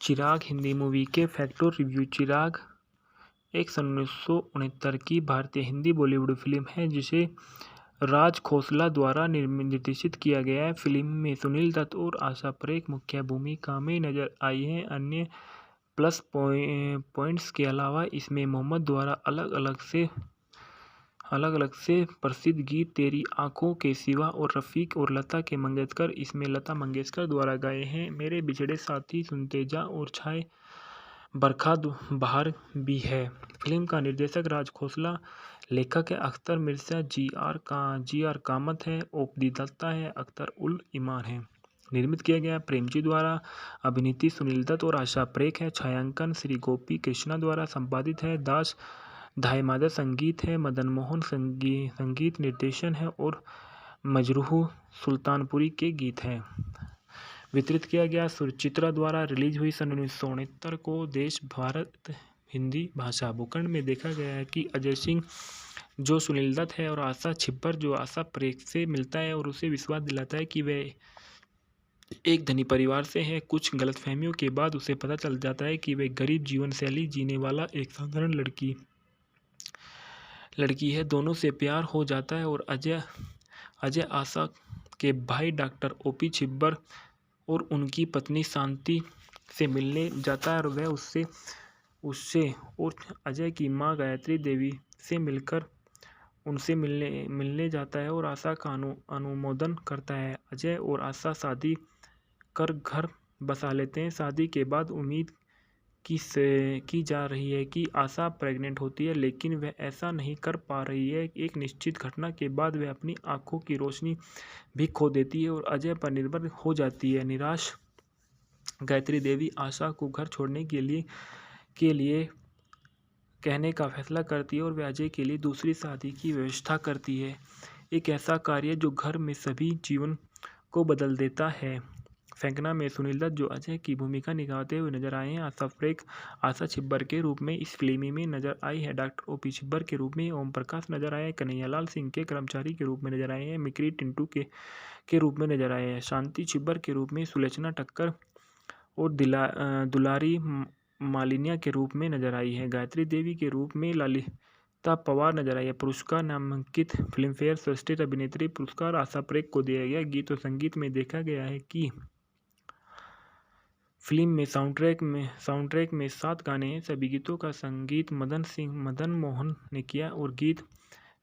चिराग Hindi movie के fact और review. चिराग एक सन 1969 की भारतीय हिंदी बॉलीवुड फिल्म है जिसे राज खोसला द्वारा निर्देशित किया गया है। फिल्म में सुनील दत्त और आशा परेख मुख्य भूमिका में नजर आई हैं। अन्य प्लस पॉइंट्स के अलावा इसमें मोहम्मद द्वारा अलग अलग से प्रसिद्ध गीत तेरी आंखों के सिवा और रफ़ीक और लता के मंगेशकर इसमें लता मंगेशकर द्वारा गाए हैं। मेरे बिछड़े साथी, सुनते जा और छाए बरखा बहार भी है। फिल्म का निर्देशक राज खोसला, लेखक है अख्तर मिर्जा, जी आर कामत है, ओपी दत्ता है, अख्तर उल ईमान है। निर्मित किया गया प्रेमजी द्वारा, अभिनीति सुनील दत्त और आशा परेख है। छायांकन श्री गोपी कृष्णा द्वारा संपादित है। दास धायमादा संगीत है। मदन मोहन संगीत निर्देशन है और मजरूह सुल्तानपुरी के गीत हैं। वितरित किया गया सुचित्रा द्वारा। रिलीज हुई सन 1969 को। देश भारत हिंदी भाषा। भूखंड में देखा गया है कि अजय सिंह जो सुनील दत्त है और आशा छिब्बर जो आशा परेख से मिलता है और उसे विश्वास दिलाता है कि वह एक धनी परिवार से है। कुछ गलतफहमियों के बाद उसे पता चल जाता है कि वह गरीब जीवन शैली जीने वाला एक साधारण लड़की है। दोनों से प्यार हो जाता है और अजय आशा के भाई डॉक्टर ओपी छिब्बर और उनकी पत्नी शांति से मिलने जाता है और वह उससे और अजय की मां गायत्री देवी से मिलकर उनसे मिलने जाता है और आशा का अनुमोदन करता है। अजय और आशा शादी कर घर बसा लेते हैं। शादी के बाद उम्मीद की जा रही है कि आशा प्रेग्नेंट होती है, लेकिन वह ऐसा नहीं कर पा रही है। एक निश्चित घटना के बाद वह अपनी आंखों की रोशनी भी खो देती है और अजय पर निर्भर हो जाती है। निराश गायत्री देवी आशा को घर छोड़ने के लिए कहने का फैसला करती है और वह अजय के लिए दूसरी शादी की व्यवस्था करती है। एक ऐसा कार्य जो घर में सभी जीवन को बदल देता है। फेंकना में सुनील दत्त जो अजय की भूमिका निभाते हुए नजर आए हैं। आशा परेख आशा छिब्बर के रूप में इस फिल्म में नजर आई है। डॉक्टर ओपी छिब्बर के रूप में ओम प्रकाश नजर आए हैं। कन्हैयालाल सिंह के कर्मचारी के रूप में नजर आए हैं। मिकरी टिंटू के रूप में नजर आए हैं। शांति छिब्बर के रूप में सुलोचना ठक्कर और दुलारी मालिनिया के रूप में नजर आई है। गायत्री देवी के रूप में ललिता पवार नजर आई है। पुरस्कार नामांकित फिल्मफेयर श्रेष्ठ अभिनेत्री पुरस्कार आशा परेख को दिया गया। गीत और संगीत में देखा गया है कि फिल्म में साउंडट्रैक में 7 गाने हैं। सभी गीतों का संगीत मदन मोहन ने किया और गीत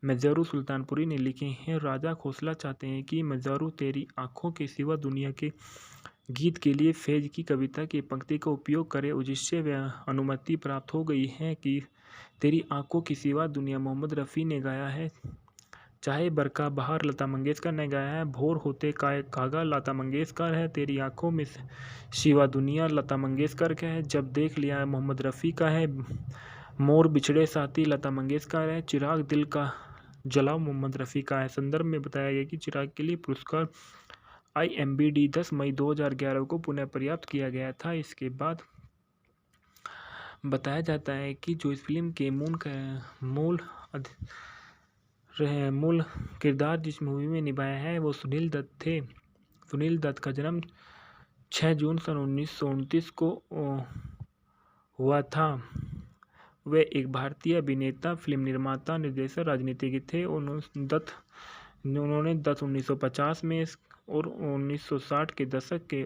मजरूह सुल्तानपुरी ने लिखे हैं। राजा खोसला चाहते हैं कि मजरूह तेरी आंखों के सिवा दुनिया के गीत के लिए फैज की कविता की पंक्ति का उपयोग करे, जिससे वह अनुमति प्राप्त हो गई है कि तेरी आंखों के सिवा दुनिया मोहम्मद रफ़ी ने गाया है। चाहे बरखा बहार लता मंगेशकर ने गाया है। भोर होते कागा लता मंगेशकर है। तेरी आंखों में सिवा दुनिया लता मंगेशकर का है। जब देख लिया है मोहम्मद रफ़ी का है। मोर बिछड़े साथी लता मंगेशकर है। चिराग दिल का जलाओ मोहम्मद रफ़ी का है। संदर्भ में बताया गया कि चिराग के लिए पुरस्कार IMBD 10 मई 2011 को पुनः पर्याप्त किया गया था। इसके बाद बताया जाता है कि जो इस फिल्म के मूल किरदार जिस मूवी में निभाया है वो सुनील दत्त थे। सुनील दत्त का जन्म 6 जून सन 1929 को हुआ था। वे एक भारतीय अभिनेता, फिल्म निर्माता, निर्देशक, राजनीतिज्ञ थे। उन्होंने दत्त 1950 में और 1960 के दशक के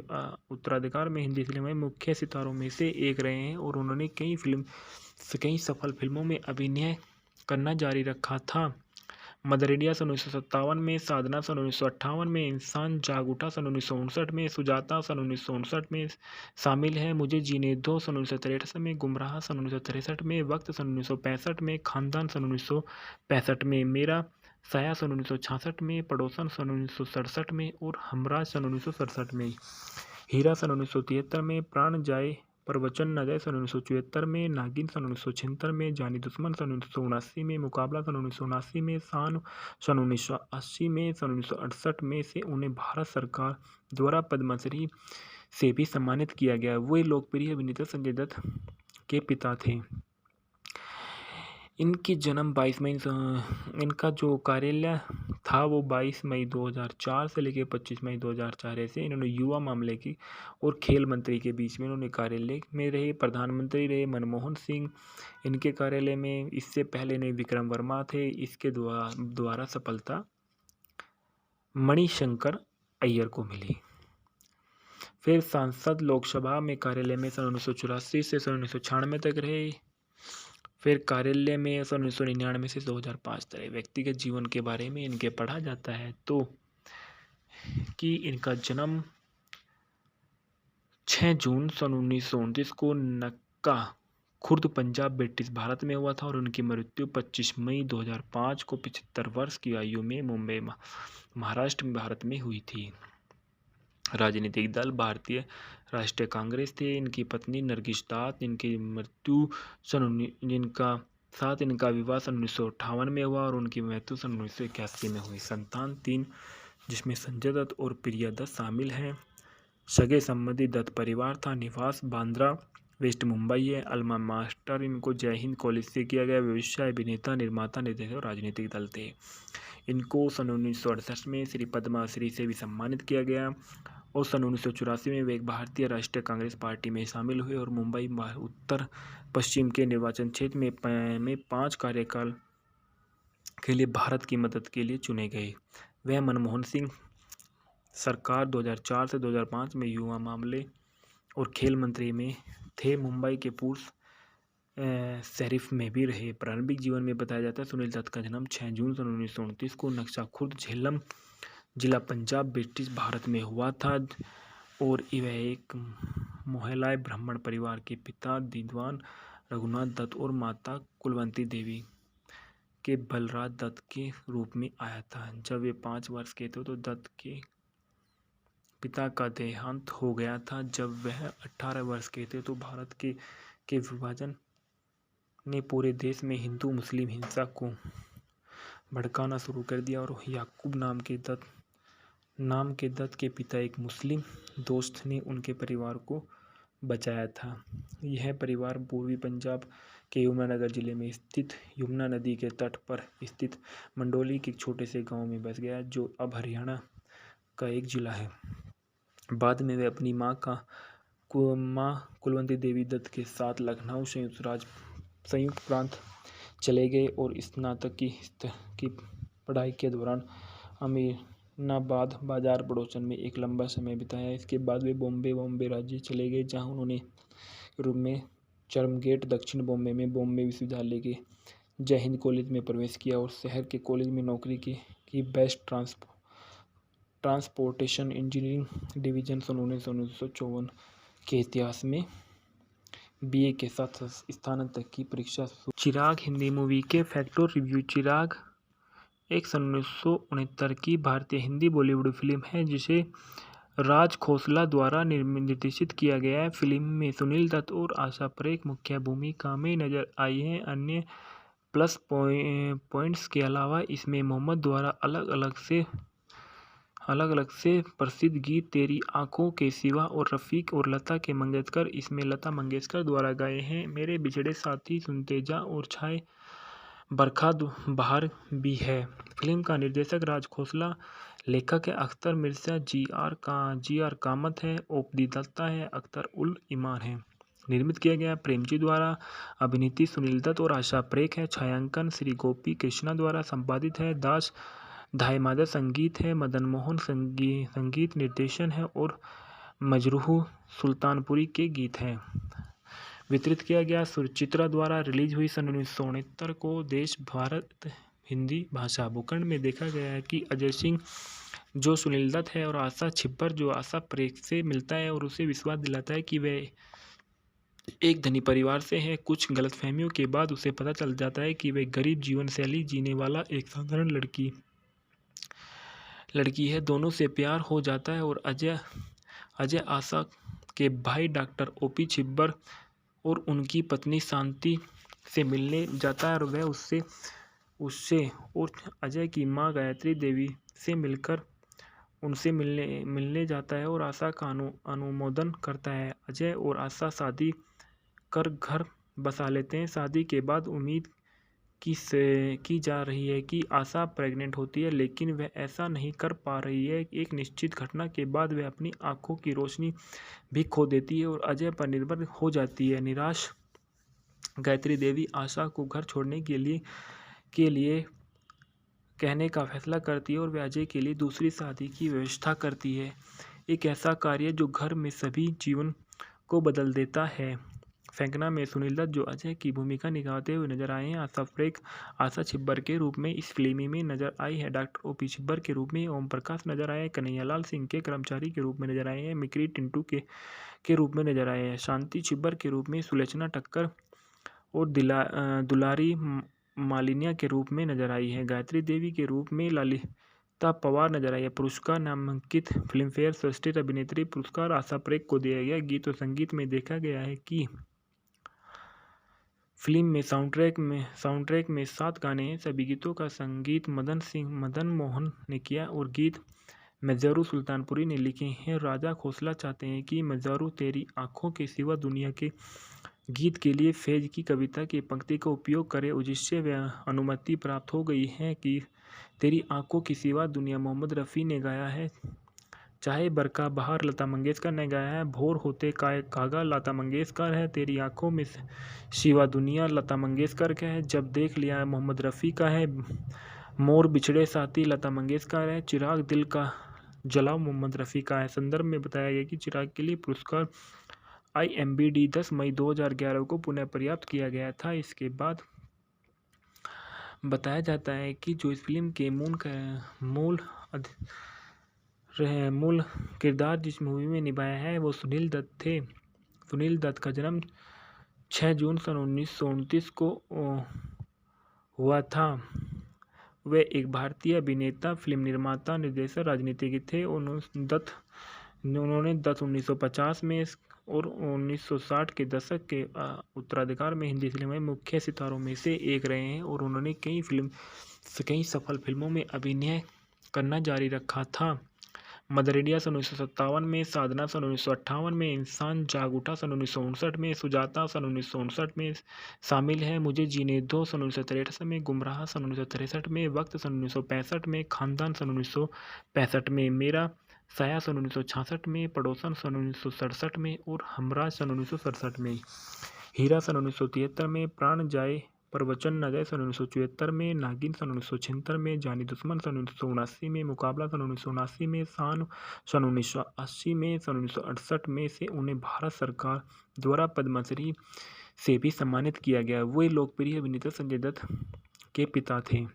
उत्तराधिकार में हिंदी फिल्म में मुख्य सितारों में से एक रहे हैं और उन्होंने कई सफल फिल्मों में अभिनय करना जारी रखा था। मदर इंडिया सन 1957 में, साधना सन 1958 में, इंसान जाग उठा सन 1959 में, सुजाता सन 1959 में शामिल है। मुझे जीने दो सन 1963 में, गुमराह सन 1963 में, वक्त सन 1965 में, खानदान सन 1965 में, मेरा साया सन 1966 में, पड़ोसन सन 1967 में और हमराज सन 1967 में, हीरा सन 1973 में, प्राण जाए पर वचन न जाए सन 1974 में, नागिन सन 1976 में, जानी दुश्मन सन 1979 में, मुकाबला सन 1979 में, शान सन 1980 में, सन 1968 में से उन्हें भारत सरकार द्वारा पद्मश्री से भी सम्मानित किया गया। वे लोकप्रिय अभिनेता संजय दत्त के पिता थे। इनकी जन्म 22 मई इनका जो कार्यालय था वो 22 मई 2004 से लेकर 25 मई 2004 ऐसे इन्होंने युवा मामले की और खेल मंत्री के बीच में इन्होंने कार्यालय में रहे। प्रधानमंत्री रहे मनमोहन सिंह इनके कार्यालय में। इससे पहले ने विक्रम वर्मा थे। इसके द्वारा सफलता मणिशंकर अय्यर को मिली। फिर सांसद लोकसभा में कार्यालय में सन 1984 से सन 1996 तक रहे। फिर कार्यालय में सन 1999 से 2005 तक। व्यक्तिगत जीवन के बारे में इनके पढ़ा जाता है तो कि इनका जन्म 6 जून सन 1929 को नक्का खुर्द पंजाब ब्रिटिश भारत में हुआ था और उनकी मृत्यु 25 मई 2005 को 75 वर्ष की आयु में मुंबई महाराष्ट्र में भारत में हुई थी। राजनीतिक दल भारतीय राष्ट्रीय कांग्रेस थे। इनकी पत्नी नरगिस दास इनकी मृत्यु इनका विवाह सन 1958 में हुआ और उनकी मृत्यु सन 1981 में हुई। संतान 3 जिसमें संजय दत्त और प्रिया दत्त शामिल हैं। सगे संबंधी दत्त परिवार था। निवास बांद्रा वेस्ट मुंबई है। अल्मा मास्टर इनको जय हिंद कॉलेज से किया गया। व्यवसाय अभिनेता निर्माता निर्देशक और राजनीतिक दल थे। इनको सन 1968 में श्री पद्मश्री से भी सम्मानित किया गया और सन 1984 में वे एक भारतीय राष्ट्रीय कांग्रेस पार्टी में शामिल हुए और मुंबई उत्तर पश्चिम के निर्वाचन क्षेत्र में 5 कार्यकाल के लिए भारत की मदद के लिए चुने गए। वह मनमोहन सिंह सरकार 2004 से 2005 में युवा मामले और खेल मंत्री में थे। मुंबई के पूर्व शरीफ में भी रहे। प्रारंभिक जीवन में बताया जाता है सुनील दत्त का जन्म 6 जून सन 1929 को नक्शा खुर्द झेलम जिला पंजाब ब्रिटिश भारत में हुआ था और वह एक मोहल्ला ब्राह्मण परिवार के पिता विद्वान रघुनाथ दत्त और माता कुलवंती देवी के बलराज दत्त के रूप में आया था। जब वे 5 वर्ष के थे तो दत्त के पिता का देहांत हो गया था। जब वह 18 वर्ष के थे तो भारत के विभाजन ने पूरे देश में हिंदू मुस्लिम हिंसा को भड़काना शुरू कर दिया और याकूब नाम के दत्त के पिता एक मुस्लिम दोस्त ने उनके परिवार को बचाया था। यह परिवार पूर्वी पंजाब के यमुनानगर जिले में स्थित यमुना नदी के तट पर स्थित मंडोली के एक छोटे से गांव में बस गया जो अब हरियाणा का एक जिला है। बाद में वे अपनी मां कुलवंती देवी दत्त के साथ लखनऊ संयुक्त प्रांत चले गए और स्नातक की पढ़ाई के दौरान अमीनाबाद बाजार पड़ोसन में एक लंबा समय बिताया। इसके बाद वे बॉम्बे राज्य चले गए जहां उन्होंने यूरोप में चर्चगेट दक्षिण बॉम्बे में बॉम्बे विश्वविद्यालय के जय हिंद कॉलेज में प्रवेश किया और शहर के कॉलेज में नौकरी की बेस्ट ट्रांसपोर्टेशन इंजीनियरिंग डिवीजन सन 1954 के इतिहास में बीए के साथ स्नातक की परीक्षा। चिराग हिंदी मूवी के फैक्टर रिव्यू। चिराग एक सन 1969 की भारतीय हिंदी बॉलीवुड फिल्म है जिसे राज खोसला द्वारा निर्देशित किया गया है। फिल्म में सुनील दत्त और आशा परेख मुख्य भूमिका में नजर आई हैं। अन्य प्लस पॉइंट्स के अलावा इसमें मोहम्मद द्वारा अलग अलग से प्रसिद्ध गीत तेरी आंखों के सिवा और रफ़ीक और लता के मंगेशकर इसमें लता मंगेशकर द्वारा गाए हैं। मेरे बिछड़े साथी सुनते जा और छाए बरखा बहार भी है। फिल्म का निर्देशक राज खोसला, लेखक है अख्तर मिर्जा, जी आर कामत है, ओपी दत्ता है, अख्तर उल ईमान है। निर्मित किया गया प्रेमजी द्वारा। अभिनीति सुनील दत्त और आशा परेख है। छायांकन श्री गोपी कृष्णा द्वारा संपादित है। दास धायमादा संगीत है। मदन मोहन संगीत निर्देशन है और मजरूह सुल्तानपुरी के गीत हैं। वितरित किया गया सुचित्रा द्वारा। रिलीज हुई सन 1969 को। देश भारत हिंदी भाषा। भूखंड में देखा गया है कि अजय सिंह जो सुनील दत्त है और आशा छिब्बर जो आशा परेख से मिलता है और उसे विश्वास दिलाता है कि वह एक धनी परिवार से है। कुछ गलतफहमियों के बाद उसे पता चल जाता है कि वह गरीब जीवन शैली जीने वाला एक साधारण लड़की है। दोनों से प्यार हो जाता है और अजय आशा के भाई डॉक्टर ओपी छिब्बर और उनकी पत्नी शांति से मिलने जाता है और वह उससे और अजय की मां गायत्री देवी से मिलकर उनसे मिलने जाता है और आशा का अनुमोदन करता है। अजय और आशा शादी कर घर बसा लेते हैं। शादी के बाद उम्मीद की जा रही है कि आशा प्रेग्नेंट होती है, लेकिन वह ऐसा नहीं कर पा रही है। एक निश्चित घटना के बाद वह अपनी आंखों की रोशनी भी खो देती है और अजय पर निर्भर हो जाती है। निराश गायत्री देवी आशा को घर छोड़ने के लिए कहने का फैसला करती है और वह अजय के लिए दूसरी शादी की व्यवस्था करती है। एक ऐसा कार्य जो घर में सभी जीवन को बदल देता है। फेंकना में सुनील दत्त जो अजय की भूमिका निभाते हुए नजर आए हैं। आशा छिब्बर के रूप में इस फिल्म में नजर आई है। डॉक्टर ओपी छिब्बर के रूप में ओम प्रकाश नजर आए हैं। कन्हैयालाल सिंह के कर्मचारी के रूप में नजर आए हैं। मिकरी टिंटू के रूप में नजर आए हैं। शांति छिब्बर के रूप में सुलोचना ठक्कर और दुलारी मालिनिया के रूप में नजर आई है। गायत्री देवी के रूप में ललिता पवार नजर आई है। पुरस्कार नामांकित फिल्मफेयर श्रेष्ठ अभिनेत्री पुरस्कार आशा परेख को दिया गया। गीत और संगीत में देखा गया है कि फिल्म में साउंडट्रैक में 7 गाने हैं। सभी गीतों का संगीत मदन मोहन ने किया और गीत मज़ारू सुल्तानपुरी ने लिखे हैं। राजा खोसला चाहते हैं कि मज़ारू तेरी आंखों के सिवा दुनिया के गीत के लिए फैज की कविता की पंक्ति का उपयोग करे और जिससे वह अनुमति प्राप्त हो गई है कि तेरी आंखों की सिवा दुनिया मोहम्मद रफ़ी ने गाया है। चाहे बरखा बहार लता मंगेशकर ने गाया है। भोर होते कागा लता मंगेशकर है। तेरी आंखों में सिवा दुनिया लता मंगेशकर का है। जब देख लिया है मोहम्मद रफ़ी का है। मोर बिछड़े साथी लता मंगेशकर है। चिराग दिल का जलाओ मोहम्मद रफ़ी का है। संदर्भ में बताया गया कि चिराग के लिए पुरस्कार IMBD 10 मई 2011 को पुनः पर्याप्त किया गया था। इसके बाद बताया जाता है कि जो इस फिल्म के मूल किरदार जिस मूवी में निभाया है वो सुनील दत्त थे। सुनील दत्त का जन्म 6 जून सन 1929 को हुआ था। वे एक भारतीय अभिनेता, फिल्म निर्माता, निर्देशक, राजनीतिज्ञ थे। उन्होंने 1950 में और 1960 के दशक के उत्तराधिकार में हिंदी फिल्म में मुख्य सितारों में से एक रहे हैं और उन्होंने कई सफल फिल्मों में अभिनय करना जारी रखा था। मदर इंडिया सन 1957 में, साधना सन 1958 में, इंसान जाग उठा सन 1959 में, सुजाता सन 1959 में शामिल है। मुझे जीने दो सन 1963 में, गुमराह सन 1963 में, वक्त सन 1965 में, खानदान सन 1965 में, मेरा साया सन 1966 में, पड़ोसन सन 1967 में और हमराज सन 1967 में, हीरा सन 1973 में, प्राण जाए पर वचन न जाए सन 1974 में, नागिन सन 1976 में, जानी दुश्मन सन 1979 में, मुकाबला सन 1979 में, शान सन 1980 में, सन 1968 में से उन्हें भारत सरकार द्वारा पद्मश्री से भी सम्मानित किया गया। वे लोकप्रिय अभिनेता संजय दत्त के पिता थे।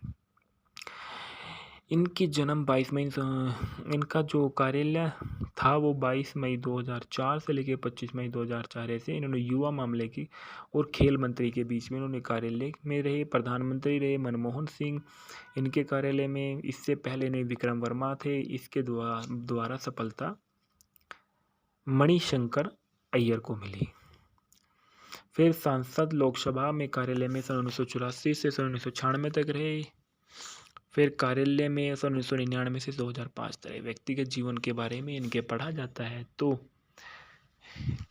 इनकी जन्म 22 मई इनका जो कार्यालय था वो 22 मई 2004 से लेकर 25 मई 2004 ऐसे इन्होंने युवा मामले की और खेल मंत्री के बीच में इन्होंने कार्यालय में रहे। प्रधानमंत्री रहे मनमोहन सिंह इनके कार्यालय में। इससे पहले ने विक्रम वर्मा थे। इसके द्वारा सफलता मणिशंकर अय्यर को मिली। फिर सांसद लोकसभा में कार्यालय में सन 1984 से सन 1996 तक रहे। फिर कार्यालय में सन 1999 से 2005 तक। व्यक्तिगत जीवन के बारे में इनके पढ़ा जाता है तो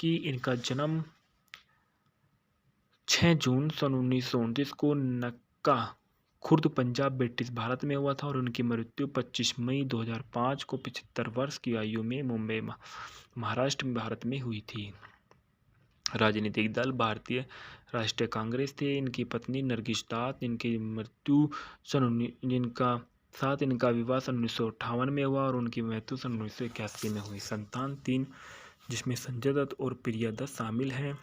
कि इनका जन्म 6 जून सन 1929 को नक्का खुर्द पंजाब ब्रिटिश भारत में हुआ था और उनकी मृत्यु 25 मई 2005 को 75 वर्ष की आयु में मुंबई महाराष्ट्र भारत में हुई थी। राजनीतिक दल भारतीय राष्ट्रीय कांग्रेस थे। इनकी पत्नी नरगिस दास इनकी मृत्यु इनका विवाह सन 1958 में हुआ और उनकी मृत्यु सन 1981 में हुई। संतान 3 जिसमें संजय दत्त और प्रिया दत्त शामिल हैं।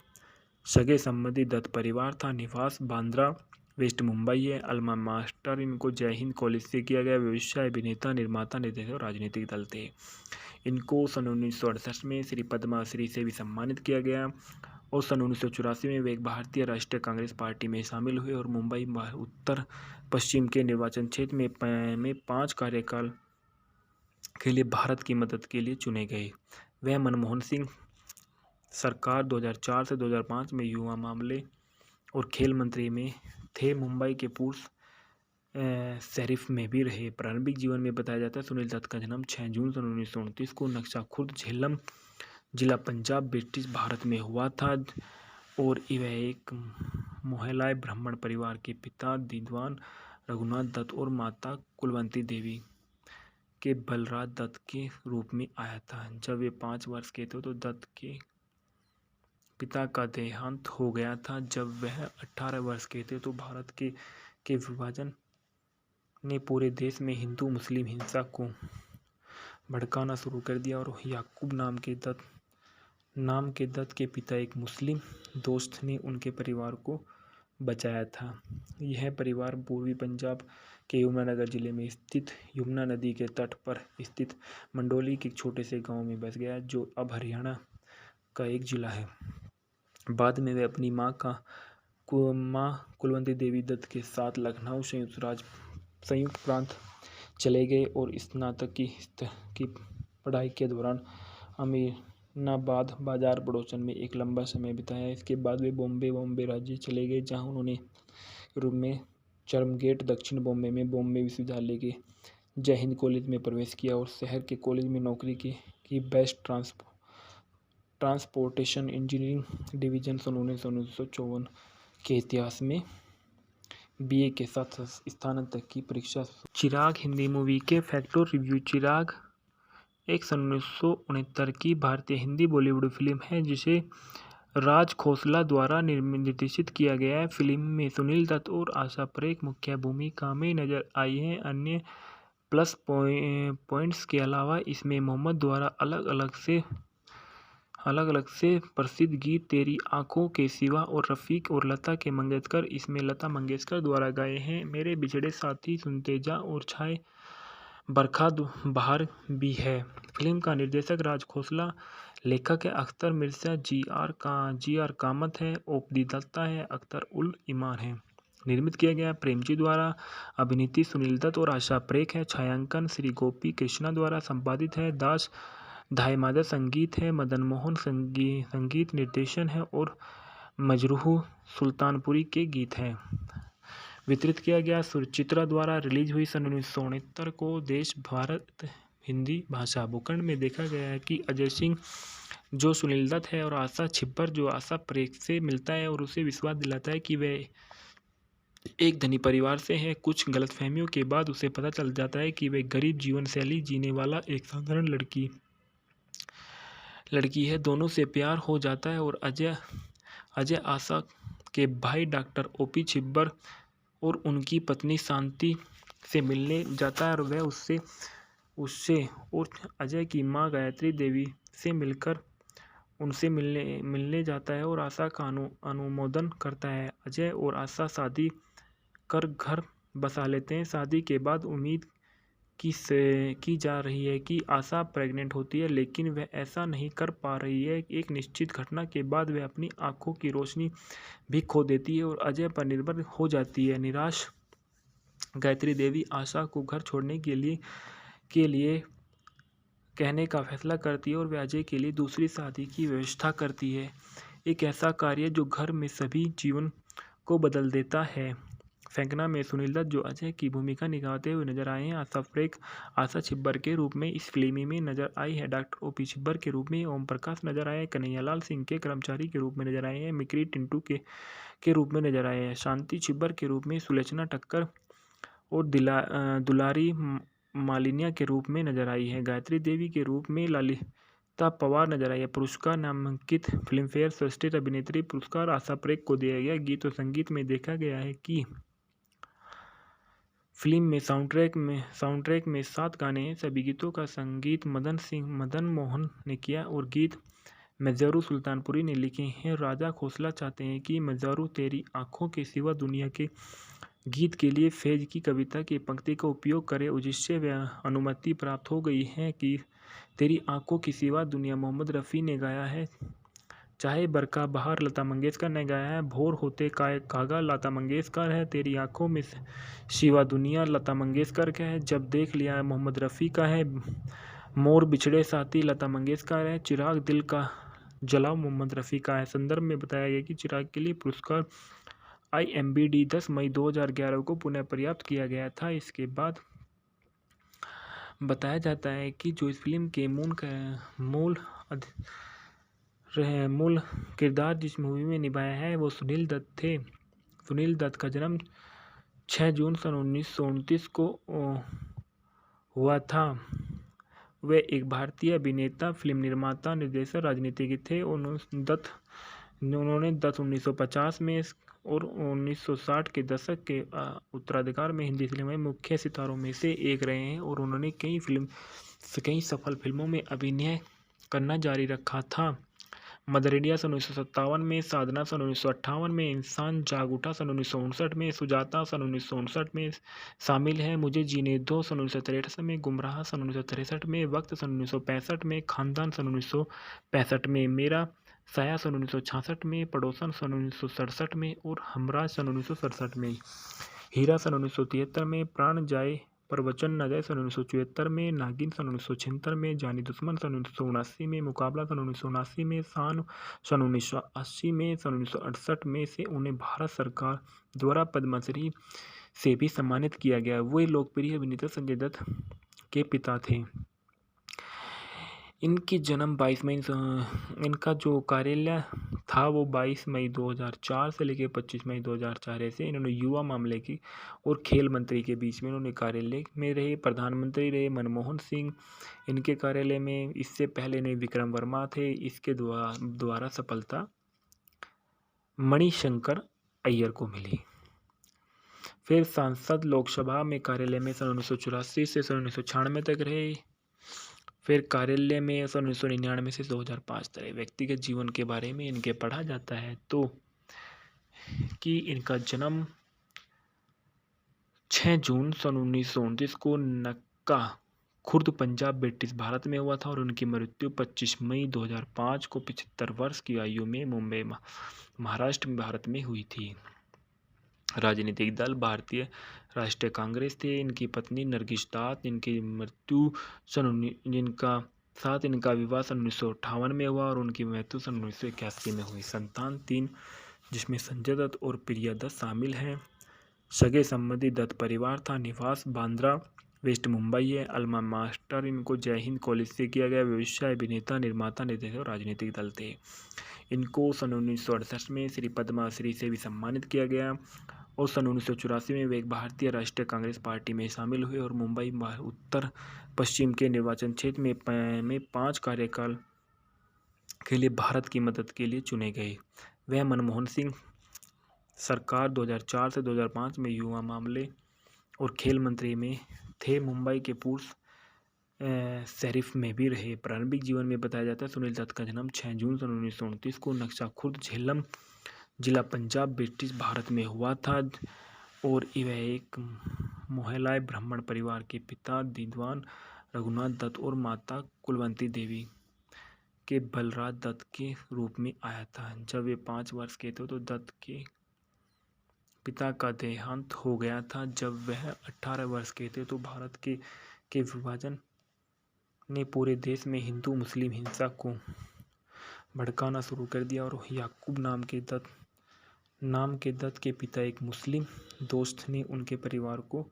सगे संबंधी दत्त परिवार था। निवास बांद्रा वेस्ट मुंबई है। अलमा मास्टर इनको जय हिंद कॉलेज से किया गया। व्यवसाय अभिनेता, निर्माता, निर्देशक और राजनीतिक दल थे। इनको सन 1968 में श्री पद्मश्री से भी सम्मानित किया गया और सन 1984 में वे एक भारतीय राष्ट्रीय कांग्रेस पार्टी में शामिल हुए और मुंबई उत्तर पश्चिम के निर्वाचन क्षेत्र में 5 कार्यकाल के लिए भारत की मदद के लिए चुने गए। वह मनमोहन सिंह सरकार 2004 से 2005 में युवा मामले और खेल मंत्री में थे। मुंबई के पूर्व शरीफ में भी रहे। प्रारंभिक जीवन में बताया जाता है सुनील दत्त का जन्म 6 जून सन 1929 को नक्शा खुर्द झेलम जिला पंजाब ब्रिटिश भारत में हुआ था और वह एक मोहलाय ब्राह्मण परिवार के पिता दीनवान रघुनाथ दत्त और माता कुलवंती देवी के बलराज दत्त के रूप में आया था। जब वे 5 वर्ष के थे तो दत्त के पिता का देहांत हो गया था। जब वह 18 वर्ष के थे तो भारत के विभाजन ने पूरे देश में हिंदू मुस्लिम हिंसा को भड़काना शुरू कर दिया और याकूब नाम के दत्त के पिता एक मुस्लिम दोस्त ने उनके परिवार को बचाया था। यह परिवार पूर्वी पंजाब के यमुनानगर जिले में स्थित यमुना नदी के तट पर स्थित मंडोली के छोटे से गांव में बस गया, जो अब हरियाणा का एक जिला है। बाद में वे अपनी मां कुलवंती देवी दत्त के साथ लखनऊ संयुक्त प्रांत चले गए और स्नातक की पढ़ाई के दौरान अमीनाबाद बाजार पड़ोसन में एक लंबा समय बिताया। इसके बाद वे बॉम्बे राज्य चले गए, जहां उन्होंने यूरोप में चर्चगेट दक्षिण बॉम्बे में बॉम्बे विश्वविद्यालय के जय हिंद कॉलेज में प्रवेश किया और शहर के कॉलेज में नौकरी की बेस्ट ट्रांसपोर्टेशन इंजीनियरिंग डिवीजन सन 1954 के इतिहास में बीए के साथ स्नातक की परीक्षा। चिराग हिंदी मूवी के फैक्ट और रिव्यू। चिराग एक सन 1969 की भारतीय हिंदी बॉलीवुड फिल्म है जिसे राज खोसला द्वारा निर्देशित किया गया है। फिल्म में सुनील दत्त और आशा परेख मुख्य भूमिका में नजर आई हैं। अन्य प्लस पॉइंट्स के अलावा इसमें मोहम्मद द्वारा अलग अलग से प्रसिद्ध गीत तेरी आंखों के सिवा और रफ़ीक और लता मंगेशकर इसमें लता मंगेशकर द्वारा गाए हैं। मेरे बिछड़े साथी, सुनते जा और छाए बरखा बहार भी है। फिल्म का निर्देशक राज खोसला, लेखक है अख्तर मिर्जा, जी आर कामत है, ओपी दत्ता है, अख्तर उल ईमान है। निर्मित किया गया प्रेमजी द्वारा, अभिनीति सुनील दत्त और आशा परेख है। छायांकन श्री गोपी कृष्णा द्वारा संपादित है। दास धायमादा संगीत है। मदन मोहन संगीत निर्देशन है और मजरूह सुल्तानपुरी के गीत हैं। वितरित किया गया सुचित्रा द्वारा। रिलीज हुई सन 1969 को। देश भारत हिंदी भाषा। भूखंड में देखा गया है कि अजय सिंह जो सुनील दत्त है और आशा छिब्बर जो आशा परेख से मिलता है और उसे विश्वास दिलाता है कि वह एक धनी परिवार से है। कुछ गलतफहमियों के बाद उसे पता चल जाता है कि वह गरीब जीवन शैली जीने वाला एक साधारण लड़की है। दोनों से प्यार हो जाता है और अजय आशा के भाई डॉक्टर ओपी छिब्बर और उनकी पत्नी शांति से मिलने जाता है और वह उससे और अजय की मां गायत्री देवी से मिलकर उनसे मिलने जाता है और आशा का अनुमोदन करता है। अजय और आशा शादी कर घर बसा लेते हैं। शादी के बाद उम्मीद की जा रही है कि आशा प्रेग्नेंट होती है, लेकिन वह ऐसा नहीं कर पा रही है। एक निश्चित घटना के बाद वह अपनी आंखों की रोशनी भी खो देती है और अजय पर निर्भर हो जाती है। निराश गायत्री देवी आशा को घर छोड़ने के लिए कहने का फैसला करती है और वह अजय के लिए दूसरी शादी की व्यवस्था करती है। एक ऐसा कार्य जो घर में सभी जीवन को बदल देता है। फेंकना में सुनील दत्त जो अजय की भूमिका निभाते हुए नजर आए हैं। आशा परेख आशा छिब्बर के रूप में इस फिल्म में नजर आई है। डॉक्टर ओपी छिब्बर के रूप में ओम प्रकाश नजर आए हैं। कन्हैयालाल सिंह के कर्मचारी के रूप में नजर आए हैं। मिकरी टिंटू के रूप में नजर आए हैं। शांति छिब्बर के रूप में सुलोचना ठक्कर और दुलारी मालिनिया के रूप में नजर आई है। गायत्री देवी के रूप में ललिता पवार नजर आई है। पुरस्कार नामांकित फिल्मफेयर श्रेष्ठ अभिनेत्री पुरस्कार आशा परेख को दिया गया। गीत और संगीत में देखा गया है कि फिल्म में साउंडट्रैक में 7 गाने हैं। सभी गीतों का संगीत मदन मोहन ने किया और गीत मजरूह सुल्तानपुरी ने लिखे हैं। राजा खोसला चाहते हैं कि मजरूह तेरी आंखों के सिवा दुनिया के गीत के लिए फैज की कविता की पंक्ति का उपयोग करे, जिससे वह अनुमति प्राप्त हो गई है कि तेरी आंखों के सिवा दुनिया मोहम्मद रफ़ी ने गाया है। चाहे बरखा बहार लता मंगेशकर ने गाया है। भोर होते कागा लता मंगेशकर है। तेरी आंखों में सिवा दुनिया लता मंगेशकर का है। जब देख लिया है मोहम्मद रफ़ी का है। मोर बिछड़े साथी लता मंगेशकर है। चिराग दिल का जलाओ मोहम्मद रफ़ी का है। संदर्भ में बताया गया कि चिराग के लिए पुरस्कार IMBD 10 मई 2011 को पुनः पर्याप्त किया गया था। इसके बाद बताया जाता है कि जो इस फिल्म के मूल किरदार जिस मूवी में निभाया है वो सुनील दत्त थे। सुनील दत्त का जन्म 6 जून सन 1929 को हुआ था। वे एक भारतीय अभिनेता, फिल्म निर्माता, निर्देशक, राजनीतिज्ञ थे। उन्होंने 1950 में और 1960 के दशक के उत्तराधिकार में हिंदी फिल्म में मुख्य सितारों में से एक रहे हैं और उन्होंने कई सफल फिल्मों में अभिनय करना जारी रखा था। मदर इंडिया सन 1957 में, साधना सन 1958 में, इंसान जाग उठा सन 1959 में, सुजाता सन 1959 में शामिल है, मुझे जीने दो सन 1963 में, गुमराह सन 1963 में, वक्त सन 1965 में, खानदान सन 1965 में, मेरा साया सन 1966 में, पड़ोसन सन 1967 में और हमराज सन 1967 में, हीरा सन 1973 में, प्राण जाए पर वचन न जाए सन 1974 में, नागिन सन 1976 में, जानी दुश्मन सन 1979 में, मुकाबला सन 1979 में, शान सन 1980 में, सन 1968 में से उन्हें भारत सरकार द्वारा पद्मश्री से भी सम्मानित किया गया। वे लोकप्रिय अभिनेता संजय दत्त के पिता थे। इनकी जन्म 22 मई, इनका जो कार्यालय था वो 22 मई 2004 से लेकर 25 मई 2004 ऐसे इन्होंने युवा मामले की और खेल मंत्री के बीच में इन्होंने कार्यालय में रहे। प्रधानमंत्री रहे मनमोहन सिंह इनके कार्यालय में। इससे पहले इन्हें विक्रम वर्मा थे। इसके द्वारा सफलता मणिशंकर अय्यर को मिली। फिर सांसद लोकसभा में कार्यालय में सन 1984 से सन 1996 तक रहे। फिर कार्यालय में सन 1999 से 2005 तक। व्यक्तिगत जीवन के बारे में इनके पढ़ा जाता है तो कि इनका जन्म 6 जून सन 1929 को नक्का खुर्द पंजाब ब्रिटिश भारत में हुआ था और उनकी मृत्यु 25 मई 2005 को 75 वर्ष की आयु में मुंबई महाराष्ट्र में भारत में हुई थी। राजनीतिक दल भारतीय राष्ट्रीय कांग्रेस थे। इनकी पत्नी नरगिस दत्त, इनकी मृत्यु इनका विवाह सन 1958 में हुआ और उनकी मृत्यु सन 1981 में हुई। संतान 3 जिसमें संजय दत्त और प्रिया दत्त शामिल हैं। सगे संबंधी दत्त परिवार था। निवास बांद्रा वेस्ट मुंबई है। अल्मा मास्टर इनको जय हिंद कॉलेज से किया गया। व्यवसाय अभिनेता, निर्माता, निर्देशक और राजनीतिक दल थे। इनको सन 1968 में श्री पद्मश्री से भी सम्मानित किया गया और सन 1984 में वे एक भारतीय राष्ट्रीय कांग्रेस पार्टी में शामिल हुए और मुंबई उत्तर पश्चिम के निर्वाचन क्षेत्र में 5 कार्यकाल के लिए भारत की मदद के लिए चुने गए। वह मनमोहन सिंह सरकार 2004 से 2005 में युवा मामले और खेल मंत्री में थे। मुंबई के पूर्व शरीफ में भी रहे। प्रारंभिक जीवन में बताया जाता है सुनील दत्त का जन्म 6 जून सन 1929 को नक्शा खुर्द झेलम जिला पंजाब ब्रिटिश भारत में हुआ था और वह एक मोहल्ला ब्राह्मण परिवार के पिता दीवान रघुनाथ दत्त और माता कुलवंती देवी के बलराज दत्त के रूप में आया था। जब वे 5 वर्ष के थे तो दत्त के पिता का देहांत हो गया था। जब वह 18 वर्ष के थे तो भारत के विभाजन ने पूरे देश में हिंदू मुस्लिम हिंसा को भड़काना शुरू कर दिया और याकूब नाम के दत्त के पिता एक मुस्लिम दोस्त ने उनके परिवार को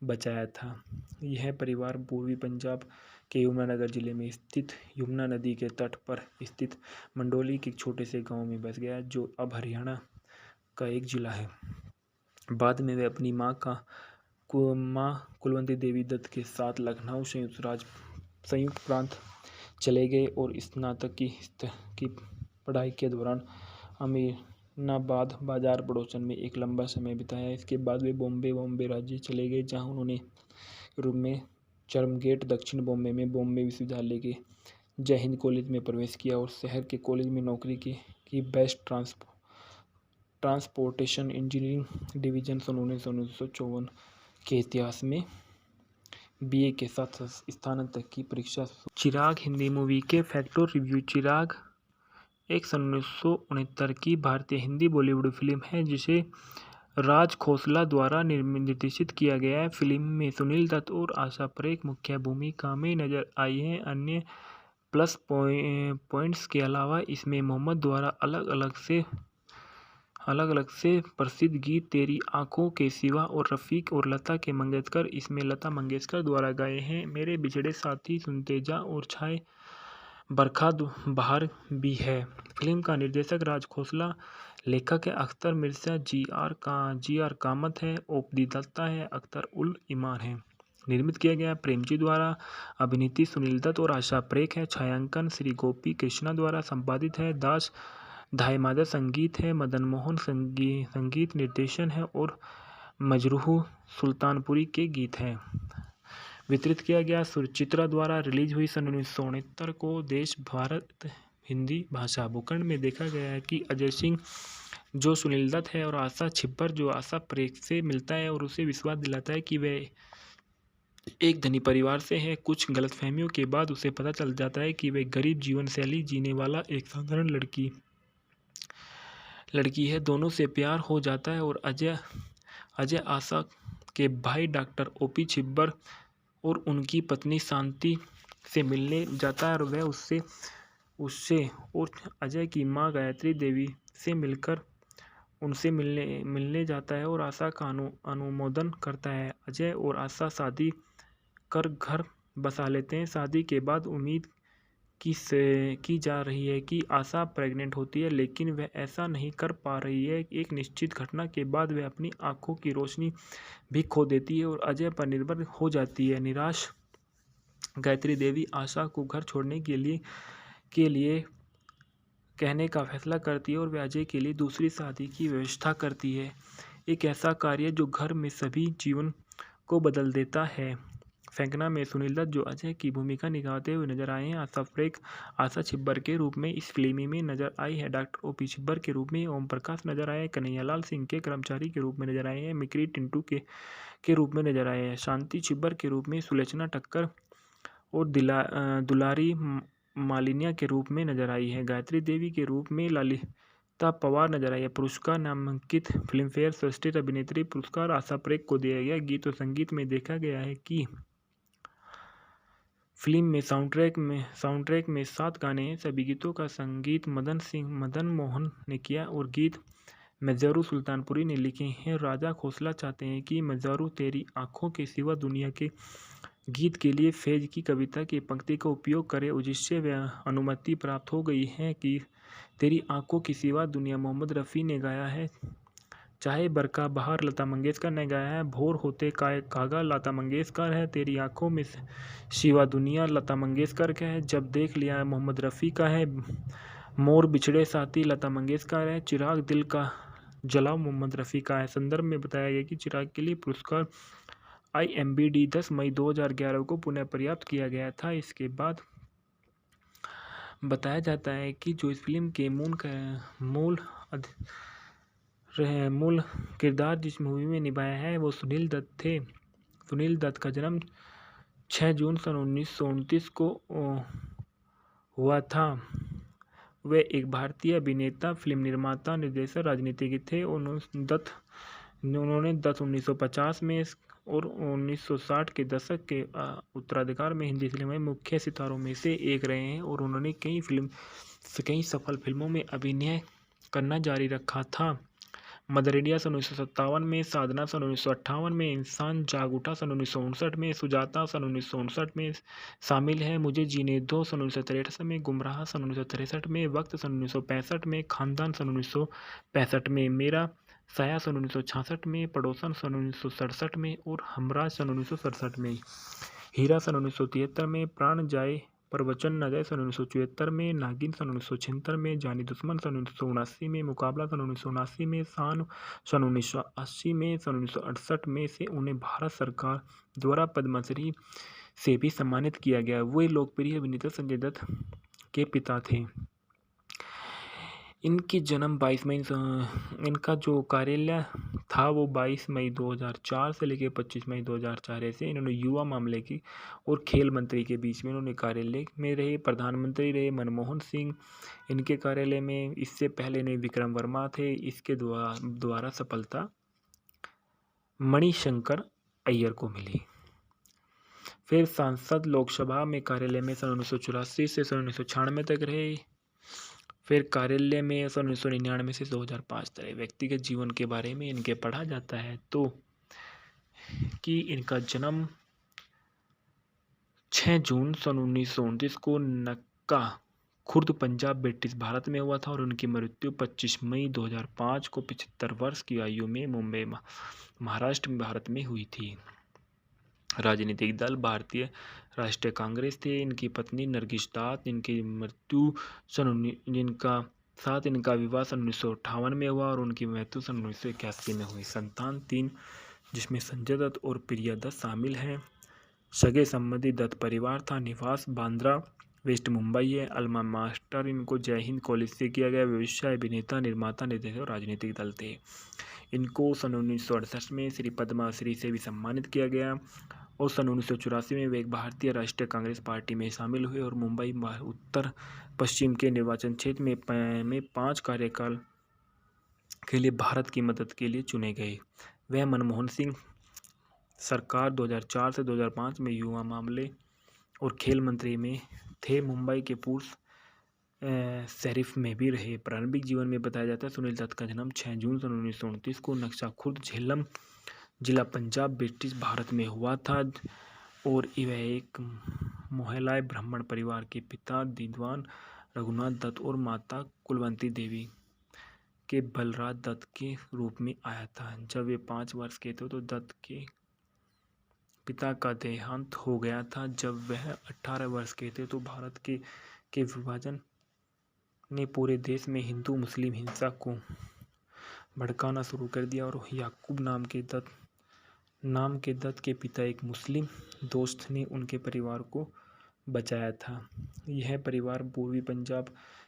बचाया था। यह परिवार पूर्वी पंजाब के यमुनानगर जिले में स्थित यमुना नदी के तट पर स्थित मंडोली के एक छोटे से गांव में बस गया जो अब हरियाणा का एक जिला है। बाद में वे अपनी मां कुलवंती देवी दत्त के साथ लखनऊ संयुक्त प्रांत चले गए और स्नातक की पढ़ाई के दौरान अमीनाबाद बाजार पड़ोसन में एक लंबा समय बिताया। इसके बाद वे बॉम्बे राज्य चले गए जहां उन्होंने रूप में चर्मगेट दक्षिण बॉम्बे में बॉम्बे विश्वविद्यालय के जय हिंद कॉलेज में प्रवेश किया और शहर के कॉलेज में नौकरी की बेस्ट ट्रांसपोर्टेशन इंजीनियरिंग डिवीजन सन 1954 के इतिहास में बीए के साथ स्नातक की परीक्षा। चिराग हिंदी मूवी के फैक्ट और रिव्यू। चिराग एक सन 1969 की भारतीय हिंदी बॉलीवुड फिल्म है जिसे राज खोसला द्वारा निर्देशित किया गया है। फिल्म में सुनील दत्त और आशा परेख मुख्य भूमिका में नजर आई हैं। अन्य प्लस पॉइंट्स के अलावा इसमें मोहम्मद द्वारा अलग अलग से प्रसिद्ध गीत तेरी आंखों के सिवा और रफ़ीक और लता के मंगेशकर इसमें लता मंगेशकर द्वारा गाए हैं। मेरे बिछड़े साथी, सुनते जा और छाए बरखा बहार भी है। फिल्म का निर्देशक राज खोसला, लेखक है अख्तर मिर्जा, जी आर कामत है, ओपी दत्ता है, अख्तर उल ईमान है। निर्मित किया गया प्रेमजी द्वारा, अभिनीति सुनील दत्त और आशा परेख है, छायांकन श्री गोपी कृष्णा द्वारा, संपादित है दास धाईमादा, संगीत है मदन मोहन, संगीत निर्देशन है और मजरूह सुल्तानपुरी के गीत हैं। वितरित किया गया सुचित्रा द्वारा, रिलीज हुई सन 1969 को। देश भारत हिंदी भाषा। भूखंड में देखा गया है कि अजय सिंह जो सुनील दत्त है और आशा छिब्बर जो आशा परेख से मिलता है और उसे विश्वास दिलाता है कि वह एक धनी परिवार से है। कुछ गलतफहमियों के बाद उसे पता चल जाता है कि वह गरीब जीवन शैली जीने वाला एक साधारण लड़की है। दोनों से प्यार हो जाता है और अजय आशा के भाई डॉक्टर ओपी छिब्बर और उनकी पत्नी शांति से मिलने जाता है और वह उससे और अजय की मां गायत्री देवी से मिलकर उनसे मिलने जाता है और आशा का अनुमोदन करता है। अजय और आशा शादी कर घर बसा लेते हैं। शादी के बाद उम्मीद की जा रही है कि आशा प्रेग्नेंट होती है, लेकिन वह ऐसा नहीं कर पा रही है। एक निश्चित घटना के बाद वह अपनी आंखों की रोशनी भी खो देती है और अजय पर निर्भर हो जाती है। निराश गायत्री देवी आशा को घर छोड़ने के लिए कहने का फैसला करती है और वह अजय के लिए दूसरी शादी की व्यवस्था करती है। एक ऐसा कार्य जो घर में सभी जीवन को बदल देता है। फेंकना में सुनील दत्त जो अजय की भूमिका निभाते हुए नजर आए हैं। आशा परेख आशा छिब्बर के रूप में इस फिल्म में नजर आई है। डॉक्टर ओपी छिब्बर के रूप में ओम प्रकाश नजर आए हैं। कन्हैयालाल सिंह के कर्मचारी के रूप में नजर आए हैं। मिक्री टिंटू के रूप में नजर आए हैं। शांति छिब्बर के रूप में सुलोचना ठक्कर और दुलारी मालिनिया के रूप में नजर आई है। गायत्री देवी के रूप में ललिता पवार नजर आई है। पुरस्कार नामांकित फिल्मफेयर श्रेष्ठ अभिनेत्री पुरस्कार आशा परेख को दिया गया। गीत और संगीत में देखा गया है कि फिल्म में साउंडट्रैक में 7 गाने हैं। सभी गीतों का संगीत मदन मोहन ने किया और गीत मजरूह सुल्तानपुरी ने लिखे हैं। राजा खोसला चाहते हैं कि मजरूह तेरी आंखों के सिवा दुनिया के गीत के लिए फैज की कविता की पंक्ति का उपयोग करे, जिससे वह अनुमति प्राप्त हो गई है कि तेरी आंखों की सिवा दुनिया मोहम्मद रफ़ी ने गाया है। चाहे बरखा बहार लता मंगेशकर ने गाया है। भोर होते कागा लता मंगेशकर है। तेरी आंखों में सिवा दुनिया लता मंगेशकर का है। जब देख लिया है मोहम्मद रफ़ी का है। मोर बिछड़े साथी लता मंगेशकर है। चिराग दिल का जलाओ मोहम्मद रफ़ी का है। संदर्भ में बताया गया कि चिराग के लिए पुरस्कार IMBD 10 मई 2011 को पुनः पर्याप्त किया गया था। इसके बाद बताया जाता है कि जो इस फिल्म के मूल किरदार जिस मूवी में निभाया है वो सुनील दत्त थे। सुनील दत्त का जन्म 6 जून सन 1929 को हुआ था। वे एक भारतीय अभिनेता, फिल्म निर्माता, निर्देशक, राजनीतिज्ञ थे। उन्होंने 1950 में और 1960 के दशक के उत्तराधिकार में हिंदी फिल्म में मुख्य सितारों में से एक रहे हैं और उन्होंने कई सफल फिल्मों में अभिनय करना जारी रखा था। मदर इंडिया सन 1957 में, साधना सन 1958 में, इंसान जाग उठा सन 1959 में, सुजाता सन 1959 में शामिल है, मुझे जीने दो सन 1963 में, गुमराह सन 1963 में, वक्त सन 1965 में, खानदान सन 1965 में, मेरा साया सन 1966 में, पड़ोसन सन 1967 में और हमराज सन 1967 में, हीरा सन 1973 में, प्राण जाए पर वचन न जाए सन 1974 में, नागिन सन 1976 में, जानी दुश्मन सन 1979 में, मुकाबला सन 1979 में, शान सन 1980 में, सन 1968 में से उन्हें भारत सरकार द्वारा पद्मश्री से भी सम्मानित किया गया। वे लोकप्रिय अभिनेता संजय दत्त के पिता थे। इनकी जन्म 22 मई इनका जो कार्यालय था वो 22 मई 2004 से लेकर 25 मई 2004 ऐसे इन्होंने युवा मामले की और खेल मंत्री के बीच में इन्होंने कार्यालय में रहे। प्रधानमंत्री रहे मनमोहन सिंह इनके कार्यालय में। इससे पहले इन्हें विक्रम वर्मा थे। इसके द्वारा सफलता मणिशंकर अय्यर को मिली। फिर सांसद लोकसभा में कार्यालय में सन 1984 से सन 1996 तक रहे। फिर कार्यालय में सन 1999 से 2005 तक। व्यक्तिगत जीवन के बारे में इनके पढ़ा जाता है तो कि इनका जन्म 6 जून सन 1929 को का खुर्द पंजाब ब्रिटिश भारत में हुआ था और उनकी मृत्यु 25 मई 2005 को 75 वर्ष की आयु में मुंबई महाराष्ट्र भारत में हुई थी। राजनीतिक दल भारतीय राष्ट्रीय कांग्रेस थे। इनकी पत्नी नरगिस दास, इनकी मृत्यु इनका विवाह सन 1958 में हुआ और उनकी मृत्यु सन 1981 में हुई। संतान 3, जिसमें संजय दत्त और प्रिया दत्त शामिल हैं। सगे संबंधी दत्त परिवार था। निवास बांद्रा वेस्ट मुंबई है। अलमा मास्टर इनको जय हिंद कॉलेज से किया गया। व्यवसाय अभिनेता, निर्माता, निर्देशक और राजनीतिक दल थे। इनको सन 1968 में श्री पद्मश्री से भी सम्मानित किया गया और सन 1984 में वे एक भारतीय राष्ट्रीय कांग्रेस पार्टी में शामिल हुए और मुंबई उत्तर पश्चिम के निर्वाचन क्षेत्र में 5 कार्यकाल के लिए भारत की मदद के लिए चुने गए। वह मनमोहन सिंह सरकार 2004 से 2005 में युवा मामले और खेल मंत्री में थे। मुंबई के पूर्व शरीफ में भी रहे। प्रारंभिक जीवन में बताया जाता है सुनील दत्त का जन्म 6 जून सन 1929 को नक्शा खुर्द, झेलम जिला, पंजाब ब्रिटिश भारत में हुआ था और वह एक मोहल्लाए ब्राह्मण परिवार के पिता विद्वान रघुनाथ दत्त और माता कुलवंती देवी के बलराज दत्त के रूप में आया था। जब वे 5 वर्ष के थे तो दत्त के पिता का देहांत हो गया था। जब वह 18 वर्ष के थे तो भारत के विभाजन ने पूरे देश में हिंदू मुस्लिम हिंसा को भड़काना शुरू कर दिया और याकूब नाम के दत्त के पिता, एक मुस्लिम दोस्त ने उनके परिवार को बचाया था। यह परिवार पूर्वी पंजाब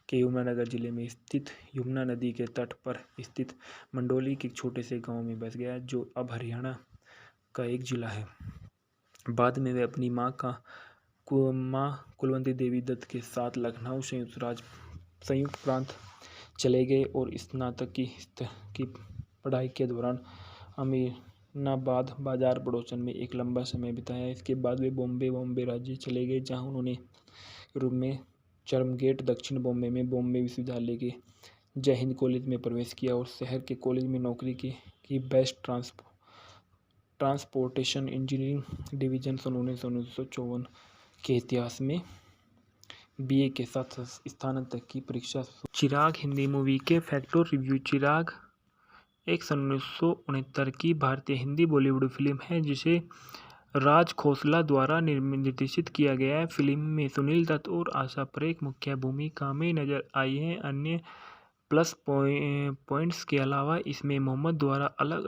के यमुनानगर जिले में स्थित यमुना नदी के तट पर स्थित मंडोली के छोटे से गांव में बस गया, जो अब हरियाणा का एक जिला है। बाद में वे अपनी मां कुलवंती देवी दत्त के साथ लखनऊ संयुक्त प्रांत चले गए और स्नातक की पढ़ाई के दौरान अमीनाबाद बाजार पड़ोसन में एक लंबा समय बिताया। इसके बाद वे बॉम्बे राज्य चले गए, जहां उन्होंने यूरोप में चर्चगेट, दक्षिण बॉम्बे में बॉम्बे विश्वविद्यालय के जय हिंद कॉलेज में प्रवेश किया और शहर के कॉलेज में नौकरी की बेस्ट ट्रांसपोर्टेशन इंजीनियरिंग डिवीजन सन 1954 के इतिहास में बीए के साथ स्नातक की परीक्षा। चिराग हिंदी मूवी के फैक्ट और रिव्यू। चिराग एक सन 1969 की भारतीय हिंदी बॉलीवुड फिल्म है जिसे राज खोसला द्वारा निर्देशित किया गया है। फिल्म में सुनील दत्त और आशा परेख मुख्य भूमिका में नजर आई हैं। अन्य प्लस पॉइंट्स के अलावा इसमें मोहम्मद द्वारा अलग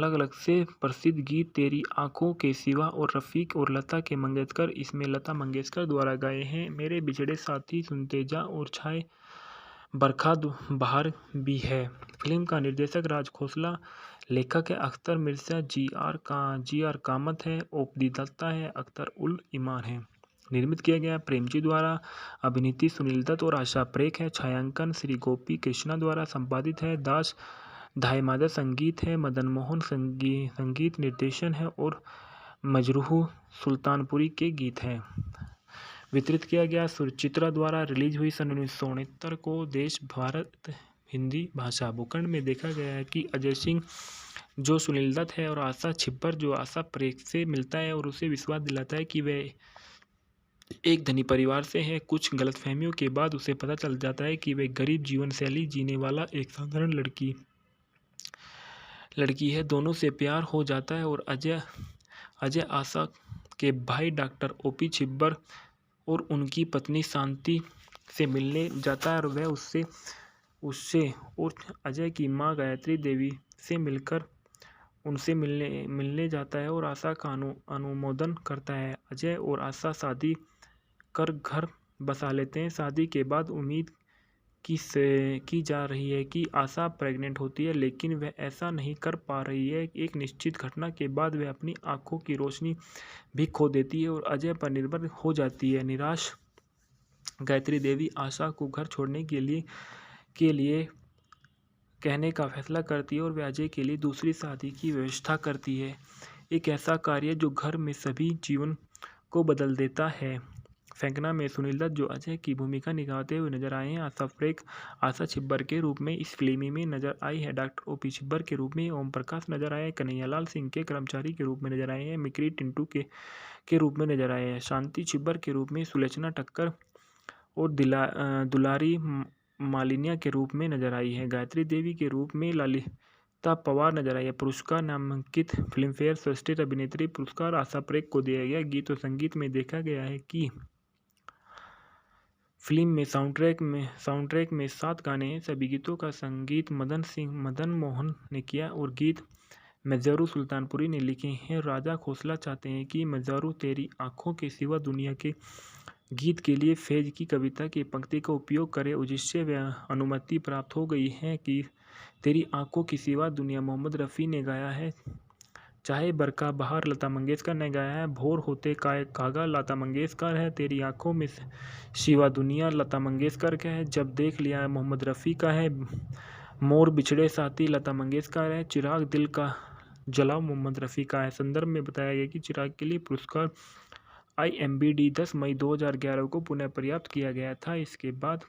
अलग से प्रसिद्ध गीत तेरी आंखों के सिवा और रफ़ीक और लता मंगेशकर इसमें लता मंगेशकर द्वारा गाए हैं। मेरे बिछड़े साथी, सुनते जा और छाए बरखा बहार भी है। फिल्म का निर्देशक राज खोसला, लेखक है अख्तर मिर्जा, जी आर कामत है, ओपी दत्ता है, अख्तर उल ईमान है। निर्मित किया गया प्रेमजी द्वारा। अभिनीति सुनील दत्त और आशा परेख है। छायांकन श्री गोपी कृष्णा द्वारा संपादित है। दास धायमादा संगीत है। मदन मोहन संगीत निर्देशन है और मजरूह सुल्तानपुरी के गीत हैं। वितरित किया गया सुचित्रा द्वारा। रिलीज हुई सन 1969 को। देश भारत हिंदी भाषा। भूखंड में देखा गया है कि अजय सिंह जो सुनील दत्त है और आशा छिब्बर जो आशा परेख से मिलता है और उसे विश्वास दिलाता है कि वह एक धनी परिवार से है। कुछ गलतफहमियों के बाद उसे पता चल जाता है कि वह गरीब जीवन शैली जीने वाला एक साधारण लड़की है। दोनों से प्यार हो जाता है और अजय आशा के भाई डॉक्टर ओपी छिब्बर और उनकी पत्नी शांति से मिलने जाता है और वह उससे और अजय की मां गायत्री देवी से मिलकर उनसे मिलने जाता है और आशा का अनुमोदन करता है। अजय और आशा शादी कर घर बसा लेते हैं। शादी के बाद उम्मीद की जा रही है कि आशा प्रेग्नेंट होती है, लेकिन वह ऐसा नहीं कर पा रही है। एक निश्चित घटना के बाद वह अपनी आंखों की रोशनी भी खो देती है और अजय पर निर्भर हो जाती है। निराश गायत्री देवी आशा को घर छोड़ने के लिए कहने का फैसला करती है और वह अजय के लिए दूसरी शादी की व्यवस्था करती है। एक ऐसा कार्य जो घर में सभी जीवन को बदल देता है। फेंकना में सुनील दत्त जो अजय की भूमिका निभाते हुए नजर आए हैं। आशा छिब्बर के रूप में इस फिल्म में नजर आई है। डॉक्टर ओपी छिब्बर के रूप में ओम प्रकाश नजर आए हैं। कन्हैयालाल सिंह के कर्मचारी के रूप में नजर आए हैं। मिकरी टिंटू के रूप में नजर आए हैं। शांति छिब्बर के रूप में सुलोचना ठक्कर और दुलारी मालिनिया के रूप में नजर आई है। गायत्री देवी के रूप में ललिता पवार नजर आई है। पुरस्कार नामांकित फिल्मफेयर श्रेष्ठ अभिनेत्री पुरस्कार आशा परेख को दिया गया। गीत और संगीत में देखा गया है कि फिल्म में साउंडट्रैक में 7 गाने हैं। सभी गीतों का संगीत मदन मोहन ने किया और गीत मज़रू सुल्तानपुरी ने लिखे हैं। राजा खोसला चाहते हैं कि मज़रू तेरी आंखों के सिवा दुनिया के गीत के लिए फैज की कविता की पंक्ति का उपयोग करे और जिससे अनुमति प्राप्त हो गई है कि तेरी आंखों के सिवा दुनिया मोहम्मद रफ़ी ने गाया है। चाहे बरखा बहार लता मंगेशकर ने गाया है। भोर होते कागा लता मंगेशकर है। तेरी आंखों में सिवा दुनिया लता मंगेशकर का है। जब देख लिया है मोहम्मद रफ़ी का है। मोर बिछड़े साथी लता मंगेशकर है। चिराग दिल का जलाओ मोहम्मद रफ़ी का है। संदर्भ में बताया गया कि चिराग के लिए पुरस्कार IMBD 10 मई 2011 को पुनः पर्याप्त किया गया था। इसके बाद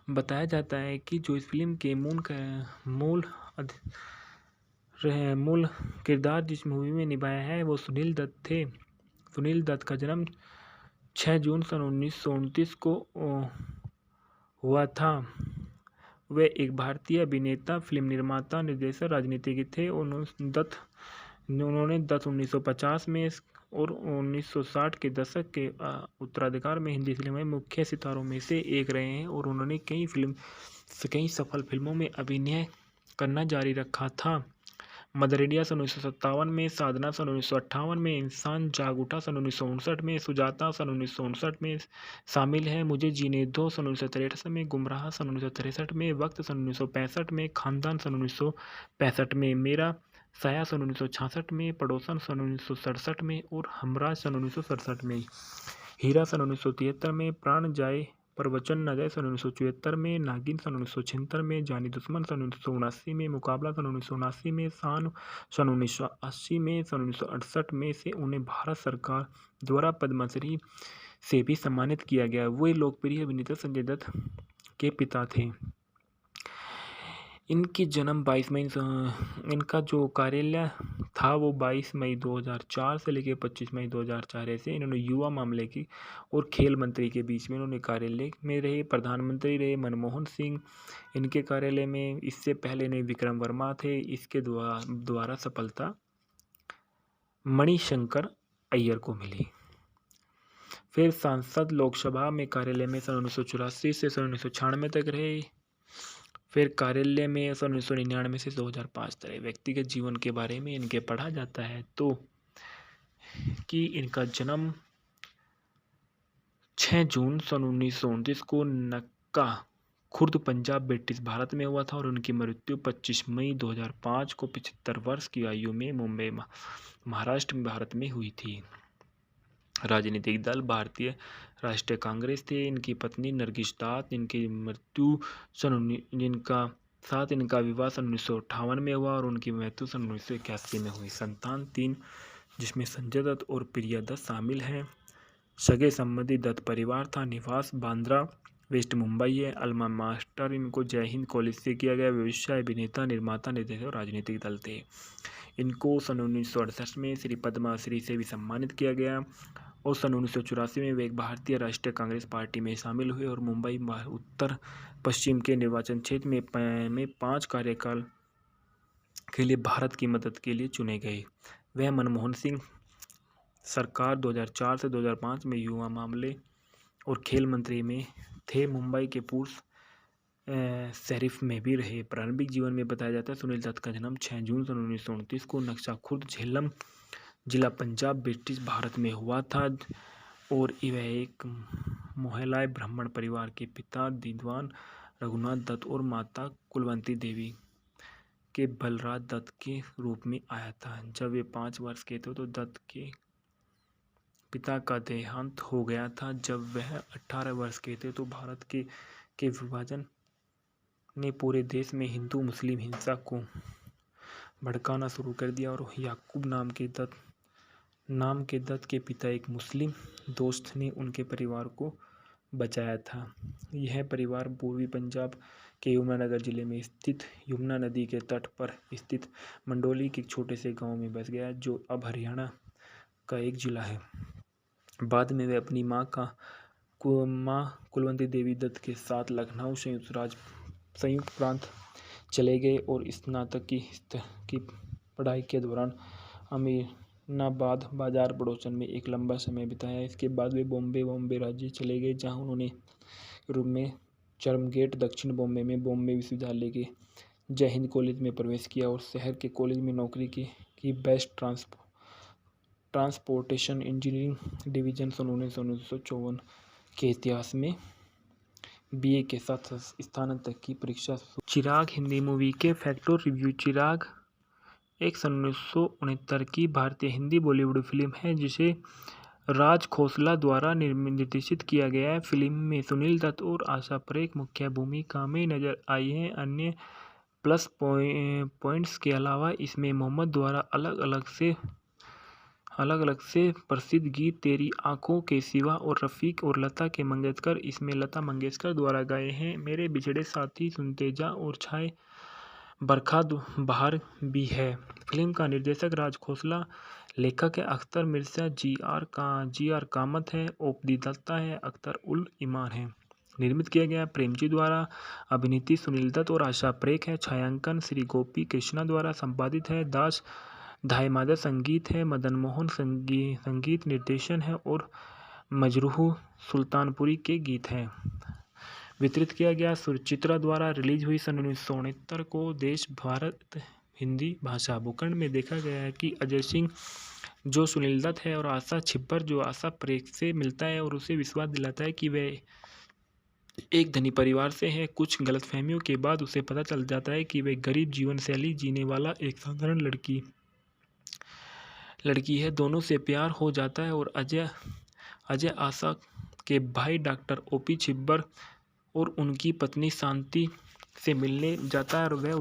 बताया जाता है कि जो इस फिल्म के मूल किरदार जिस मूवी में निभाया है वो सुनील दत्त थे। सुनील दत्त का जन्म 6 जून सन 1929 को हुआ था। वे एक भारतीय अभिनेता, फिल्म निर्माता, निर्देशक, राजनीतिज्ञ थे। उन्होंने 1950 में और 1960 के दशक के उत्तराधिकार में हिंदी फिल्म में मुख्य सितारों में से एक रहे हैं और उन्होंने कई सफल फिल्मों में अभिनय करना जारी रखा था। मदर इंडिया सन 1957 में, साधना सन 1958 में, इंसान जाग उठा सन 1959 में, सुजाता सन 1959 में शामिल है। मुझे जीने दो सन 1963 में, गुमराह सन 1963 में, वक्त सन 1965 में, खानदान सन 1965 में, मेरा साया सन 1966 में, पड़ोसन सन 1967 में और हमराज सन 1967 में, हीरा सन 1973 में, प्राण जाए पर वचन न जाए सन 1974 में, नागिन सन 1976 में, जानी दुश्मन सन 1979 में, मुकाबला सन 1979 में, शान सन 1980 में, सन 1968 में से उन्हें भारत सरकार द्वारा पद्मश्री से भी सम्मानित किया गया। वे लोकप्रिय अभिनेता संजय दत्त के पिता थे। इनकी जन्म 22 मई इनका जो कार्यालय था वो 22 मई 2004 से लेकर 25 मई 2004 ऐसे इन्होंने युवा मामले की और खेल मंत्री के बीच में इन्होंने कार्यालय में रहे। प्रधानमंत्री रहे मनमोहन सिंह इनके कार्यालय में। इससे पहले ने विक्रम वर्मा थे। इसके द्वारा सफलता मणिशंकर अय्यर को मिली। फिर सांसद लोकसभा में कार्यालय में सन 1984 से सन 1996 तक रहे। फिर कार्यालय में सन 1999 से 2005 तक। व्यक्तिगत जीवन के बारे में इनके पढ़ा जाता है तो कि इनका जन्म 6 जून सन 1929 को नक्का खुर्द पंजाब ब्रिटिश भारत में हुआ था और उनकी मृत्यु 25 मई 2005 को 75 वर्ष की आयु में मुंबई महाराष्ट्र में भारत में हुई थी। राजनीतिक दल भारतीय राष्ट्रीय कांग्रेस थे। इनकी पत्नी नरगिस दत्त, इनकी मृत्यु इनका विवाह सन 1958 में हुआ और उनकी मृत्यु सन 1981 में हुई। संतान 3 जिसमें संजय दत्त और प्रिया दत्त शामिल हैं। सगे संबंधी दत्त परिवार था। निवास बांद्रा वेस्ट मुंबई है। अल्मा मास्टर इनको जय हिंद कॉलेज से किया गया। व्यवसाय अभिनेता, निर्माता, निर्देशक और राजनीतिक दल थे। इनको सन 1968 में श्री पद्मश्री से भी सम्मानित किया गया और सन 1984 में वे एक भारतीय राष्ट्रीय कांग्रेस पार्टी में शामिल हुए और मुंबई उत्तर पश्चिम के निर्वाचन क्षेत्र में 5 कार्यकाल के लिए भारत की मदद के लिए चुने गए। वह मनमोहन सिंह सरकार 2004 से 2005 में युवा मामले और खेल मंत्री में थे। मुंबई के पूर्व शरीफ में भी रहे। प्रारंभिक जीवन में बताया जाता है सुनील दत्त का जन्म 6 जून सन 1929 को नक्शा खुर्द झेलम जिला पंजाब ब्रिटिश भारत में हुआ था और वह एक मोहल्ला ब्राह्मण परिवार के पिता दीवान रघुनाथ दत्त और माता कुलवंती देवी के बलराज दत्त के रूप में आया था। जब वे 5 वर्ष के थे तो दत्त के पिता का देहांत हो गया था। जब वह 18 वर्ष के थे तो भारत के विभाजन ने पूरे देश में हिंदू मुस्लिम हिंसा को भड़काना शुरू कर दिया और याकूब नाम के दत्त नाम के दत्त के पिता एक मुस्लिम दोस्त ने उनके परिवार को बचाया था। यह परिवार पूर्वी पंजाब के यमुनानगर जिले में स्थित यमुना नदी के तट पर स्थित मंडोली के एक छोटे से गांव में बस गया, जो अब हरियाणा का एक जिला है। बाद में वे अपनी माँ कुलवंती देवी दत्त के साथ लखनऊ संयुक्त प्रांत चले गए और स्नातक की पढ़ाई के दौरान अमीनाबाद बाजार पड़ोसन में एक लंबा समय बिताया। इसके बाद वे बॉम्बे राज्य चले गए, जहां उन्होंने रूप में चर्चगेट दक्षिण बॉम्बे में बॉम्बे विश्वविद्यालय के जय हिंद कॉलेज में प्रवेश किया और शहर के कॉलेज में नौकरी की बेस्ट ट्रांसपोर्टेशन इंजीनियरिंग डिवीजन सन 1954 के इतिहास में बीए के साथ स्नातक की परीक्षा। चिराग हिंदी मूवी के फैक्ट और रिव्यू। चिराग एक सन 1969 की भारतीय हिंदी बॉलीवुड फिल्म है जिसे राज खोसला द्वारा निर्देशित किया गया है। फिल्म में सुनील दत्त और आशा परेख मुख्य भूमिका में नजर आई हैं। अन्य प्लस पॉइंट्स के अलावा इसमें मोहम्मद द्वारा अलग अलग से प्रसिद्ध गीत तेरी आंखों के सिवा और रफ़ीक और लता मंगेशकर इसमें लता मंगेशकर द्वारा गाए हैं। मेरे बिछड़े साथी, सुनते जा और छाए बरखा बहार भी है। फिल्म का निर्देशक राज खोसला, लेखक है अख्तर मिर्जा, जी आर कामत है, ओपी दत्ता है, अख्तर उल ईमान है। निर्मित किया गया प्रेमजी द्वारा, अभिनीति सुनील दत्त और आशा परेख है। छायांकन श्री गोपी कृष्णा द्वारा, संपादित है दास धायमादा, संगीत है मदन मोहन, संगीत निर्देशन है और मजरूह सुल्तानपुरी के गीत हैं। वितरित किया गया सुचित्रा द्वारा। रिलीज हुई सन 1969 को। देश भारत हिंदी भाषा। भूखंड में देखा गया है कि अजय सिंह जो सुनील दत्त है और आशा छिब्बर जो आशा परेख से मिलता है और उसे विश्वास दिलाता है कि वह एक धनी परिवार से है। कुछ गलतफहमियों के बाद उसे पता चल जाता है कि वह गरीब जीवन शैली जीने वाला एक साधारण लड़की है। दोनों से प्यार हो जाता है और अजय आशा के भाई डॉक्टर ओपी छिब्बर और उनकी पत्नी शांति से मिलने जाता है और वह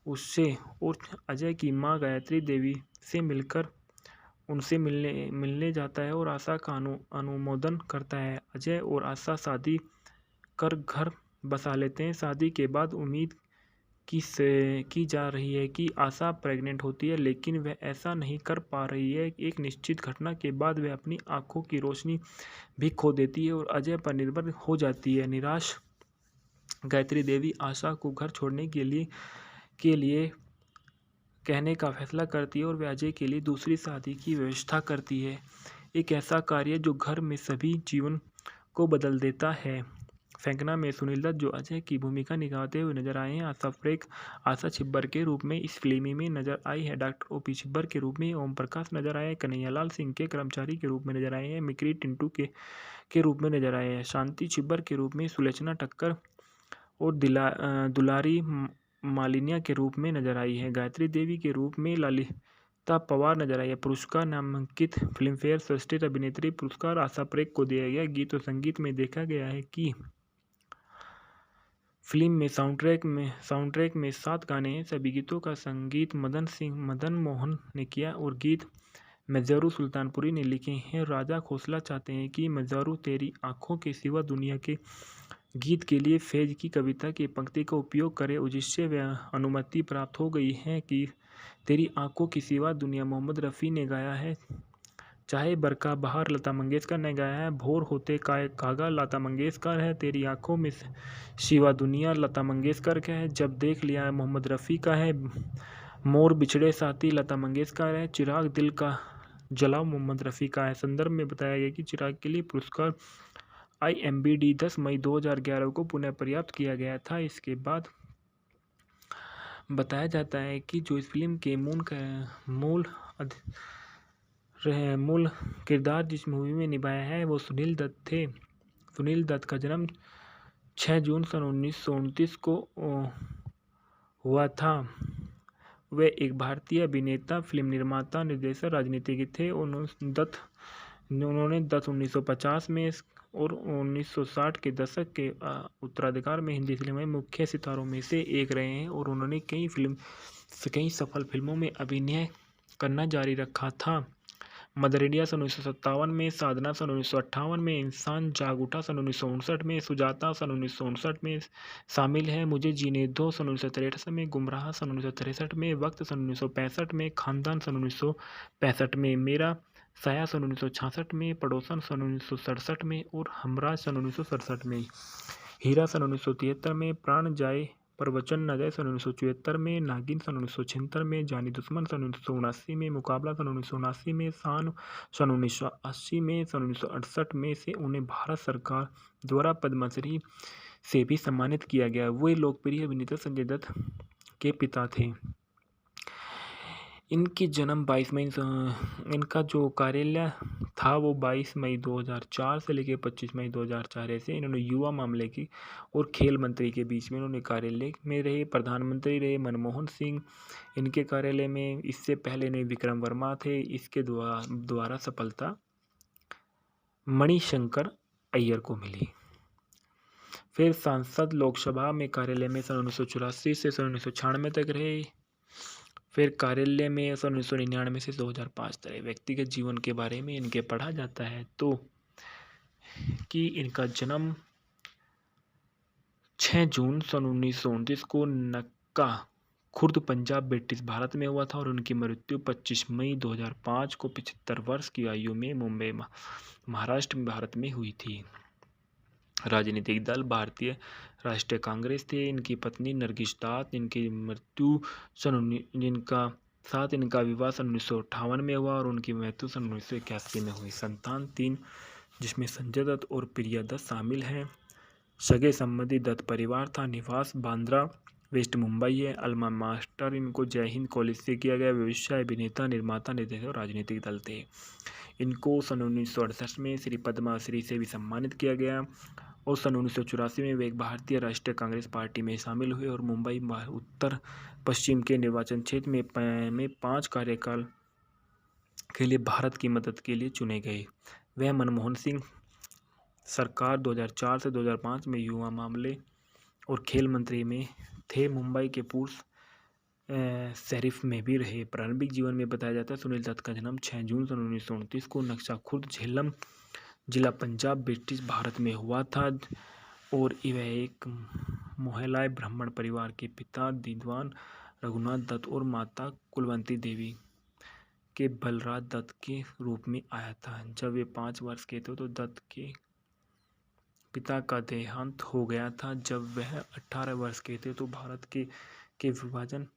उससे और अजय की मां गायत्री देवी से मिलकर उनसे मिलने जाता है और आशा का अनुमोदन करता है। अजय और आशा शादी कर घर बसा लेते हैं। शादी के बाद उम्मीद की जा रही है कि आशा प्रेग्नेंट होती है, लेकिन वह ऐसा नहीं कर पा रही है। एक निश्चित घटना के बाद वह अपनी आंखों की रोशनी भी खो देती है और अजय पर निर्भर हो जाती है। निराश गायत्री देवी आशा को घर छोड़ने के लिए कहने का फैसला करती है और वह अजय के लिए दूसरी शादी की व्यवस्था करती है। एक ऐसा कार्य जो घर में सभी जीवन को बदल देता है। फेंकना में सुनील दत्त जो अजय की भूमिका निभाते हुए नजर आए हैं। आशा परेख आशा छिब्बर के रूप में इस फिल्म में नजर आई है। डॉक्टर ओपी छिब्बर के रूप में ओम प्रकाश नजर आए हैं। कन्हैयालाल सिंह के कर्मचारी के रूप में नजर आए हैं। मिक्री टिंटू के रूप में नजर आए हैं। शांति छिब्बर के रूप में सुलोचना ठक्कर और दुलारी मालिनिया के रूप में नजर आई है। गायत्री देवी के रूप में ललिता पवार नजर आई है। पुरस्कार नामांकित फिल्मफेयर श्रेष्ठ अभिनेत्री पुरस्कार आशा परेख को दिया गया। गीत और संगीत में देखा गया है कि फिल्म में साउंडट्रैक में 7 गाने हैं। सभी गीतों का संगीत मदन मोहन ने किया और गीत मजरूह सुल्तानपुरी ने लिखे हैं। राजा खोसला चाहते हैं कि मजरूह तेरी आंखों के सिवा दुनिया के गीत के लिए फैज की कविता की पंक्ति का उपयोग करे, जिससे वह अनुमति प्राप्त हो गई है कि तेरी आंखों की सिवा दुनिया मोहम्मद रफ़ी ने गाया है। चाहे बरखा बहार लता मंगेशकर ने गाया है। भोर होते कागा लता मंगेशकर है। तेरी आंखों में सिवा दुनिया लता मंगेशकर का है। जब देख लिया मोहम्मद रफ़ी का है। मोर बिछड़े साथी लता मंगेशकर है। चिराग दिल का जलाओ मोहम्मद रफ़ी का है। संदर्भ में बताया गया कि चिराग के लिए पुरस्कार IMBD 10 मई 2011 को पुनः प्राप्त किया गया था। इसके बाद बताया जाता है कि जो इस फिल्म के मूल किरदार जिस मूवी में निभाया है वो सुनील दत्त थे। सुनील दत्त का जन्म 6 जून सन 1929 को हुआ था। वे एक भारतीय अभिनेता, फिल्म निर्माता, निर्देशक, राजनीतिज्ञ थे। उन्होंने 1950 में और 1960 के दशक के उत्तराधिकार में हिंदी फिल्म में मुख्य सितारों में से एक रहे हैं और उन्होंने कई सफल फिल्मों में अभिनय करना जारी रखा था। मदर इंडिया सन 1957 में, साधना सन 1958 में, इंसान जाग उठा सन 1959 में, सुजाता सन 1959 में शामिल है, मुझे जीने दो सन 1963 में, गुमराह सन 1963 में, वक्त सन 1965 में, खानदान सन 1965 में, मेरा साया सन 1966 में, पड़ोसन सन 1967 में और हमराज सन 1967 में, हीरा सन 1973 में, प्राण जाए पर वचन न जाए सन 1974 में, नागिन सन 1976 में, जानी दुश्मन सन 1979 में, मुकाबला सन 1979 में, शान सन 1980 में, सन 1968 में से उन्हें भारत सरकार द्वारा पद्मश्री से भी सम्मानित किया गया। वे लोकप्रिय अभिनेता संजय दत्त के पिता थे। इनकी जन्म 22 मई इनका जो कार्यालय था वो 22 मई 2004 से लेकर 25 मई 2004 ऐसे इन्होंने युवा मामले की और खेल मंत्री के बीच में इन्होंने कार्यालय में रहे। प्रधानमंत्री रहे मनमोहन सिंह इनके कार्यालय में। इससे पहले ने विक्रम वर्मा थे। इसके द्वारा सफलता मणिशंकर अय्यर को मिली। फिर सांसद लोकसभा में कार्यालय में सन 1984 से सन 1996 तक रहे। फिर कार्यालय में सन 1999 से 2005 तक। व्यक्तिगत जीवन के बारे में इनके पढ़ा जाता है तो कि इनका जन्म 6 जून सन 1929 को नक्का खुर्द पंजाब ब्रिटिश भारत में हुआ था और उनकी मृत्यु 25 मई 2005 को 75 वर्ष की आयु में मुंबई महाराष्ट्र में भारत में हुई थी। राजनीतिक दल भारतीय राष्ट्रीय कांग्रेस थे। इनकी पत्नी नरगिस दास, इनकी मृत्यु इनका विवाह सन 1958 में हुआ और उनकी मृत्यु सन 1981 में हुई। संतान 3 जिसमें संजय दत्त और प्रिया दत्त शामिल हैं। सगे संबंधी दत्त परिवार था। निवास बांद्रा वेस्ट मुंबई है। अलमा मास्टर इनको जय हिंद कॉलेज से किया गया। व्यवसाय अभिनेता, निर्माता, निर्देशक और राजनीतिक दल थे। इनको सन 1968 में श्री पद्मा श्री से भी सम्मानित किया गया और सन 1984 में वे एक भारतीय राष्ट्रीय कांग्रेस पार्टी में शामिल हुए और मुंबई उत्तर पश्चिम के निर्वाचन क्षेत्र में 5 कार्यकाल के लिए भारत की मदद के लिए चुने गए। वह मनमोहन सिंह सरकार 2004 से 2005 में युवा मामले और खेल मंत्री में थे। मुंबई के पूर्व शरीफ में भी रहे। प्रारंभिक जीवन में बताया जाता है सुनील दत्त का जन्म 6 जून सन 1929 को नक्शा खुर्द झेलम जिला पंजाब ब्रिटिश भारत में हुआ था और वह एक मोहल्ला ब्राह्मण परिवार के पिता विद्वान रघुनाथ दत्त और माता कुलवंती देवी के बलराज दत्त के रूप में आया था। जब वे 5 वर्ष के थे तो दत्त के पिता का देहांत हो गया था। जब वह 18 वर्ष के थे तो भारत के विभाजन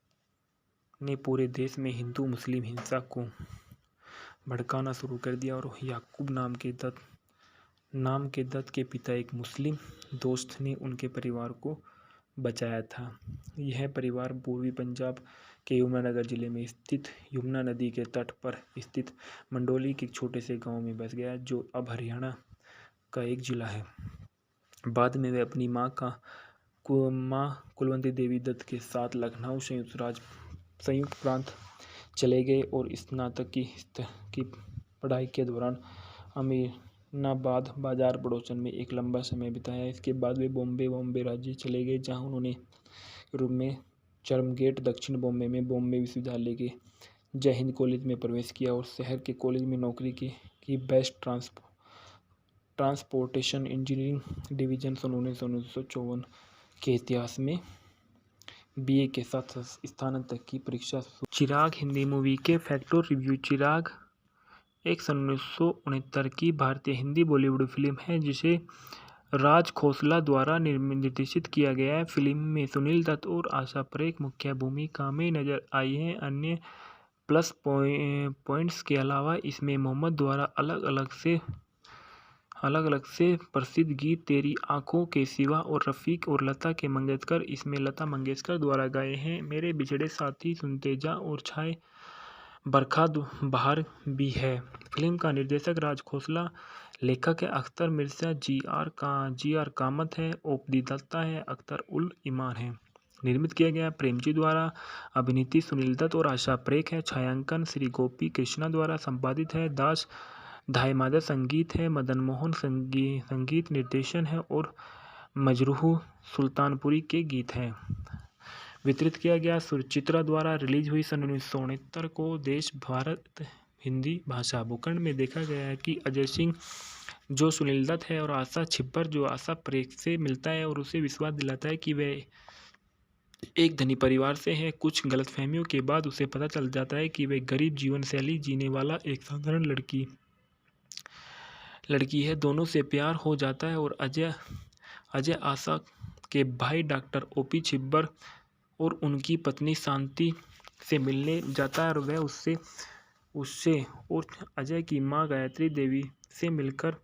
ने पूरे देश में हिंदू मुस्लिम हिंसा को भड़काना शुरू कर दिया और याकूब नाम के दत्त के पिता एक मुस्लिम दोस्त ने उनके परिवार को बचाया था। यह परिवार पूर्वी पंजाब के यमुनानगर जिले में स्थित यमुना नदी के तट पर स्थित मंडोली के छोटे से गांव में बस गया जो अब हरियाणा का एक जिला है। बाद में वे अपनी माँ कुलवंती देवी दत्त के साथ लखनऊ संयुक्त प्रांत चले गए और स्नातक की पढ़ाई के दौरान अमीनाबाद बाजार पड़ोसन में एक लंबा समय बिताया। इसके बाद वे बॉम्बे राज्य चले गए जहां उन्होंने यूरोप में चर्चगेट दक्षिण बॉम्बे में बॉम्बे विश्वविद्यालय के जय हिंद कॉलेज में प्रवेश किया और शहर के कॉलेज में नौकरी की बेस्ट ट्रांसपोर्टेशन इंजीनियरिंग डिवीजन सन 1954 के इतिहास में बीए के साथ स्नातक की परीक्षा। चिराग हिंदी मूवी के फैक्ट और रिव्यू। चिराग एक सन 1969 की भारतीय हिंदी बॉलीवुड फिल्म है जिसे राज खोसला द्वारा निर्देशित किया गया है। फिल्म में सुनील दत्त और आशा परेख मुख्य भूमिका में नजर आई हैं। अन्य प्लस पॉइंट्स के अलावा इसमें मोहम्मद द्वारा अलग अलग से प्रसिद्ध गीत तेरी आंखों के सिवा और रफ़ीक और लता मंगेशकर इसमें लता मंगेशकर द्वारा गाए हैं। मेरे बिछड़े साथी, सुनते जा और छाए बरखा बहार भी है। फिल्म का निर्देशक राज खोसला, लेखक है अख्तर मिर्जा, जी आर कामत है, ओपी दत्ता है, अख्तर उल ईमान है। निर्मित किया गया प्रेमजी द्वारा। अभिनीति सुनील दत्त और आशा परेख है। छायांकन श्री गोपी कृष्णा द्वारा संपादित है। दास धायमादा संगीत है। मदन मोहन संगीत निर्देशन है और मजरूह सुल्तानपुरी के गीत हैं। वितरित किया गया सुचित्रा द्वारा। रिलीज हुई सन 1969 को। देश भारत हिंदी भाषा। भूखंड में देखा गया है कि अजय सिंह जो सुनील दत्त है और आशा छिब्बर जो आशा परेख से मिलता है और उसे विश्वास दिलाता है कि वह एक धनी परिवार से है। कुछ गलतफहमियों के बाद उसे पता चल जाता है कि वह गरीब जीवन शैली जीने वाला एक साधारण लड़की है। दोनों से प्यार हो जाता है और अजय आशा के भाई डॉक्टर ओपी छिब्बर और उनकी पत्नी शांति से मिलने जाता है और वह उससे उससे और अजय की मां गायत्री देवी से मिलकर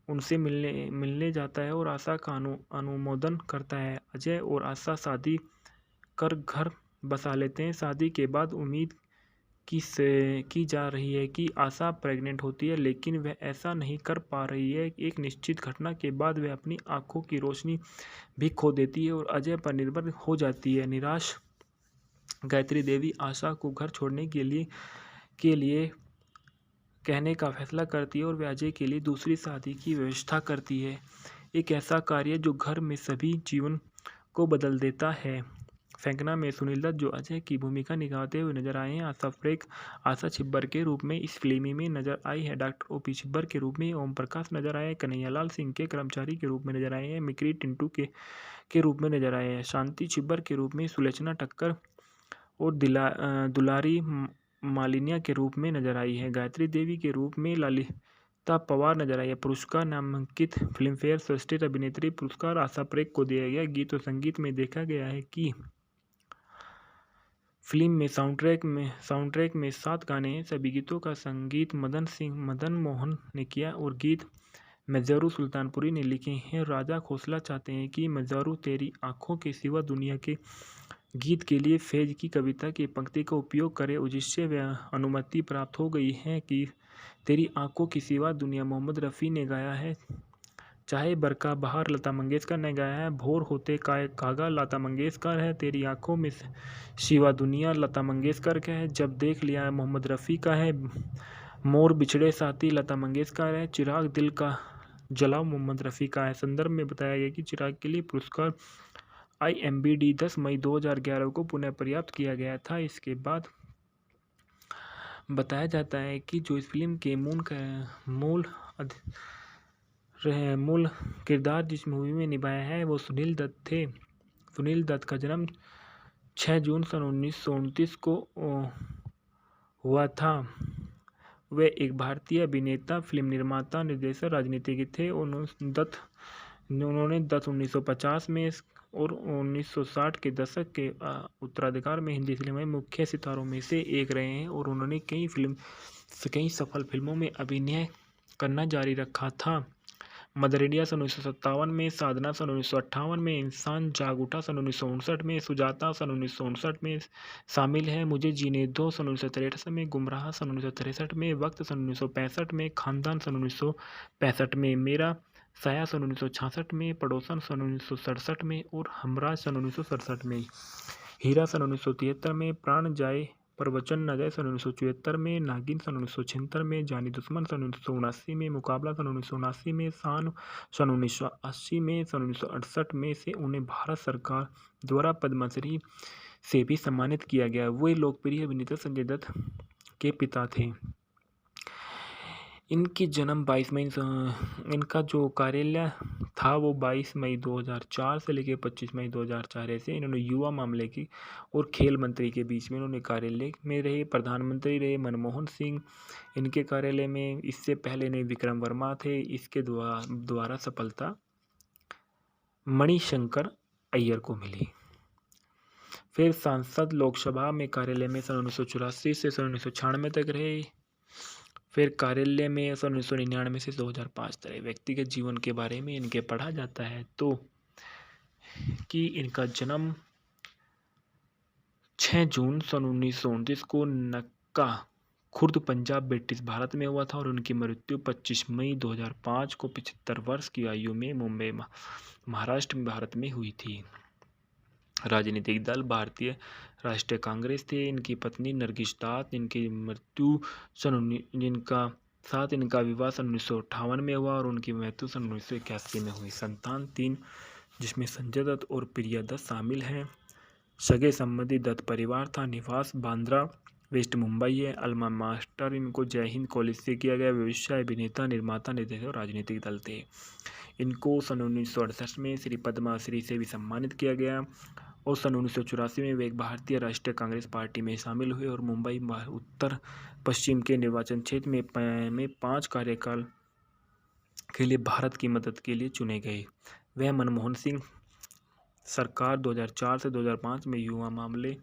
उनसे मिलने जाता है और आशा का अनुमोदन करता है। अजय और आशा शादी कर घर बसा लेते हैं। शादी के बाद उम्मीद की जा रही है कि आशा प्रेग्नेंट होती है, लेकिन वह ऐसा नहीं कर पा रही है। एक निश्चित घटना के बाद वह अपनी आंखों की रोशनी भी खो देती है और अजय पर निर्भर हो जाती है। निराश गायत्री देवी आशा को घर छोड़ने के लिए कहने का फैसला करती है और वह अजय के लिए दूसरी शादी की व्यवस्था करती है। एक ऐसा कार्य जो घर में सभी जीवन को बदल देता है। फेंकना में सुनील दत्त जो अजय की भूमिका निभाते हुए नजर आए हैं। आशा परेख आशा छिब्बर के रूप में इस फिल्म में नजर आई है। डॉक्टर ओपी छिब्बर के रूप में ओम प्रकाश नजर आए हैं। कन्हैयालाल सिंह के कर्मचारी के रूप में नजर आए हैं। मिकरी टिंटू के रूप में नजर आए हैं। शांति छिब्बर के रूप में सुलोचना ठक्कर और दुलारी मालिनिया के रूप में नजर आई है। गायत्री देवी के रूप में ललिता पवार नजर आई है। पुरस्कार नामांकित फिल्मफेयर श्रेष्ठ अभिनेत्री पुरस्कार आशा परेख को दिया गया। गीत और संगीत में देखा गया है कि फिल्म में साउंडट्रैक में 7 गाने हैं। सभी गीतों का संगीत मदन मोहन ने किया और गीत मज़रू सुल्तानपुरी ने लिखे हैं। राजा खोसला चाहते हैं कि मज़रू तेरी आंखों के सिवा दुनिया के गीत के लिए फैज की कविता की पंक्ति का उपयोग करे, जिससे वह अनुमति प्राप्त हो गई है कि तेरी आंखों के सिवा दुनिया मोहम्मद रफ़ी ने गाया है। चाहे बरखा बहार लता मंगेशकर ने गाया है। भोर होते कागा लता मंगेशकर है। तेरी आंखों में सिवा दुनिया लता मंगेशकर का है। जब देख लिया है मोहम्मद रफ़ी का है। मोर बिछड़े साथी लता मंगेशकर है। चिराग दिल का जलाओ मोहम्मद रफ़ी का है। संदर्भ में बताया गया कि चिराग के लिए पुरस्कार IMBD 10 मई 2011 को पुनः पर्याप्त किया गया था। इसके बाद बताया जाता है कि जो इस फिल्म के मूल किरदार जिस मूवी में निभाया है वो सुनील दत्त थे। सुनील दत्त का जन्म 6 जून सन 1929 को हुआ था। वे एक भारतीय अभिनेता, फिल्म निर्माता, निर्देशक, राजनीतिज्ञ थे। उन्होंने 1950 में और 1960 के दशक के उत्तराधिकार में हिंदी फिल्म में मुख्य सितारों में से एक रहे हैं और उन्होंने कई सफल फिल्मों में अभिनय करना जारी रखा था। मदर इंडिया सन 1957 में, साधना सन 1958 में, इंसान जाग उठा सन 1959 में, सुजाता सन 1959 में शामिल है। मुझे जीने दो सन 1963 में, गुमराह सन 1963 में, वक्त सन 1965 में, खानदान सन 1965 में, मेरा साया सन 1966 में, पड़ोसन सन 1967 में और हमराज सन 1967 में, हीरा सन 1973 में, प्राण जाए पर वचन न जाए सन 1974 में, नागिन सन 1976 में, जानी दुश्मन सन 1979 में, मुकाबला सन 1979 में, शान सन 1980 में, सन 1968 में से उन्हें भारत सरकार द्वारा पद्मश्री से भी सम्मानित किया गया। वे लोकप्रिय अभिनेता संजय दत्त के पिता थे। इनकी जन्म 22 मई इनका जो कार्यालय था वो 22 मई 2004 से लेकर 25 मई 2004 ऐसे इन्होंने युवा मामले की और खेल मंत्री के बीच में इन्होंने कार्यालय में रहे। प्रधानमंत्री रहे मनमोहन सिंह इनके कार्यालय में। इससे पहले ने विक्रम वर्मा थे। इसके द्वारा सफलता मणिशंकर अय्यर को मिली। फिर सांसद लोकसभा में कार्यालय में सन 1984 से सन 1996 तक रहे। फिर कार्यालय में सन 1999 से 2005 तक। व्यक्तिगत जीवन के बारे में इनके पढ़ा जाता है तो कि इनका जन्म 6 जून सन 1929 को नक्का खुर्द पंजाब ब्रिटिश भारत में हुआ था और उनकी मृत्यु 25 मई 2005 को 75 वर्ष की आयु में मुंबई महाराष्ट्र में भारत में हुई थी। राजनीतिक दल भारतीय राष्ट्रीय कांग्रेस थे। इनकी पत्नी नरगिस दत्त, इनकी मृत्यु इनका विवाह सन 1958 में हुआ और उनकी मृत्यु सन 1981 में हुई। संतान 3 जिसमें संजय दत्त और प्रिया दत्त शामिल हैं। सगे संबंधी दत्त परिवार था। निवास बांद्रा वेस्ट मुंबई है। अल्मा मास्टर इनको जय हिंद कॉलेज से किया गया। व्यवसाय अभिनेता, निर्माता, निर्देशक और राजनीतिक दल थे। इनको सन 1968 में श्री पद्मश्री से भी सम्मानित किया गया और सन 1984 में वे एक भारतीय राष्ट्रीय कांग्रेस पार्टी में शामिल हुए और मुंबई उत्तर पश्चिम के निर्वाचन क्षेत्र में 5 कार्यकाल के लिए भारत की मदद के लिए चुने गए। वह मनमोहन सिंह सरकार 2004 से 2005 में युवा मामले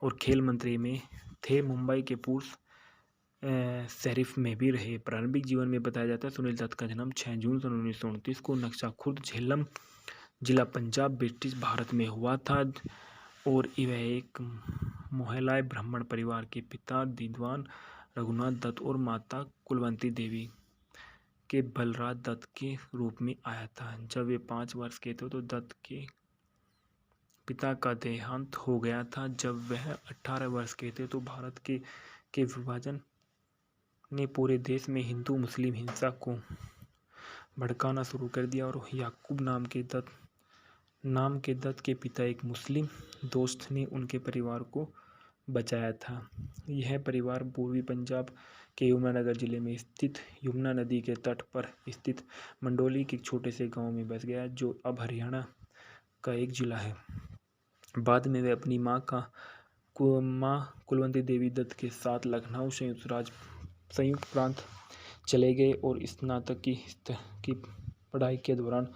और खेल मंत्री में थे। मुंबई के पूर्व शरीफ में भी रहे। प्रारंभिक जीवन में बताया जाता है सुनील दत्त का जन्म 6 जून सन 1929 को नक्शा खुर्द, झेलम जिला, पंजाब, ब्रिटिश भारत में हुआ था और वह एक मोहल्लाए ब्राह्मण परिवार के पिता दीवान रघुनाथ दत्त और माता कुलवंती देवी के बलराज दत्त के रूप में आया था। जब वे 5 वर्ष के थे तो दत्त के पिता का देहांत हो गया था। जब वह 18 वर्ष के थे तो भारत के विभाजन ने पूरे देश में हिंदू मुस्लिम हिंसा को भड़काना शुरू कर दिया और याकूब नाम के दत्त के पिता एक मुस्लिम दोस्त ने उनके परिवार को बचाया था। यह परिवार पूर्वी पंजाब के यमुनानगर जिले में स्थित यमुना नदी के तट पर स्थित मंडोली के एक छोटे से गांव में बस गया जो अब हरियाणा का एक जिला है। बाद में वे अपनी मां कुलवंती देवी दत्त के साथ लखनऊ संयुक्त प्रांत चले गए और स्नातक की पढ़ाई के दौरान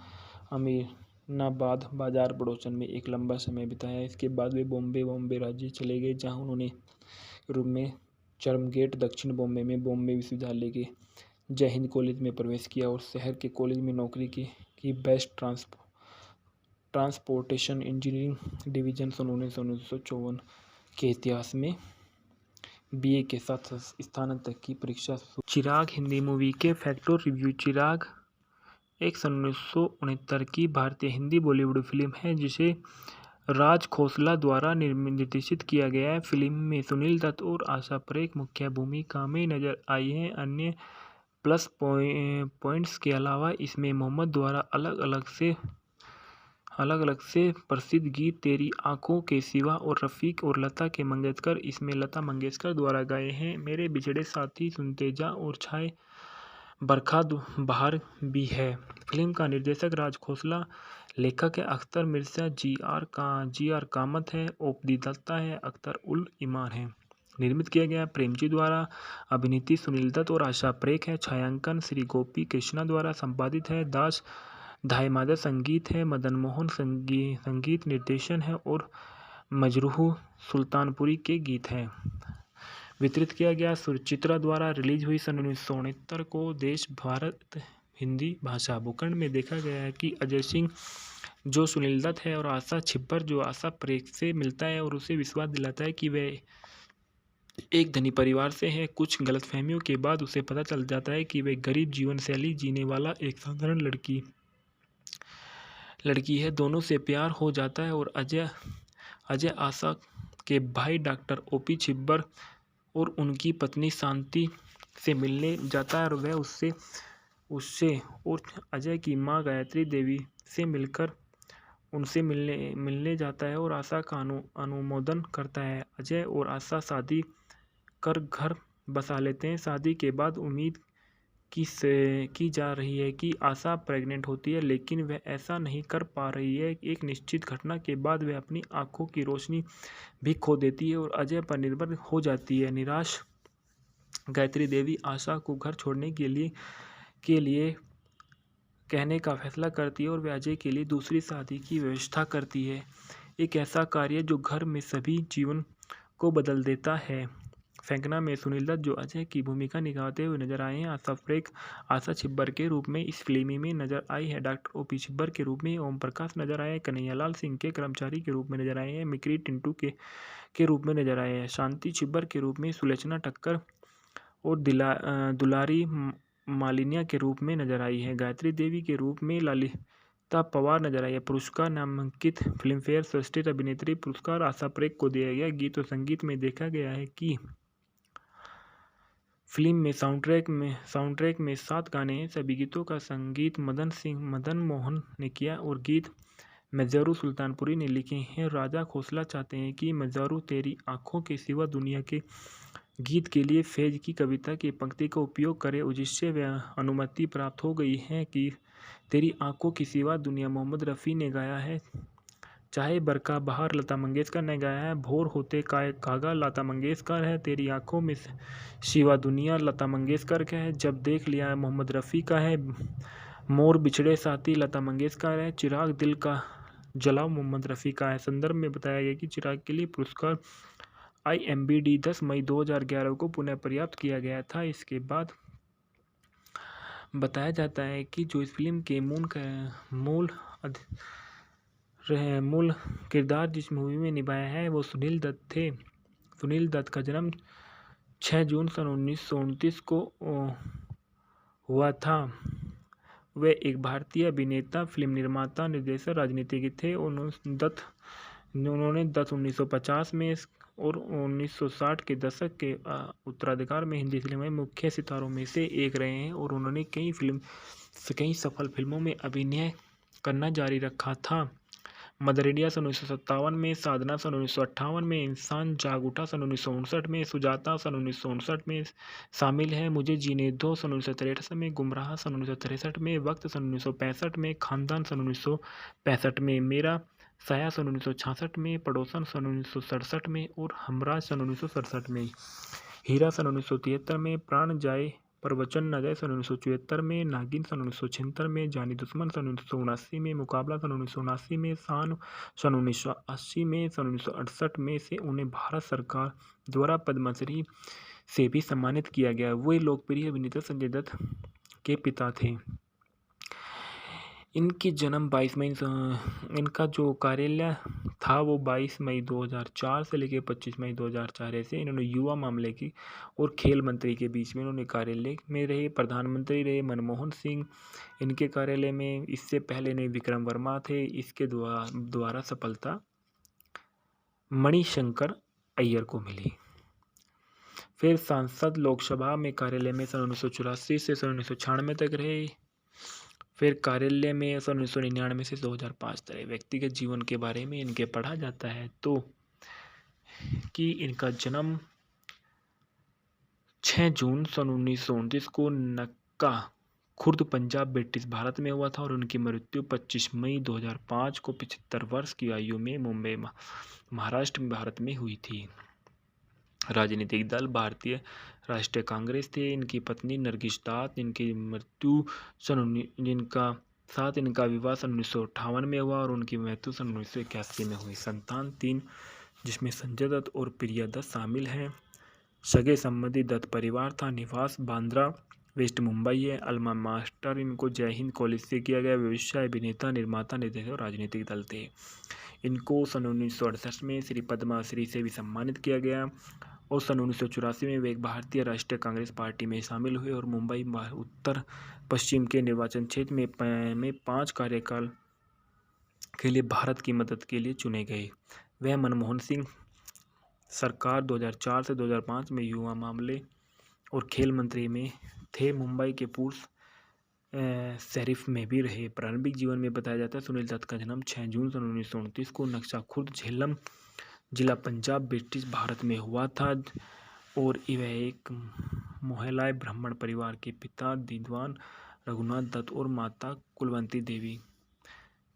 अमीनाबाद बाजार पड़ोसन में एक लंबा समय बिताया। इसके बाद वे बॉम्बे राज्य चले गए जहां उन्होंने रूप में चर्मगेट दक्षिण बॉम्बे में बॉम्बे विश्वविद्यालय के जय हिंद कॉलेज में प्रवेश किया और शहर के कॉलेज में नौकरी की बेस्ट ट्रांसपोर्टेशन इंजीनियरिंग डिवीजन सन 1954 के इतिहास में बीए के साथ स्थानांतरण की परीक्षा। चिराग हिंदी मूवी के फैक्ट और रिव्यू। चिराग एक सन 1969 की भारतीय हिंदी बॉलीवुड फिल्म है जिसे राज खोसला द्वारा निर्देशित किया गया है। फिल्म में सुनील दत्त और आशा परेख मुख्य भूमिका में नजर आई हैं। अन्य प्लस पॉइंट्स के अलावा इसमें मोहम्मद द्वारा अलग अलग से प्रसिद्ध गीत तेरी आंखों के सिवा और रफ़ीक और लता मंगेशकर इसमें लता मंगेशकर द्वारा गाए हैं। मेरे बिछड़े साथी, सुनते जा और छाए बरखा बहार भी है। फिल्म का निर्देशक राज खोसला, लेखक है अख्तर मिर्जा, जी आर कामत है, ओपी दत्ता है, अख्तर उल ईमान है। निर्मित किया गया प्रेमजी द्वारा। अभिनीति सुनील दत्त और आशा परेख है। छायांकन श्री गोपी कृष्णा द्वारा। संपादित है दास धायमादा। संगीत है मदन मोहन। संगीत निर्देशन है और मजरूह सुल्तानपुरी के गीत हैं। वितरित किया गया सुचित्रा द्वारा। रिलीज हुई सन 1969 को। देश भारत हिंदी भाषा। भूखंड में देखा गया है कि अजय सिंह जो सुनील दत्त है और आशा छिब्बर जो आशा परेख से मिलता है और उसे विश्वास दिलाता है कि वह एक धनी परिवार से है। कुछ गलतफहमियों के बाद उसे पता चल जाता है कि वह गरीब जीवन शैली जीने वाला एक साधारण लड़की है। दोनों से प्यार हो जाता है और अजय आशा के भाई डॉक्टर ओपी छिब्बर और उनकी पत्नी शांति से मिलने जाता है और वह उससे और अजय की मां गायत्री देवी से मिलकर उनसे मिलने जाता है और आशा का अनुमोदन करता है। अजय और आशा शादी कर घर बसा लेते हैं। शादी के बाद उम्मीद की जा रही है कि आशा प्रेग्नेंट होती है लेकिन वह ऐसा नहीं कर पा रही है। एक निश्चित घटना के बाद वह अपनी आंखों की रोशनी भी खो देती है और अजय पर निर्भर हो जाती है। निराश गायत्री देवी आशा को घर छोड़ने के लिए कहने का फैसला करती है और वह अजय के लिए दूसरी शादी की व्यवस्था करती है। एक ऐसा कार्य जो घर में सभी जीवन को बदल देता है। फेंकना में सुनील दत्त जो अजय की भूमिका निभाते हुए नजर आए हैं। आशा परेख आशा छिब्बर के रूप में इस फिल्म में नजर आई है। डॉक्टर ओपी छिब्बर के रूप में ओम प्रकाश नजर आए हैं। कन्हैयालाल सिंह के कर्मचारी के रूप में नजर आए हैं। मिकरी टिंटू के रूप में नजर आए हैं। शांति छिब्बर के रूप में सुलोचना ठक्कर और दुलारी मालिनिया के रूप में नजर आई है। गायत्री देवी के रूप में ललिता पवार नजर आई है। पुरस्कार नामांकित फिल्मफेयर श्रेष्ठ अभिनेत्री पुरस्कार आशा परेख को दिया गया। गीत और संगीत में देखा गया है कि फिल्म में साउंडट्रैक में 7 गाने हैं। सभी गीतों का संगीत मदन मोहन ने किया और गीत मज़ारू सुल्तानपुरी ने लिखे हैं। राजा खोसला चाहते हैं कि मज़ारू तेरी आँखों के सिवा दुनिया के गीत के लिए फैज़ की कविता की पंक्ति का उपयोग करे, जिससे वह अनुमति प्राप्त हो गई है कि तेरी आँखों के सिवा दुनिया मोहम्मद रफ़ी ने गाया है, चाहे बरखा बहार लता मंगेशकर ने गाया है, भोर होते कागा लता मंगेशकर है, तेरी आँखों में सिवा दुनिया लता मंगेशकर का है, जब देख लिया है मोहम्मद रफ़ी का है, मोर बिछड़े साथी लता मंगेशकर है, चिराग दिल का जलाओ मोहम्मद रफ़ी का है। संदर्भ में बताया गया कि चिराग के लिए पुरस्कार IMBD 10 मई 2011 को पुनः प्राप्त किया गया था। इसके बाद बताया जाता है कि जो इस फिल्म के मूल किरदार जिस मूवी में निभाया है वो सुनील दत्त थे। सुनील दत्त का जन्म 6 जून सन 1929 को हुआ था। वे एक भारतीय अभिनेता, फिल्म निर्माता, निर्देशक, राजनीतिज्ञ थे। उन्होंने 1950 में और 1960 के दशक के उत्तराधिकार में हिंदी फिल्म में मुख्य सितारों में से एक रहे हैं और उन्होंने कई सफल फिल्मों में अभिनय करना जारी रखा था। मदर इंडिया सन 1957 में, साधना सन 1958 में, इंसान जाग उठा सन 1959 में, सुजाता सन 1959 में शामिल है, मुझे जीने दो सन 1963 में, गुमराह सन 1963 में, वक्त सन 1965 में, खानदान सन 1965 में, मेरा साया सन 1966 में, पड़ोसन सन 1967 में और हमराज सन 1967 में, हीरा सन 1973 में, प्राण जाए पर वचन न जाए सन 1974 में, नागिन सन 1976 में, जानी दुश्मन सन 1979 में, मुकाबला सन 1979 में, शान सन 1980 में, सन 1968 में से उन्हें भारत सरकार द्वारा पद्मश्री से भी सम्मानित किया गया। वे लोकप्रिय अभिनेता संजय दत्त के पिता थे। इनकी जन्म 22 मई इनका जो कार्यालय था वो 22 मई 2004 से लेकर 25 मई 2004 ऐसे इन्होंने युवा मामले की और खेल मंत्री के बीच में इन्होंने कार्यालय में रहे। प्रधानमंत्री रहे मनमोहन सिंह इनके कार्यालय में। इससे पहले ने विक्रम वर्मा थे। इसके द्वारा सफलता मणिशंकर अय्यर को मिली। फिर सांसद लोकसभा में कार्यालय में सन 1984 से सन 1996 तक रहे। फिर कार्यालय में सन 1999 से 2005 तक। व्यक्तिगत जीवन के बारे में इनके पढ़ा जाता है तो कि इनका जन्म 6 जून सन 1929 को नक्का खुर्द पंजाब ब्रिटिश भारत में हुआ था और उनकी मृत्यु 25 मई 2005 को 75 वर्ष की आयु में मुंबई महाराष्ट्र में भारत में हुई थी। राजनीतिक दल भारतीय राष्ट्रीय कांग्रेस थे। इनकी पत्नी नरगिस दास, इनकी मृत्यु इनका विवाह सन 1958 में हुआ और उनकी मृत्यु सन 1981 में हुई। संतान 3 जिसमें संजय दत्त और प्रिया दत्त शामिल हैं। सगे संबंधी दत्त परिवार था। निवास बांद्रा वेस्ट मुंबई है। अल्मा मास्टर इनको जय हिंद कॉलेज से किया गया। व्यवसाय अभिनेता, निर्माता, निर्देशक और राजनीतिक दल थे। इनको सन 1968 में श्री पद्मा श्री से भी सम्मानित किया गया और सन 1984 में वे एक भारतीय राष्ट्रीय कांग्रेस पार्टी में शामिल हुए और मुंबई उत्तर पश्चिम के निर्वाचन क्षेत्र में 5 कार्यकाल के लिए भारत की मदद के लिए चुने गए। वह मनमोहन सिंह सरकार 2004 से 2005 में युवा मामले और खेल मंत्री में थे। मुंबई के पूर्व शरीफ में भी रहे। प्रारंभिक जीवन में बताया जाता है सुनील दत्त का जन्म 6 जून सन 1929 को नक्शा खुर्द झेलम जिला पंजाब ब्रिटिश भारत में हुआ था और वह एक मोहल्लाए ब्राह्मण परिवार के पिता विद्वान रघुनाथ दत्त और माता कुलवंती देवी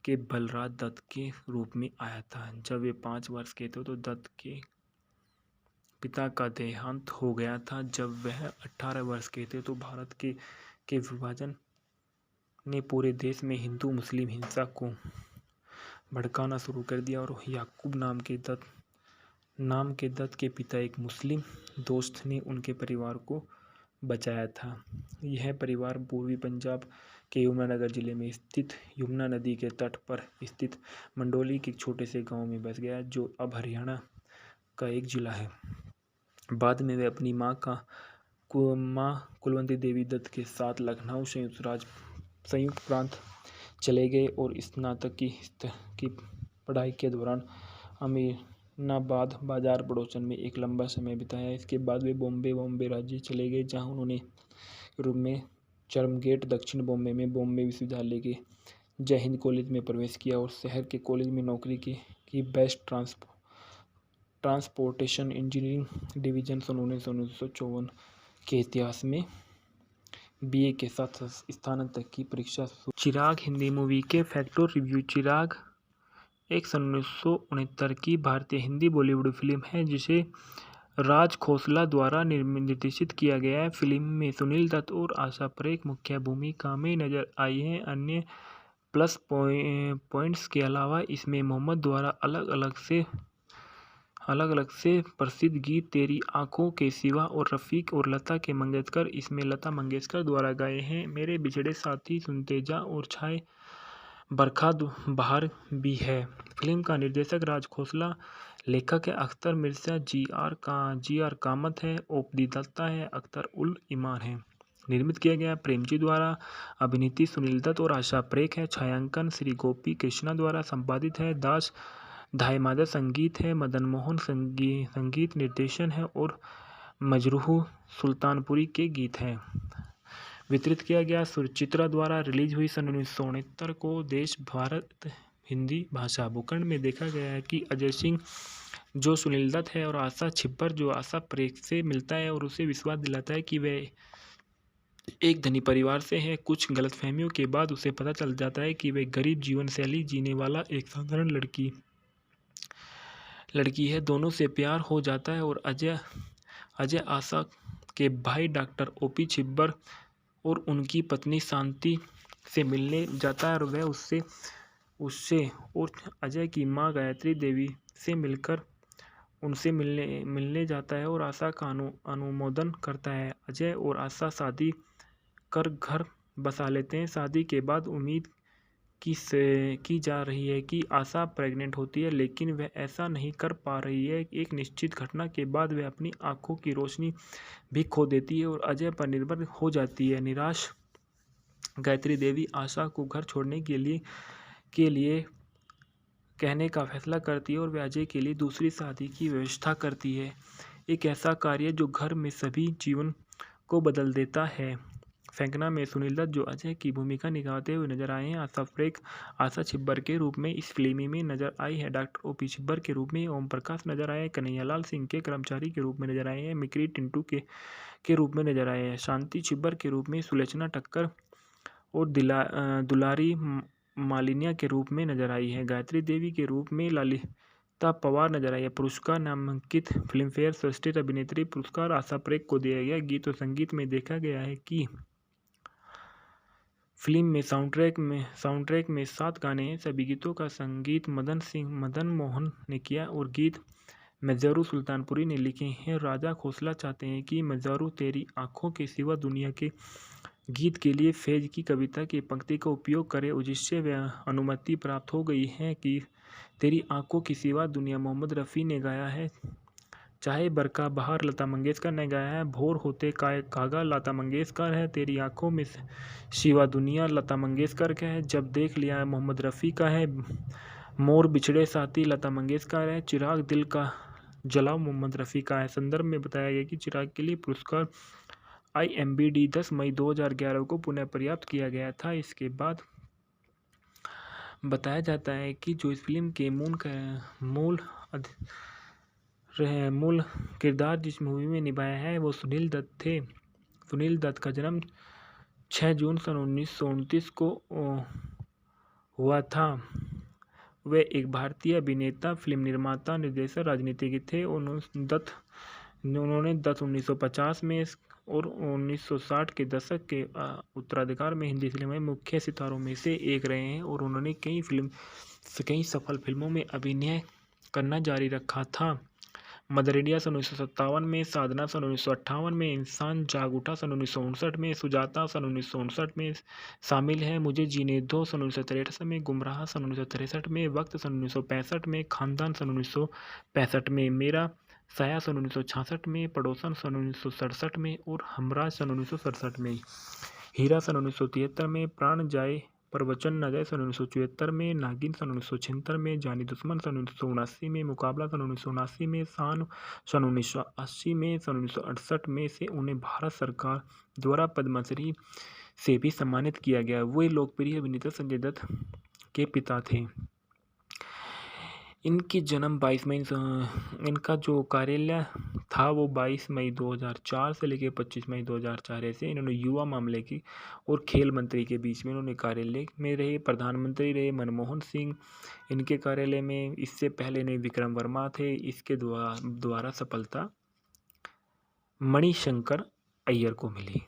के बलराज दत्त के रूप में आया था। जब वे 5 वर्ष के थे तो दत्त के पिता का देहांत हो गया था। जब वह 18 वर्ष के थे तो भारत के विभाजन ने पूरे देश में हिंदू मुस्लिम हिंसा को भड़काना शुरू कर दिया और याकूब नाम के दत्त के पिता एक मुस्लिम दोस्त ने उनके परिवार को बचाया था। यह परिवार पूर्वी पंजाब के यमुनानगर जिले में स्थित यमुना नदी के तट पर स्थित मंडोली के एक छोटे से गांव में बस गया जो अब हरियाणा का एक जिला है। बाद में वे अपनी माँ कुलवंती देवी दत्त के साथ लखनऊ संयुक्त प्रांत चले गए और स्नातक की पढ़ाई के दौरान अमीनाबाद बाजार पड़ोसन में एक लंबा समय बिताया। इसके बाद वे बॉम्बे राज्य चले गए जहां उन्होंने यूरोप में चर्चगेट दक्षिण बॉम्बे में बॉम्बे विश्वविद्यालय के जय हिंद कॉलेज में प्रवेश किया और शहर के कॉलेज में नौकरी की बेस्ट ट्रांसपोर्टेशन इंजीनियरिंग डिवीजन सन 1954 के इतिहास में बीए के साथ स्नातक की परीक्षा। चिराग हिंदी मूवी के फैक्ट और रिव्यू। चिराग एक सन 1969 की भारतीय हिंदी बॉलीवुड फिल्म है जिसे राज खोसला द्वारा निर्देशित किया गया है। फिल्म में सुनील दत्त और आशा परेख मुख्य भूमिका में नजर आई हैं। अन्य प्लस पॉइंट्स के अलावा इसमें मोहम्मद द्वारा अलग अलग से प्रसिद्ध गीत तेरी आंखों के सिवा और रफ़ीक और लता के मंगेशकर इसमें लता मंगेशकर द्वारा गाए हैं। मेरे बिछड़े साथी, सुनते जा और छाए बरखा बहार भी है। फिल्म का निर्देशक राज खोसला, लेखक है अख्तर मिर्जा, जी आर कामत है, ओपी दत्ता है, अख्तर उल ईमान है। निर्मित किया गया प्रेमजी द्वारा। अभिनीति सुनील दत्त और आशा परेख है। छायांकन श्री गोपी कृष्णा द्वारा संपादित है। दास धायमादा संगीत है। मदन मोहन संगीत निर्देशन है और मजरूह सुल्तानपुरी के गीत हैं। वितरित किया गया सुचित्रा द्वारा। रिलीज हुई सन 1969 को। देश भारत हिंदी भाषा। भूखंड में देखा गया है कि अजय सिंह जो सुनील दत्त है और आशा छिब्बर जो आशा परेख से मिलता है और उसे विश्वास दिलाता है कि वह एक धनी परिवार से है। कुछ गलतफहमियों के बाद उसे पता चल जाता है कि वह गरीब जीवन शैली जीने वाला एक साधारण लड़की है। दोनों से प्यार हो जाता है और अजय आशा के भाई डॉक्टर ओपी छिब्बर और उनकी पत्नी शांति से मिलने जाता है और वह उससे और अजय की मां गायत्री देवी से मिलकर उनसे मिलने जाता है और आशा का अनुमोदन करता है। अजय और आशा शादी कर घर बसा लेते हैं। शादी के बाद उम्मीद की जा रही है कि आशा प्रेग्नेंट होती है, लेकिन वह ऐसा नहीं कर पा रही है। एक निश्चित घटना के बाद वह अपनी आंखों की रोशनी भी खो देती है और अजय पर निर्भर हो जाती है। निराश गायत्री देवी आशा को घर छोड़ने के लिए कहने का फैसला करती है और वह अजय के लिए दूसरी शादी की व्यवस्था करती है। एक ऐसा कार्य जो घर में सभी जीवन को बदल देता है। फेंकना में सुनील दत्त जो अजय की भूमिका निभाते हुए नजर आए हैं। आशा परेख आशा छिब्बर के रूप में इस फिल्म में नजर आई है। डॉक्टर ओपी छिब्बर के रूप में ओम प्रकाश नजर आए हैं। कन्हैयालाल सिंह के कर्मचारी के रूप में नजर आए हैं। मिकरी टिंटू के रूप में नजर आए हैं। शांति छिब्बर के रूप में सुलोचना ठक्कर और दुलारी मालिनिया के रूप में नजर आई है। गायत्री देवी के रूप में ललिता पवार नजर आई है। पुरस्कार नामांकित फिल्मफेयर श्रेष्ठ अभिनेत्री पुरस्कार आशा परेख को दिया गया। गीत और संगीत में देखा गया है कि फिल्म में साउंडट्रैक में 7 गाने हैं। सभी गीतों का संगीत मदन मोहन ने किया और गीत मजरूह सुल्तानपुरी ने लिखे हैं। राजा खोसला चाहते हैं कि मजरूह तेरी आंखों के सिवा दुनिया के गीत के लिए फैज की कविता की पंक्ति का उपयोग करे, जिससे वह अनुमति प्राप्त हो गई है कि तेरी आंखों के सिवा दुनिया मोहम्मद रफ़ी ने गाया है। चाहे बरखा बहार लता मंगेशकर ने गाया है। भोर होते कागा लता मंगेशकर है। तेरी आंखों में सिवा दुनिया लता मंगेशकर का है। जब देख लिया है मोहम्मद रफ़ी का है। मोर बिछड़े साथी लता मंगेशकर है। चिराग दिल का जलाओ मोहम्मद रफ़ी का है। संदर्भ में बताया गया कि चिराग के लिए पुरस्कार IMBD 10 मई 2011 को पुनः पर्याप्त किया गया था। इसके बाद बताया जाता है कि जो इस फिल्म के मूल किरदार जिस मूवी में निभाया है वो सुनील दत्त थे। सुनील दत्त का जन्म 6 जून सन 1929 को हुआ था। वे एक भारतीय अभिनेता, फिल्म निर्माता, निर्देशक, राजनीतिज्ञ थे। उन्होंने 1950 में और 1960 के दशक के उत्तराधिकार में हिंदी फिल्म में मुख्य सितारों में से एक रहे हैं और उन्होंने कई सफल फिल्मों में अभिनय करना जारी रखा था। मदर इंडिया सन 1957 में, साधना सन 1958 में, इंसान जाग उठा सन 1959 में, सुजाता सन 1959 में शामिल है। मुझे जीने दो सन 1963 में, गुमराह सन 1963 में, वक्त सन 1965 में, खानदान सन 1965 में, मेरा साया सन 1966 में, पड़ोसन सन 1967 में और हमराज सन 1967 में, हीरा सन 1973 में, प्राण जाए पर वचन न जाए सन 1974 में, नागिन सन 1976 में, जानी दुश्मन सन 1979 में, मुकाबला सन 1979 में, शान सन 1980 में, सन 1968 में से उन्हें भारत सरकार द्वारा पद्मश्री से भी सम्मानित किया गया। वे लोकप्रिय अभिनेता संजय दत्त के पिता थे। इनकी जन्म 22 मई इनका जो कार्यालय था वो 22 मई 2004 से लेकर 25 मई 2004 ऐसे इन्होंने युवा मामले की और खेल मंत्री के बीच में इन्होंने कार्यालय में रहे। प्रधानमंत्री रहे मनमोहन सिंह इनके कार्यालय में। इससे पहले इन्हें विक्रम वर्मा थे। इसके द्वारा सफलता मणिशंकर अय्यर को मिली।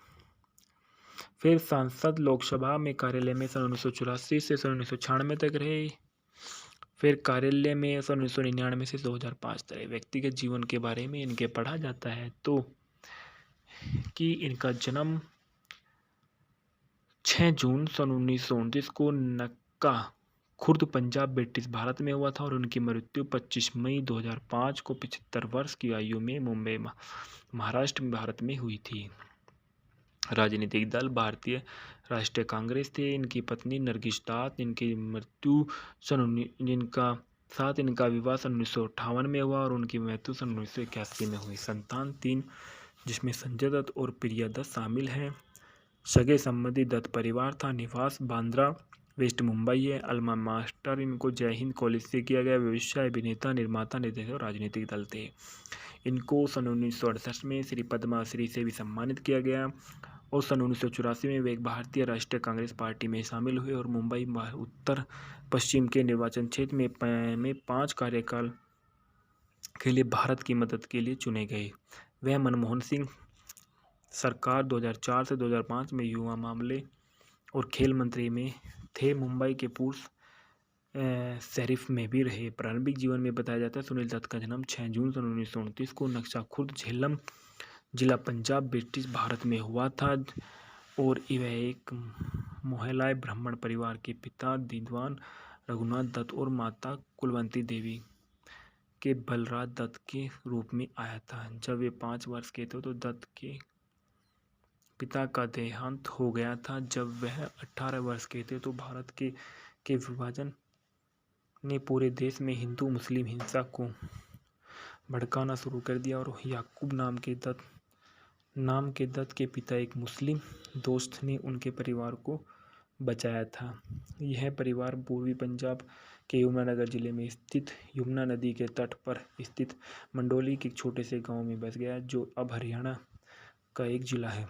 फिर सांसद लोकसभा में कार्यालय में सन 1984 से सन 1996 तक रहे। फिर कार्यालय में सन 1999 से 2005 तक। व्यक्तिगत जीवन के बारे में इनके पढ़ा जाता है तो कि इनका जन्म 6 जून सन 1929 को नक्का खुर्द पंजाब ब्रिटिश भारत में हुआ था और उनकी मृत्यु 25 मई 2005 को 75 वर्ष की आयु में मुंबई महाराष्ट्र भारत में हुई थी। राजनीतिक दल भारतीय राष्ट्रीय कांग्रेस थे। इनकी पत्नी नरगिस दास इनकी मृत्यु इनका विवाह सन 1958 में हुआ और उनकी मृत्यु सन 1981 में हुई। संतान 3 जिसमें संजय दत्त और प्रिया दत्त शामिल हैं। सगे संबंधी दत्त परिवार था। निवास बांद्रा वेस्ट मुंबई है। अल्मा मास्टर इनको जय हिंद कॉलेज से किया गया। व्यवसाय अभिनेता निर्माता निर्देशक और राजनीतिक दल थे। इनको सन 1968 में श्री पद्मश्री से भी सम्मानित किया गया और सन 1984 में वे एक भारतीय राष्ट्रीय कांग्रेस पार्टी में शामिल हुए और मुंबई उत्तर पश्चिम के निर्वाचन क्षेत्र में 5 कार्यकाल के लिए भारत की मदद के लिए चुने गए। वह मनमोहन सिंह सरकार 2004 से 2005 में युवा मामले और खेल मंत्री में थे। मुंबई के पूर्व शरीफ में भी रहे। प्रारंभिक जीवन में बताया जाता है सुनील दत्त का जन्म 6 जून सन 1929 को नक्शा खुर्द झेलम जिला पंजाब ब्रिटिश भारत में हुआ था और वह एक मोहल्लाए ब्राह्मण परिवार के पिता दीवान रघुनाथ दत्त और माता कुलवंती देवी के बलराज दत्त के रूप में आया था। जब वे 5 वर्ष के थे तो दत्त के पिता का देहांत हो गया था। जब वह 18 वर्ष के थे तो भारत के विभाजन ने पूरे देश में हिंदू मुस्लिम हिंसा को भड़काना शुरू कर दिया और याकूब नाम के दत्त के पिता एक मुस्लिम दोस्त ने उनके परिवार को बचाया था। यह परिवार पूर्वी पंजाब के यमुनानगर जिले में स्थित यमुना नदी के तट पर स्थित मंडोली के छोटे से गांव में बस गया जो अब हरियाणा का एक जिला है।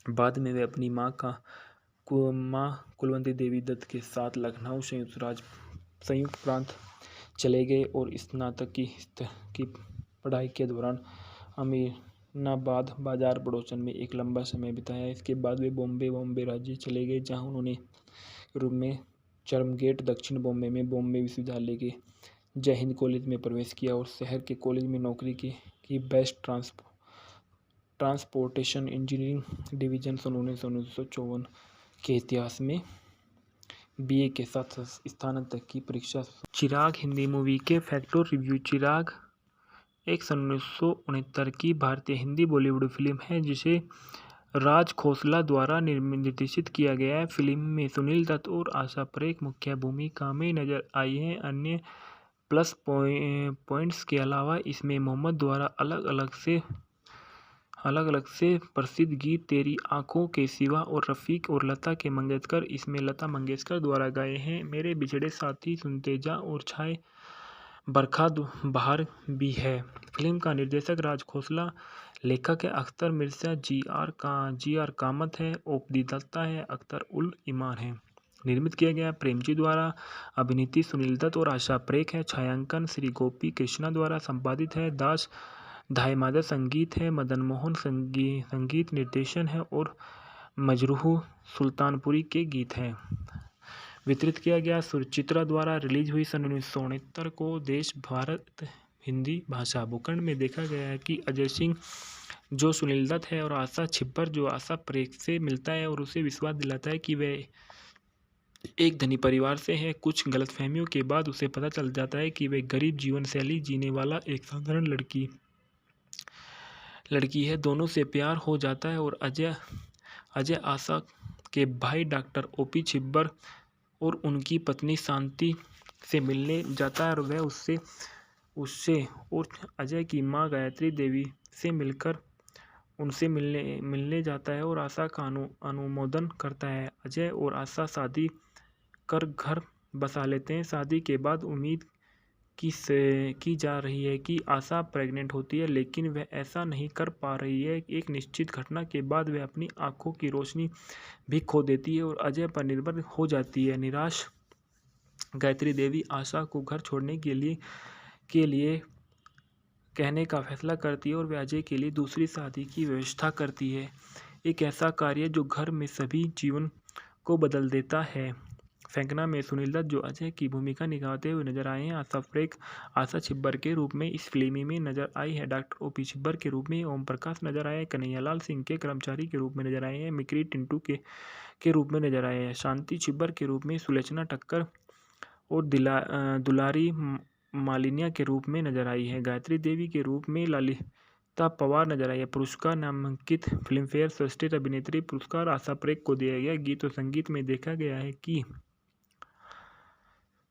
बाद में वे अपनी मां कुलवंती देवी दत्त के साथ लखनऊ संयुक्त प्रांत चले गए और स्नातक की पढ़ाई के दौरान अमीनाबाद बाजार पड़ोसन में एक लंबा समय बिताया। इसके बाद वे बॉम्बे राज्य चले गए जहां उन्होंने रूप में चर्मगेट दक्षिण बॉम्बे में बॉम्बे विश्वविद्यालय के जय हिंद कॉलेज में प्रवेश किया और शहर के कॉलेज में नौकरी की बेस्ट ट्रांसपोर्टेशन इंजीनियरिंग डिवीजन सन 1954 के इतिहास में बीए के साथ स्नातक की परीक्षा। चिराग हिंदी मूवी के फैक्ट और रिव्यू। चिराग एक सन 1969 की भारतीय हिंदी बॉलीवुड फिल्म है जिसे राज खोसला द्वारा निर्देशित किया गया है। फिल्म में सुनील दत्त और आशा परेख मुख्य भूमिका में नजर आई हैं। अन्य प्लस पॉइंट्स के अलावा इसमें मोहम्मद द्वारा अलग अलग से प्रसिद्ध गीत तेरी आंखों के सिवा और रफ़ीक और लता के मंगेशकर इसमें लता मंगेशकर द्वारा गाए हैं। मेरे बिछड़े साथी सुनते जा और छाए बरखा बहार भी है। फिल्म का निर्देशक राज खोसला, लेखक है अख्तर मिर्जा, जी आर कामत है, ओपी दत्ता है, अख्तर उल ईमान है। निर्मित किया गया प्रेमजी द्वारा। अभिनीति सुनील दत्त और आशा परेख है। छायांकन श्री गोपी कृष्णा द्वारा संपादित है। दास धायमादा संगीत है। मदन मोहन संगीत निर्देशन है और मजरूह सुल्तानपुरी के गीत हैं। वितरित किया गया सुचित्रा द्वारा। रिलीज हुई सन 1969 को। देश भारत हिंदी भाषा। भूखंड में देखा गया है कि अजय सिंह जो सुनील दत्त है और आशा छिब्बर जो आशा परेख से मिलता है और उसे विश्वास दिलाता है कि वह एक धनी परिवार से है। कुछ गलतफहमियों के बाद उसे पता चल जाता है कि वह गरीब जीवन शैली जीने वाला एक साधारण लड़की है। दोनों से प्यार हो जाता है और अजय आशा के भाई डॉक्टर ओपी छिब्बर और उनकी पत्नी शांति से मिलने जाता है और वह उससे और अजय की मां गायत्री देवी से मिलकर उनसे मिलने मिलने जाता है और आशा का अनुमोदन करता है। अजय और आशा शादी कर घर बसा लेते हैं। शादी के बाद उम्मीद की जा रही है कि आशा प्रेग्नेंट होती है, लेकिन वह ऐसा नहीं कर पा रही है। एक निश्चित घटना के बाद वह अपनी आंखों की रोशनी भी खो देती है और अजय पर निर्भर हो जाती है। निराश गायत्री देवी आशा को घर छोड़ने के लिए कहने का फैसला करती है और वह अजय के लिए दूसरी शादी की व्यवस्था करती है। एक ऐसा कार्य जो घर में सभी जीवन को बदल देता है। फेंकना में सुनील दत्त जो अजय की भूमिका निभाते हुए नजर आए हैं। आशा छिब्बर के रूप में इस फिल्म में नजर आई है। डॉक्टर ओपी छिब्बर के रूप में ओम प्रकाश नजर आए हैं। कन्हैयालाल सिंह के कर्मचारी के रूप में नजर आए हैं। मिक्री टिंटू के रूप में नजर आए हैं। शांति छिब्बर के रूप में सुलोचना ठक्कर और दुलारी मालिनिया के रूप में नजर आई है। गायत्री देवी के रूप में ललिता पवार नजर आई है। पुरस्कार नामांकित फिल्मफेयर श्रेष्ठ अभिनेत्री पुरस्कार आशा परेख को दिया गया। गीत और संगीत में देखा गया है कि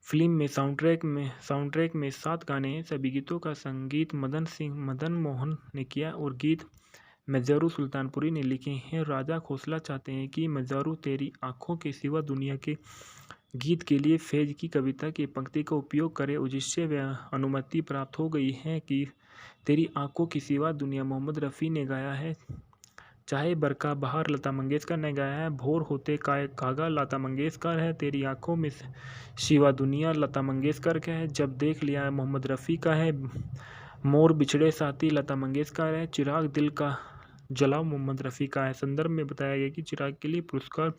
फिल्म में साउंडट्रैक में 7 गाने हैं। सभी गीतों का संगीत मदन मोहन ने किया और गीत मज़रू सुल्तानपुरी ने लिखे हैं। राजा खोसला चाहते हैं कि मज़रू तेरी आंखों के सिवा दुनिया के गीत के लिए फैज की कविता की पंक्ति का उपयोग करे, जिससे वह अनुमति प्राप्त हो गई है कि तेरी आंखों के सिवा दुनिया मोहम्मद रफ़ी ने गाया है। चाहे बरखा बहार लता मंगेशकर ने गाया है। भोर होते कागा लता मंगेशकर है। तेरी आंखों में सिवा दुनिया लता मंगेशकर का है। जब देख लिया है मोहम्मद रफ़ी का है। मोर बिछड़े साथी लता मंगेशकर है। चिराग दिल का जलाओ मोहम्मद रफ़ी का है। संदर्भ में बताया गया कि चिराग के लिए पुरस्कार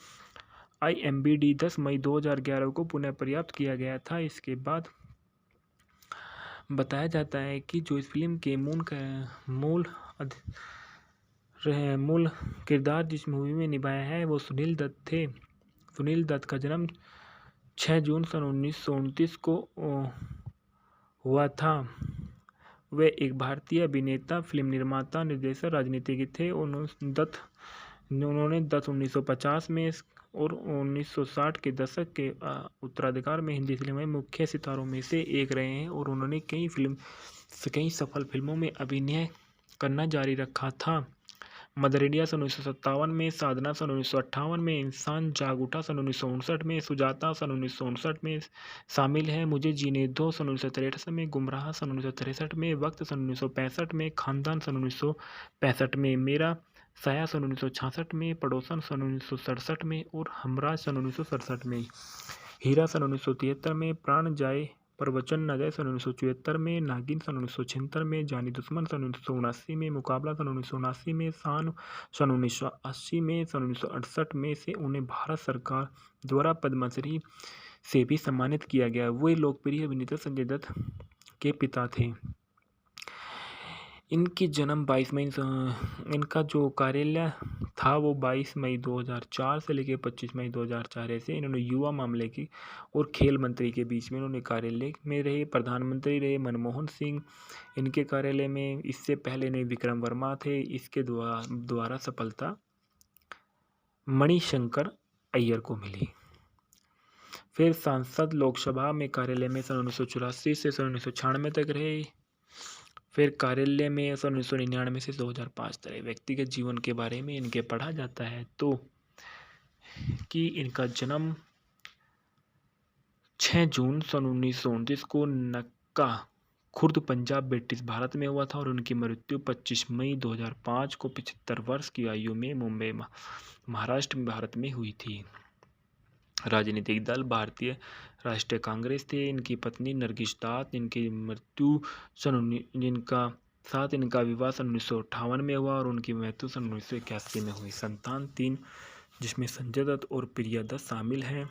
IMBD 10 मई 2011 को पुनः पर्याप्त किया गया था। इसके बाद बताया जाता है कि जो इस फिल्म के मूल किरदार जिस मूवी में निभाया है वो सुनील दत्त थे। सुनील दत्त का जन्म 6 जून सन 1929 को हुआ था। वे एक भारतीय अभिनेता, फिल्म निर्माता, निर्देशक, राजनीतिज्ञ थे। उन्होंने दत्त 1950 में और 1960 के दशक के उत्तराधिकार में हिंदी फिल्म में मुख्य सितारों में से एक रहे हैं और उन्होंने कई सफल फिल्मों में अभिनय करना जारी रखा था। मदर इंडिया सन 1957 में, साधना सन 1958 में, इंसान जाग उठा सन 1959 में, सुजाता सन 1959 में शामिल है। मुझे जीने दो सन 1963 में, गुमराह सन 1963 में, वक्त सन 1965 में, खानदान सन 1965 में, मेरा साया सन 1966 में, पड़ोसन सन 1967 में और हमराज सन 1967 में, हीरा सन 1973 में, प्राण जाए पर वचन न जाए सन 1974 में, नागिन सन 1976 में, जानी दुश्मन सन 1979 में, मुकाबला सन 1979 में, शान सन 1980 में, सन 1968 में से उन्हें भारत सरकार द्वारा पद्मश्री से भी सम्मानित किया गया। वे लोकप्रिय अभिनेता संजय दत्त के पिता थे। इनकी जन्म 22 मई इनका जो कार्यालय था वो 22 मई 2004 से लेकर 25 मई 2004 ऐसे इन्होंने युवा मामले की और खेल मंत्री के बीच में इन्होंने कार्यालय में रहे। प्रधानमंत्री रहे मनमोहन सिंह इनके कार्यालय में। इससे पहले ने विक्रम वर्मा थे। इसके द्वारा सफलता मणिशंकर अय्यर को मिली। फिर सांसद लोकसभा में कार्यालय में सन 1984 से सन 1996 तक रहे। फिर कार्यालय में सन 1999 से 2005 तक। व्यक्तिगत जीवन के बारे में इनके पढ़ा जाता है तो कि इनका जन्म 6 जून सन 1929 को नक्का खुर्द पंजाब ब्रिटिश भारत में हुआ था और उनकी मृत्यु 25 मई 2005 को 75 वर्ष की आयु में मुंबई महाराष्ट्र में भारत में हुई थी। राजनीतिक दल भारतीय राष्ट्रीय कांग्रेस थे। इनकी पत्नी नरगिस दत्त, इनकी मृत्यु इनका विवाह सन 1958 में हुआ और उनकी मृत्यु सन 1981 में हुई। संतान 3 जिसमें संजय दत्त और प्रिया दत्त शामिल हैं।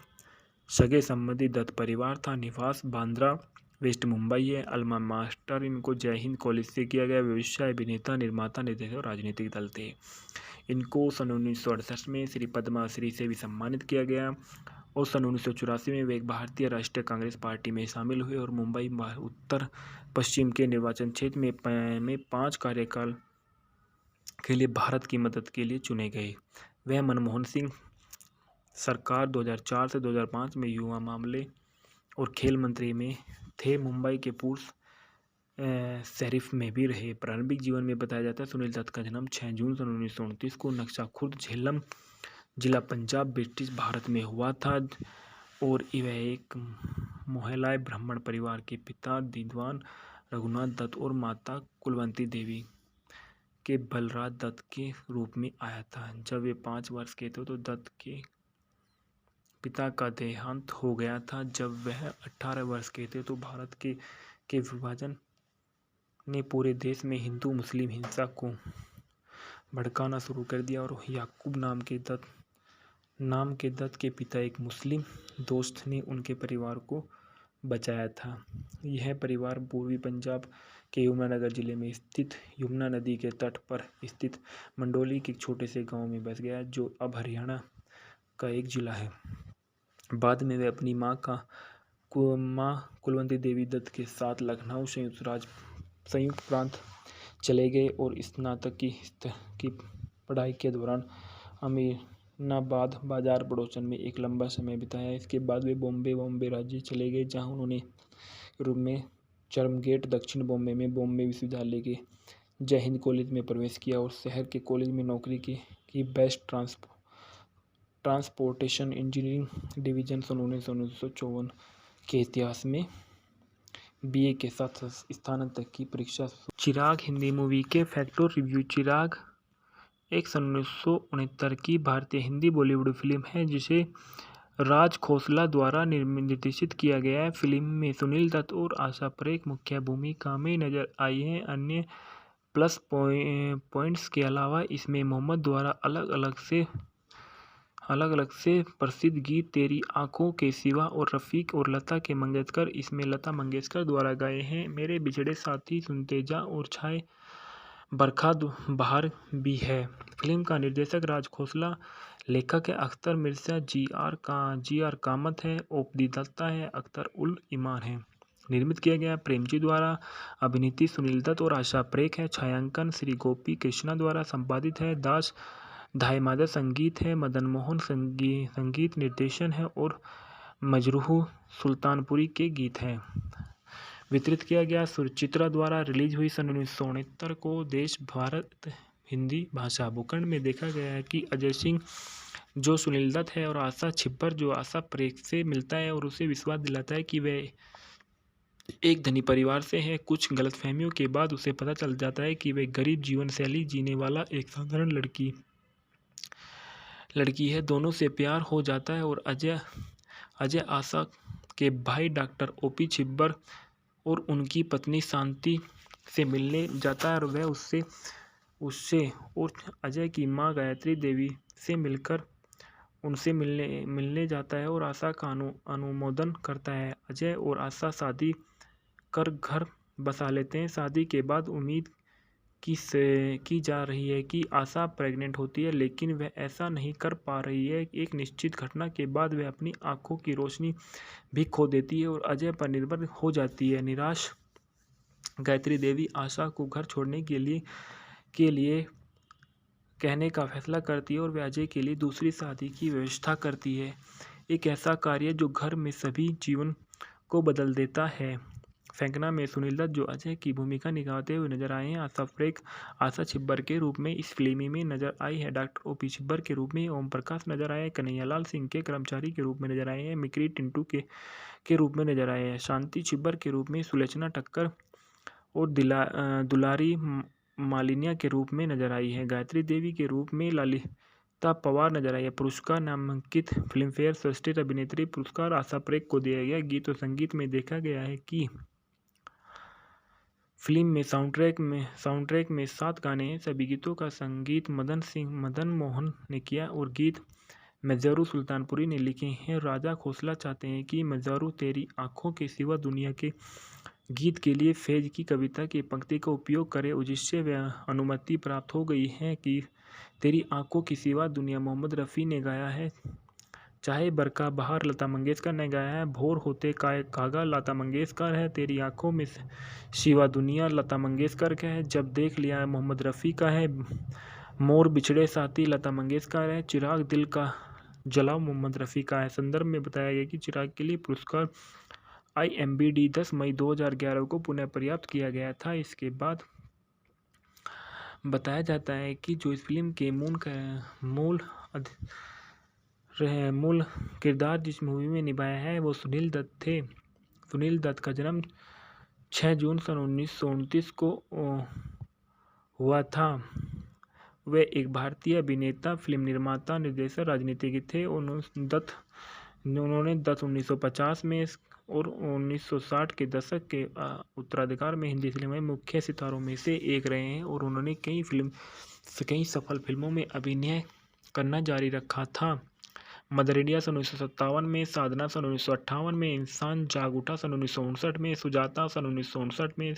सगे संबंधी दत्त परिवार था। निवास बांद्रा वेस्ट मुंबई है। अल्मा मास्टर इनको जय हिंद कॉलेज से किया गया। व्यवसाय अभिनेता, निर्माता, निर्देशक और राजनीतिक दल थे। इनको सन 1968 में श्री पद्मश्री से भी सम्मानित किया गया और सन 1984 में वे एक भारतीय राष्ट्रीय कांग्रेस पार्टी में शामिल हुए और मुंबई उत्तर पश्चिम के निर्वाचन क्षेत्र में 5 कार्यकाल के लिए भारत की मदद के लिए चुने गए। वह मनमोहन सिंह सरकार 2004 से 2005 में युवा मामले और खेल मंत्री में थे। मुंबई के पूर्व शरीफ में भी रहे। प्रारंभिक जीवन में बताया जाता है सुनील दत्त का जन्म 6 जून सन 1929 को नक्शा खुर्द, झेलम जिला, पंजाब, ब्रिटिश भारत में हुआ था और वह एक मोहल्लाए ब्राह्मण परिवार के पिता विद्वान रघुनाथ दत्त और माता कुलवंती देवी के बलराज दत्त के रूप में आया था। जब वे 5 वर्ष के थे तो दत्त के पिता का देहांत हो गया था। जब वह 18 वर्ष के थे तो भारत के विभाजन ने पूरे देश में हिंदू मुस्लिम हिंसा को भड़काना शुरू कर दिया और याकूब नाम के दत्त के पिता एक मुस्लिम दोस्त ने उनके परिवार को बचाया था। यह परिवार पूर्वी पंजाब के यमुनानगर जिले में स्थित यमुना नदी के तट पर स्थित मंडोली के एक छोटे से गांव में बस गया जो अब हरियाणा का एक जिला है। बाद में वे अपनी माँ कुलवंती देवी दत्त के साथ लखनऊ संयुक्त प्रांत चले गए और स्नातक की पढ़ाई के दौरान अमीनाबाद बाजार पड़ोसन में एक लंबा समय बिताया। इसके बाद वे बॉम्बे राज्य चले गए जहां उन्होंने यूरोप में चर्चगेट, दक्षिण बॉम्बे में बॉम्बे विश्वविद्यालय के जय हिंद कॉलेज में प्रवेश किया और शहर के कॉलेज में नौकरी की बेस्ट ट्रांसपोर्टेशन इंजीनियरिंग डिवीजन सन 1954 के इतिहास में बीए के साथ स्नातक की परीक्षा। चिराग हिंदी मूवी के फैक्ट और रिव्यू। चिराग एक सन 1969 की भारतीय हिंदी बॉलीवुड फिल्म है जिसे राज खोसला द्वारा निर्देशित किया गया है। फिल्म में सुनील दत्त और आशा परेख मुख्य भूमिका में नजर आई हैं। अन्य प्लस पॉइंट्स के अलावा इसमें मोहम्मद द्वारा अलग अलग से प्रसिद्ध गीत तेरी आंखों के सिवा और रफ़ीक और लता के मंगेशकर इसमें लता मंगेशकर द्वारा गाए हैं। मेरे बिछड़े साथी, सुनते जा और छाए बरखा बहार भी है। फिल्म का निर्देशक राज खोसला, लेखक है अख्तर मिर्जा, जी आर कामत है, ओपी दत्ता है, अख्तर उल ईमान है। निर्मित किया गया प्रेमजी द्वारा, अभिनीति सुनील दत्त और आशा परेख है। छायांकन श्री गोपी कृष्णा द्वारा संपादित है। दास धायमादा संगीत है। मदन मोहन संगीत निर्देशन है और मजरूह सुल्तानपुरी के गीत हैं। वितरित किया गया सुचित्रा द्वारा। रिलीज हुई सन 1969 को। देश भारत हिंदी भाषा। भूखंड में देखा गया है कि अजय सिंह जो सुनील दत्त है और आशा छिब्बर जो आशा परेख से मिलता है और उसे विश्वास दिलाता है कि वह एक धनी परिवार से है। कुछ गलतफहमियों के बाद उसे पता चल जाता है कि वह गरीब जीवन शैली जीने वाला एक साधारण लड़की है। दोनों से प्यार हो जाता है और अजय आशा के भाई डॉक्टर ओपी छिब्बर और उनकी पत्नी शांति से मिलने जाता है और वह उससे और अजय की मां गायत्री देवी से मिलकर उनसे मिलने जाता है और आशा का अनुमोदन करता है। अजय और आशा शादी कर घर बसा लेते हैं। शादी के बाद उम्मीद की जा रही है कि आशा प्रेग्नेंट होती है, लेकिन वह ऐसा नहीं कर पा रही है। एक निश्चित घटना के बाद वह अपनी आंखों की रोशनी भी खो देती है और अजय पर निर्भर हो जाती है। निराश गायत्री देवी आशा को घर छोड़ने के लिए कहने का फैसला करती है और वह अजय के लिए दूसरी शादी की व्यवस्था करती है। एक ऐसा कार्य जो घर में सभी जीवन को बदल देता है। फेंकना में सुनील दत्त जो अजय की भूमिका निभाते हुए नजर आए हैं। आशा परेख आशा छिब्बर के रूप में इस फिल्म में नजर आई है। डॉक्टर ओपी छिब्बर के रूप में ओम प्रकाश नजर आए हैं। कन्हैयालाल सिंह के कर्मचारी के रूप में नजर आए हैं। मिकरी टिंटू के रूप में नजर आए हैं। शांति छिब्बर के रूप में सुलोचना ठक्कर और दुलारी मालिनिया के रूप में नजर आई है। गायत्री देवी के रूप में ललिता पवार नजर आई है। पुरस्कार नामांकित फिल्मफेयर श्रेष्ठ अभिनेत्री पुरस्कार आशा परेख को दिया गया। गीत और संगीत में देखा गया है कि फिल्म में साउंडट्रैक में 7 गाने हैं। सभी गीतों का संगीत मदन मोहन ने किया और गीत मजरूह सुल्तानपुरी ने लिखे हैं। राजा खोसला चाहते हैं कि मजरूह तेरी आंखों के सिवा दुनिया के गीत के लिए फैज की कविता की पंक्ति का उपयोग करे, जिससे वह अनुमति प्राप्त हो गई है कि तेरी आंखों की सिवा दुनिया मोहम्मद रफ़ी ने गाया है। चाहे बरखा बहार लता मंगेशकर ने गाया है। भोर होते कागा लता मंगेशकर है। तेरी आंखों में सिवा दुनिया लता मंगेशकर का है। जब देख लिया है मोहम्मद रफ़ी का है। मोर बिछड़े साथी लता मंगेशकर है। चिराग दिल का जलाओ मोहम्मद रफ़ी का है। संदर्भ में बताया गया कि चिराग के लिए पुरस्कार IMBD 10 मई 2011 को पुनः पर्याप्त किया गया था। इसके बाद बताया जाता है कि जो इस फिल्म के मूल किरदार जिस मूवी में निभाया है वो सुनील दत्त थे। सुनील दत्त का जन्म 6 जून सन 1929 को हुआ था। वे एक भारतीय अभिनेता, फिल्म निर्माता, निर्देशक, राजनीतिज्ञ थे। उन्होंने 1950 में और 1960 के दशक के उत्तराधिकार में हिंदी फिल्म में मुख्य सितारों में से एक रहे हैं और उन्होंने कई सफल फिल्मों में अभिनय करना जारी रखा था। मदर इंडिया सन 1957 में, साधना सन 1958 में, इंसान जाग उठा सन 1959 में, सुजाता सन 1959 में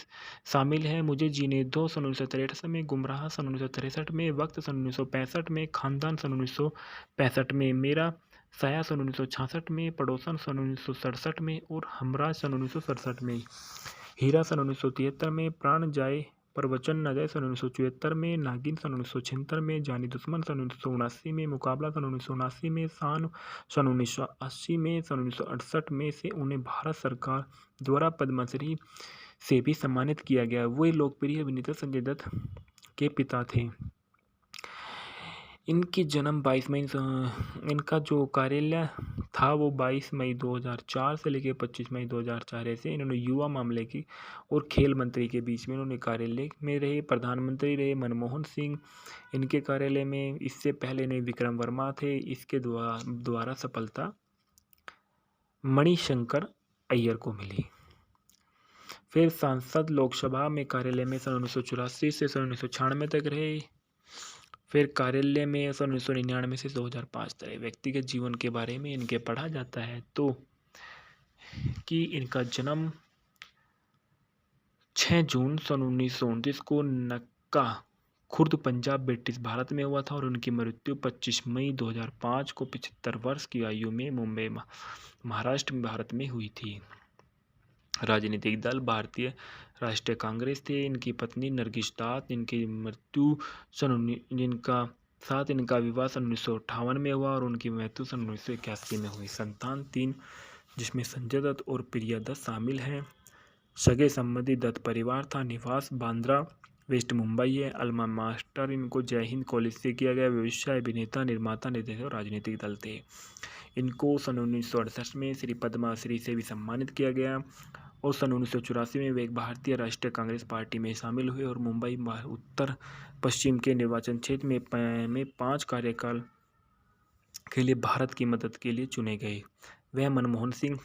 शामिल है, मुझे जीने दो सन 1963 में, गुमराह सन 1963 में, वक्त सन 1965 में, खानदान सन 1965 में, मेरा साया सन 1966 में, पड़ोसन सन 1967 में और हमराज सन 1967 में, हीरा सन 1973 में, प्राण जाए पर वचन न जाए सन 1974 में, नागिन सन 1976 में, जानी दुश्मन सन 1979 में, मुकाबला सन 1979 में, शान सन 1980 में, सन 1968 में से उन्हें भारत सरकार द्वारा पद्मश्री से भी सम्मानित किया गया। वे लोकप्रिय अभिनेता संजय दत्त के पिता थे। इनकी जन्म 22 मई इनका जो कार्यालय था वो 22 मई 2004 से लेकर 25 मई 2004 ऐसे इन्होंने युवा मामले की और खेल मंत्री के बीच में इन्होंने कार्यालय में रहे। प्रधानमंत्री रहे मनमोहन सिंह इनके कार्यालय में। इससे पहले इन्हें विक्रम वर्मा थे। इसके द्वारा सफलता मणिशंकर अय्यर को मिली। फिर सांसद लोकसभा में कार्यालय में सन 1984 से सन 1996 तक रहे। फिर कार्यालय में सन 1999 से 2005 तक। व्यक्तिगत जीवन के बारे में इनके पढ़ा जाता है तो कि इनका जन्म 6 जून सन 1929 को नक्का खुर्द पंजाब ब्रिटिश भारत में हुआ था और उनकी मृत्यु 25 मई 2005 को 75 वर्ष की आयु में मुंबई महाराष्ट्र भारत में हुई थी। राजनीतिक दल भारतीय राष्ट्रीय कांग्रेस थे। इनकी पत्नी नरगिस दास, इनकी मृत्यु इनका विवाह सन 1958 में हुआ और उनकी मृत्यु सन 1981 में हुई। संतान 3 जिसमें संजय दत्त और प्रिया दत्त शामिल हैं। सगे संबंधी दत्त परिवार था। निवास बांद्रा वेस्ट मुंबई है। अल्मा मास्टर इनको जय हिंद कॉलेज से किया गया। व्यवसाय अभिनेता, निर्माता, निर्देशक और राजनीतिक दल थे। इनको सन 1968 में श्री पद्मश्री से भी सम्मानित किया गया और सन 1984 में वे एक भारतीय राष्ट्रीय कांग्रेस पार्टी में शामिल हुए और मुंबई उत्तर पश्चिम के निर्वाचन क्षेत्र में 5 कार्यकाल के लिए भारत की मदद के लिए चुने गए। वह मनमोहन सिंह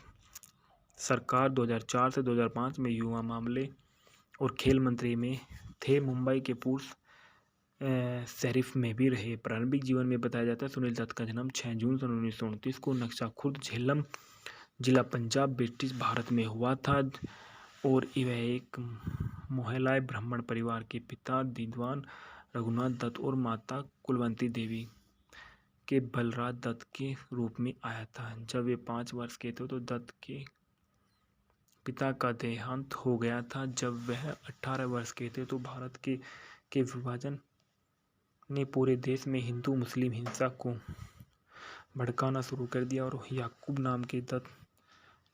सरकार 2004 से 2005 में युवा मामले और खेल मंत्री में थे। मुंबई के पूर्व शरीफ में भी रहे। प्रारंभिक जीवन में बताया जाता है सुनील दत्त का जन्म 6 जून सन 1929 को नक्शा खुर्द झेलम जिला पंजाब ब्रिटिश भारत में हुआ था और वह एक मोहल्लाए ब्राह्मण परिवार के पिता विद्वान रघुनाथ दत्त और माता कुलवंती देवी के बलराज दत्त के रूप में आया था। जब वे 5 वर्ष के थे तो दत्त के पिता का देहांत हो गया था। जब वह 18 वर्ष के थे तो भारत के विभाजन ने पूरे देश में हिंदू मुस्लिम हिंसा को भड़काना शुरू कर दिया और याकूब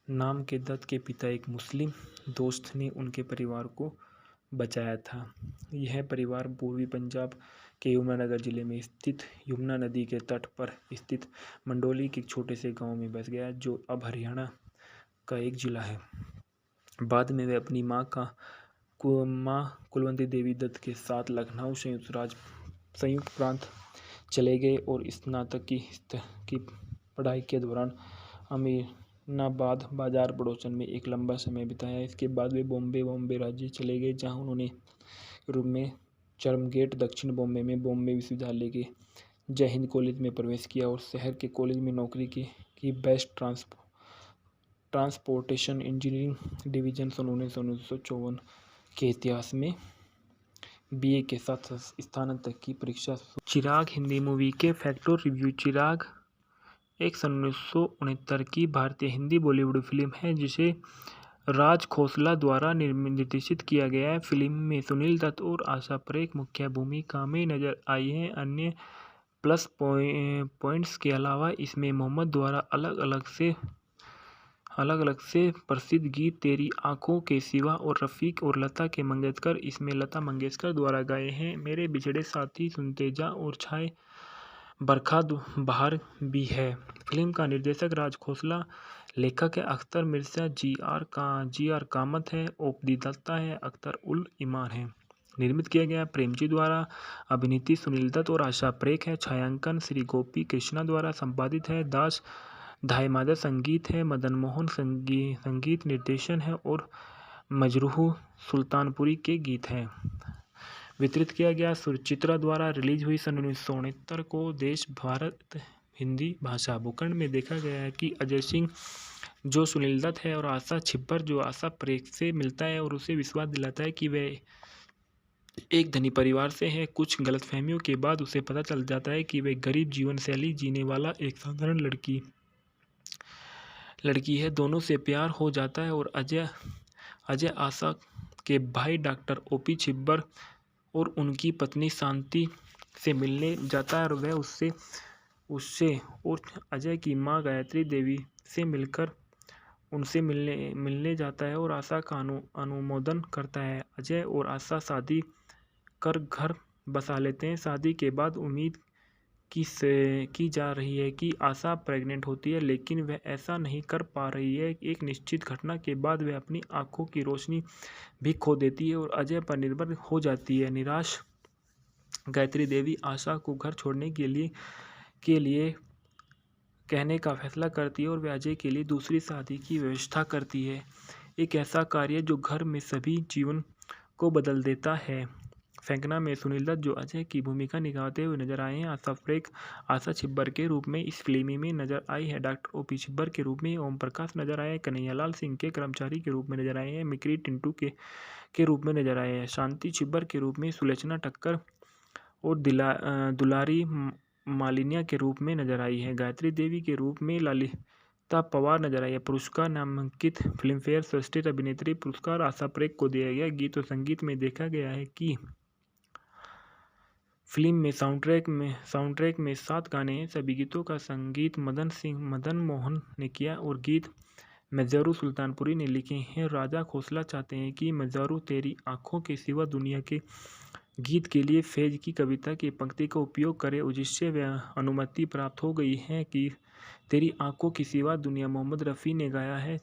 नाम के दत्त के पिता एक मुस्लिम दोस्त ने उनके परिवार को बचाया था। यह परिवार पूर्वी पंजाब के यमुनानगर जिले में स्थित यमुना नदी के तट पर स्थित मंडोली के छोटे से गांव में बस गया जो अब हरियाणा का एक जिला है। बाद में वे अपनी मां कुलवंती देवी दत्त के साथ लखनऊ संयुक्त प्रांत चले गए और स्नातक की पढ़ाई के दौरान अमीनाबाद बाजार पड़ोसन में एक लंबा समय बिताया। इसके बाद वे बॉम्बे राज्य चले गए जहां उन्होंने यूरोप में चर्मगेट दक्षिण बॉम्बे में बॉम्बे विश्वविद्यालय के जय हिंद कॉलेज में प्रवेश किया और शहर के कॉलेज में नौकरी की बेस्ट ट्रांसपोर्टेशन इंजीनियरिंग डिवीजन सन 1954 के इतिहास में BA के साथ स्नातक की परीक्षा। चिराग हिंदी मूवी के फैक्ट और रिव्यू। चिराग एक सन 1969 की भारतीय हिंदी बॉलीवुड फिल्म है जिसे राज खोसला द्वारा निर्देशित किया गया है। फिल्म में सुनील दत्त और आशा परेख मुख्य भूमिका में नजर आई हैं। अन्य प्लस पॉइंट्स के अलावा इसमें मोहम्मद द्वारा अलग अलग से अलग अलग से प्रसिद्ध गीत तेरी आंखों के सिवा और रफ़ीक और लता के मंगेशकर इसमें लता मंगेशकर द्वारा गाए हैं। मेरे बिछड़े साथी सुनते जा और छाए बरखा बहार भी है। फिल्म का निर्देशक राज खोसला, लेखक है अख्तर मिर्जा, जी आर कामत है, ओपी दत्ता है, अख्तर उल ईमान है। निर्मित किया गया प्रेमजी द्वारा, अभिनीति सुनील दत्त और आशा परेख है, छायांकन श्री गोपी कृष्णा द्वारा, संपादित है दास धाईमादा, संगीत है मदन मोहन, संगीत निर्देशन है और मजरूह सुल्तानपुरी के गीत हैं। वितरित किया गया सुचित्रा द्वारा, रिलीज हुई सन 1969 को। देश भारत हिंदी भाषा। भूखंड में देखा गया है कि अजय सिंह जो सुनील दत्त है और आशा छिब्बर जो आशा परेख से मिलता है और उसे विश्वास दिलाता है कि वह एक धनी परिवार से है। कुछ गलतफहमियों के बाद उसे पता चल जाता है कि वह गरीब जीवन शैली जीने वाला एक साधारण लड़की है। दोनों से प्यार हो जाता है और अजय आशा के भाई डॉक्टर ओपी छिब्बर और उनकी पत्नी शांति से मिलने जाता है और वह उससे और अजय की मां गायत्री देवी से मिलकर उनसे मिलने जाता है और आशा का अनुमोदन करता है। अजय और आशा शादी कर घर बसा लेते हैं। शादी के बाद उम्मीद की जा रही है कि आशा प्रेग्नेंट होती है, लेकिन वह ऐसा नहीं कर पा रही है। एक निश्चित घटना के बाद वह अपनी आंखों की रोशनी भी खो देती है और अजय पर निर्भर हो जाती है। निराश गायत्री देवी आशा को घर छोड़ने के लिए कहने का फैसला करती है और वह अजय के लिए दूसरी शादी की व्यवस्था करती है। एक ऐसा कार्य जो घर में सभी जीवन को बदल देता है। फेंकना में सुनील दत्त जो अजय की भूमिका निभाते हुए नजर आए हैं। आशा परेख आशा छिब्बर के रूप में इस फिल्म में नजर आई है। डॉक्टर ओपी छिब्बर के रूप में ओम प्रकाश नजर आए हैं। कन्हैयालाल सिंह के कर्मचारी के रूप में नजर आए हैं। मिकरी टिंटू के रूप में नजर आए हैं। शांति छिब्बर के रूप में सुलोचना ठक्कर और दुलारी मालिनिया के रूप में नजर आई है। गायत्री देवी के रूप में ललिता पवार नजर आई है। पुरस्कार नामांकित फिल्मफेयर श्रेष्ठ अभिनेत्री पुरस्कार आशा परेख को दिया गया। गीत और संगीत में देखा गया है कि फिल्म में साउंडट्रैक में 7 गाने हैं। सभी गीतों का संगीत मदन मोहन ने किया और गीत मजरूह सुल्तानपुरी ने लिखे हैं। राजा खोसला चाहते हैं कि मजरूह तेरी आंखों के सिवा दुनिया के गीत के लिए फैज की कविता की पंक्ति का उपयोग करे, जिससे वह अनुमति प्राप्त हो गई है कि तेरी आंखों के सिवा दुनिया मोहम्मद रफ़ी ने गाया है।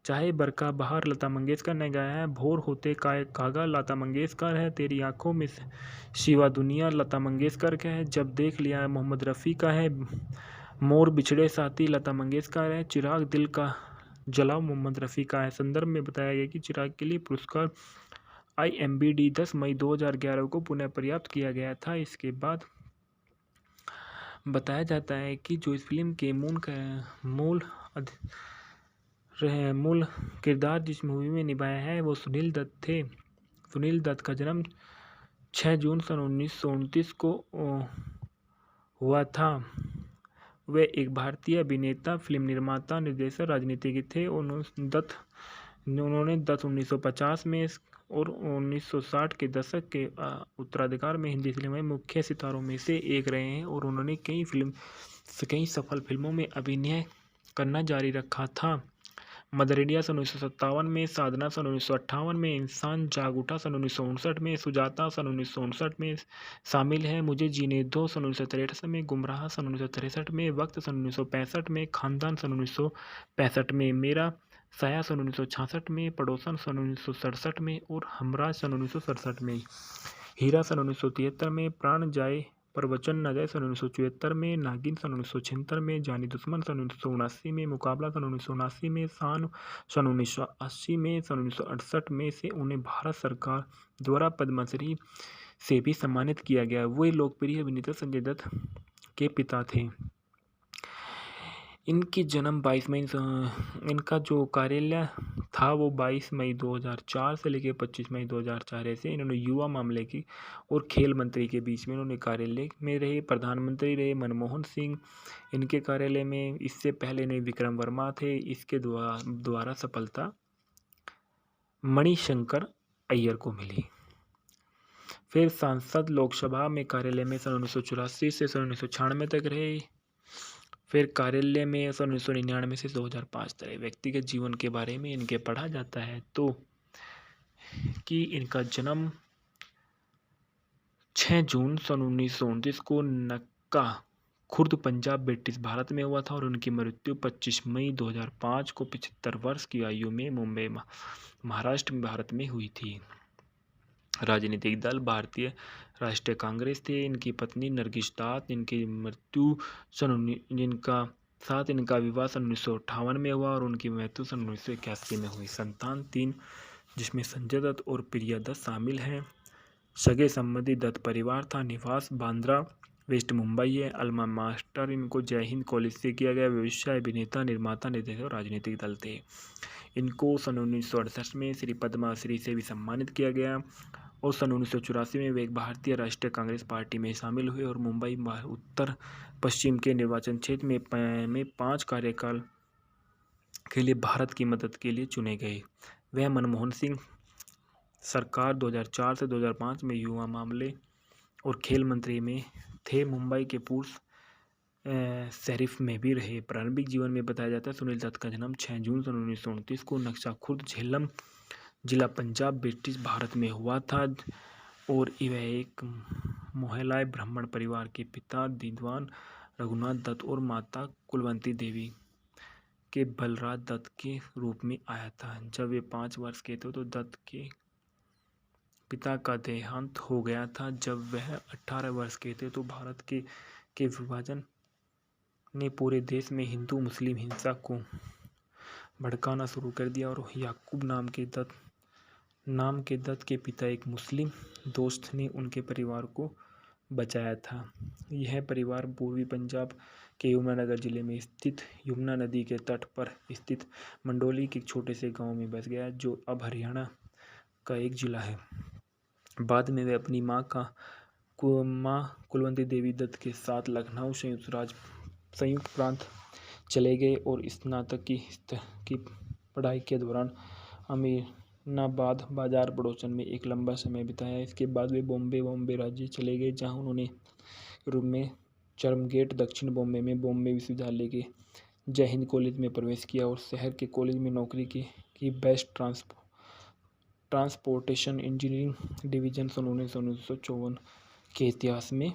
चाहे बरखा बहार लता मंगेशकर ने गाया है। भोर होते कागा लता मंगेशकर है। तेरी आंखों में सिवा दुनिया लता मंगेशकर का है। जब देख लिया मोहम्मद रफ़ी का है। मोर बिछड़े साथी लता मंगेशकर है। चिराग दिल का जलाओ मोहम्मद रफ़ी का है। संदर्भ में बताया गया कि चिराग के लिए पुरस्कार IMBD 10 मई 2011 को पुनः पर्याप्त किया गया था। इसके बाद बताया जाता है कि जो इस फिल्म के मूल किरदार जिस मूवी में निभाया है वो सुनील दत्त थे। सुनील दत्त का जन्म 6 जून सन 1929 को हुआ था। वे एक भारतीय अभिनेता, फिल्म निर्माता, निर्देशक, राजनीतिज्ञ थे। उन्होंने दत्त 1950 में और 1960 के दशक के उत्तराधिकार में हिंदी फिल्म में मुख्य सितारों में से एक रहे हैं और उन्होंने कई सफल फिल्मों में अभिनय करना जारी रखा था। मदर इंडिया सन 1957 में, साधना सन 1958 में, इंसान जाग उठा सन 1959 में, सुजाता सन 1959 में शामिल है, मुझे जीने दो सन 1963 में, गुमराह सन 1963 में, वक्त सन 1965 में, खानदान सन 1965 में, मेरा साया सन 1966 में, पड़ोसन सन 1967 में और हमराज सन 1967 में, हीरा सन 1973 में, प्राण जाए पर वचन न जाए सन 1974 में, नागिन सन 1976 में, जानी दुश्मन सन 1979 में, मुकाबला सन 1979 में, शान सन 1980 में, सन 1968 में से उन्हें भारत सरकार द्वारा पद्मश्री से भी सम्मानित किया गया। वे लोकप्रिय अभिनेता संजय दत्त के पिता थे। इनकी जन्म 22 मई इनका जो कार्यालय था वो 22 मई 2004 से लेकर 25 मई 2004 ऐसे इन्होंने युवा मामले की और खेल मंत्री के बीच में इन्होंने कार्यालय में रहे। प्रधानमंत्री रहे मनमोहन सिंह इनके कार्यालय में। इससे पहले इन्हें विक्रम वर्मा थे। इसके द्वारा सफलता मणिशंकर अय्यर को मिली। फिर सांसद लोकसभा में कार्यालय में सन 1984 से सन 1996 तक रहे। फिर कार्यालय में सन 1999 से 2005 तक व्यक्तिगत जीवन के बारे में इनके पढ़ा जाता है तो कि इनका जन्म 6 जून सन 1929 को नक्का खुर्द पंजाब ब्रिटिश भारत में हुआ था और उनकी मृत्यु 25 मई 2005 को 75 वर्ष की आयु में मुंबई महाराष्ट्र भारत में हुई थी। राजनीतिक दल भारतीय राष्ट्रीय कांग्रेस थे। इनकी पत्नी नरगिस दास, इनकी मृत्यु इनका विवाह सन 1958 में हुआ और उनकी मृत्यु सन 1981 में हुई। संतान 3 जिसमें संजय दत्त और प्रिया दत्त शामिल हैं। सगे संबंधी दत्त परिवार था। निवास बांद्रा वेस्ट मुंबई है। अल्मा मास्टर इनको जय हिंद कॉलेज से किया गया। व्यवसाय अभिनेता, निर्माता, निर्देशक और राजनीतिक दल थे। इनको सन 1968 में श्री पद्मश्री से भी सम्मानित किया गया और सन 1984 में वे एक भारतीय राष्ट्रीय कांग्रेस पार्टी में शामिल हुए और मुंबई उत्तर पश्चिम के निर्वाचन क्षेत्र में 5 कार्यकाल के लिए भारत की मदद के लिए चुने गए। वह मनमोहन सिंह सरकार 2004 से 2005 में युवा मामले और खेल मंत्री में थे। मुंबई के पूर्व शरीफ में भी रहे। प्रारंभिक जीवन में बताया जाता है सुनील दत्त का जन्म 6 जून सन 1929 को नक्शा खुर्द झेलम जिला पंजाब ब्रिटिश भारत में हुआ था और वह एक मोहल्ला ब्राह्मण परिवार के पिता दीवान रघुनाथ दत्त और माता कुलवंती देवी के बलराज दत्त के रूप में आया था। जब वे 5 वर्ष के थे तो दत्त के पिता का देहांत हो गया था। जब वह 18 वर्ष के थे तो भारत के विभाजन ने पूरे देश में हिंदू मुस्लिम हिंसा को भड़काना शुरू कर दिया और याकूब नाम के दत्त के पिता एक मुस्लिम दोस्त ने उनके परिवार को बचाया था। यह परिवार पूर्वी पंजाब के यमुनानगर जिले में स्थित यमुना नदी के तट पर स्थित मंडोली के एक छोटे से गांव में बस गया जो अब हरियाणा का एक जिला है। बाद में वे अपनी मां कुलवंती देवी दत्त के साथ लखनऊ संयुक्त प्रांत चले गए और स्नातक की पढ़ाई के दौरान अमीनाबाद बाजार पड़ोसन में एक लंबा समय बिताया। इसके बाद वे बॉम्बे राज्य चले गए जहां उन्होंने रूप में चर्मगेट दक्षिण बॉम्बे में बॉम्बे विश्वविद्यालय के जय हिंद कॉलेज में प्रवेश किया और शहर के कॉलेज में नौकरी की बेस्ट ट्रांसपोर्टेशन इंजीनियरिंग डिवीजन सन 1954 के इतिहास में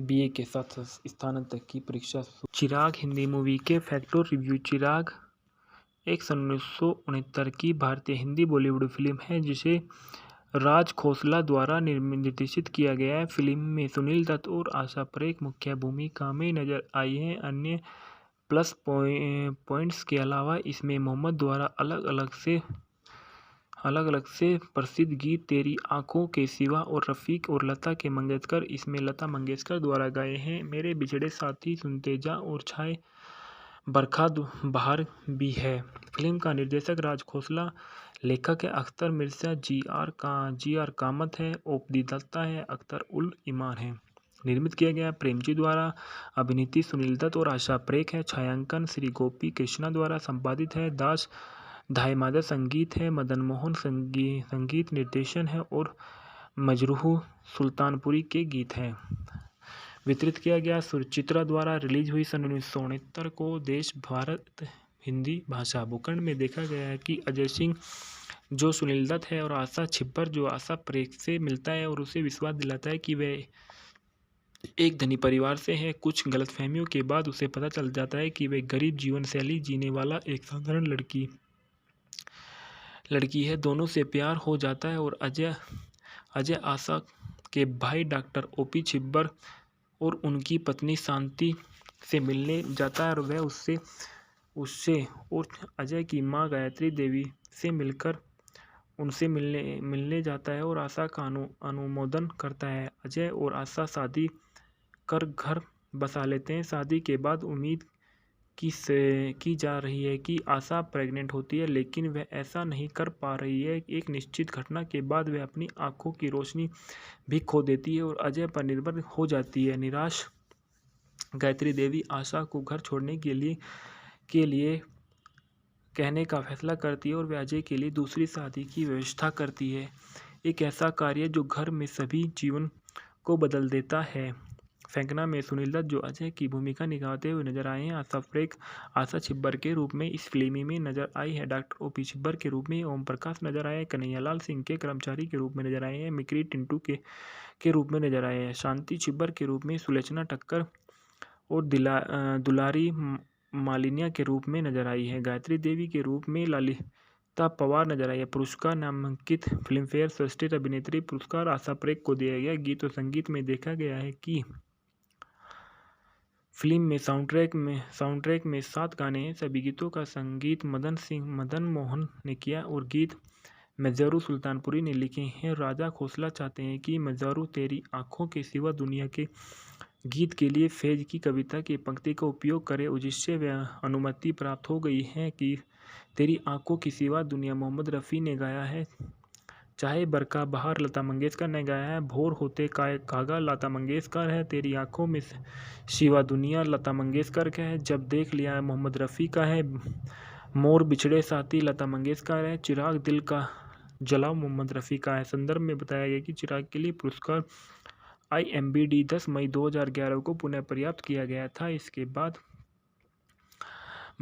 बीए के साथ स्नातक की परीक्षा। चिराग हिंदी मूवी के फैक्ट और रिव्यू। चिराग एक सन 1969 की भारतीय हिंदी बॉलीवुड फिल्म है जिसे राज खोसला द्वारा निर्देशित किया गया है। फिल्म में सुनील दत्त और आशा परेख मुख्य भूमिका में नजर आई हैं। अन्य प्लस पॉइंट्स के अलावा इसमें मोहम्मद द्वारा अलग अलग से प्रसिद्ध गीत तेरी आंखों के सिवा और रफ़ीक और लता मंगेशकर इसमें लता मंगेशकर द्वारा गाए हैं। मेरे बिछड़े साथी, सुनते जा और छाए बरखा बहार भी है। फिल्म का निर्देशक राज खोसला, लेखक है अख्तर मिर्जा, जी आर कामत है, ओपी दत्ता है, अख्तर उल ईमान है। निर्मित किया गया प्रेमजी द्वारा। अभिनीति सुनील दत्त और आशा परेख है। छायांकन श्री गोपी कृष्णा द्वारा संपादित है। दास धायमादा संगीत है। मदन मोहन संगीत निर्देशन है और मजरूह सुल्तानपुरी के गीत हैं। वितरित किया गया सुचित्रा द्वारा। रिलीज हुई सन 1969 को। देश भारत हिंदी भाषा। भूखंड में देखा गया है कि अजय सिंह जो सुनील दत्त है और आशा छिब्बर जो आशा परेख से मिलता है और उसे विश्वास दिलाता है कि वह एक धनी परिवार से है। कुछ गलतफहमियों के बाद उसे पता चल जाता है कि वह गरीब जीवन शैली जीने वाला एक साधारण लड़की है। दोनों से प्यार हो जाता है और अजय आशा के भाई डॉक्टर ओपी छिब्बर और उनकी पत्नी शांति से मिलने जाता है और वह उससे और अजय की मां गायत्री देवी से मिलकर उनसे मिलने जाता है और आशा का अनुमोदन करता है। अजय और आशा शादी कर घर बसा लेते हैं। शादी के बाद उम्मीद की जा रही है कि आशा प्रेग्नेंट होती है लेकिन वह ऐसा नहीं कर पा रही है। एक निश्चित घटना के बाद वह अपनी आंखों की रोशनी भी खो देती है और अजय पर निर्भर हो जाती है। निराश गायत्री देवी आशा को घर छोड़ने के लिए कहने का फैसला करती है और वह अजय के लिए दूसरी शादी की व्यवस्था करती है। एक ऐसा कार्य जो घर में सभी जीवन को बदल देता है। फेंकना में सुनील दत्त जो अजय की भूमिका निभाते हुए नजर आए हैं। आशा छिब्बर के रूप में इस फिल्म में नजर आई है। डॉक्टर ओपी छिब्बर के रूप में ओम प्रकाश नजर आए हैं। कन्हैयालाल सिंह के कर्मचारी के रूप में नजर आए हैं। मिक्री टिंटू के रूप में नजर आए हैं। शांति छिब्बर के रूप में सुलोचना ठक्कर और दुलारी मालिनिया के रूप में नजर आई है। गायत्री देवी के रूप में ललिता पवार नजर आई है। पुरस्कार नामांकित फिल्मफेयर श्रेष्ठ अभिनेत्री पुरस्कार आशा परेख को दिया गया। गीत और संगीत में देखा गया है कि फिल्म में साउंडट्रैक में 7 गाने हैं। सभी गीतों का संगीत मदन मोहन ने किया और गीत मज़ारू सुल्तानपुरी ने लिखे हैं। राजा खोसला चाहते हैं कि मज़ारू तेरी आंखों के सिवा दुनिया के गीत के लिए फैज़ की कविता की पंक्ति का उपयोग करे और जिससे वह अनुमति प्राप्त हो गई है कि तेरी आंखों की सिवा दुनिया मोहम्मद रफ़ी ने गाया है। चाहे बरखा बहार लता मंगेशकर ने गाया है। भोर होते कागा लता मंगेशकर है। तेरी आंखों में सिवा दुनिया लता मंगेशकर का है। जब देख लिया है मोहम्मद रफ़ी का है। मोर बिछड़े साथी लता मंगेशकर है। चिराग दिल का जलाओ मोहम्मद रफ़ी का है। संदर्भ में बताया गया कि चिराग के लिए पुरस्कार IMBD 10 मई 2011 को पुनः पर्याप्त किया गया था। इसके बाद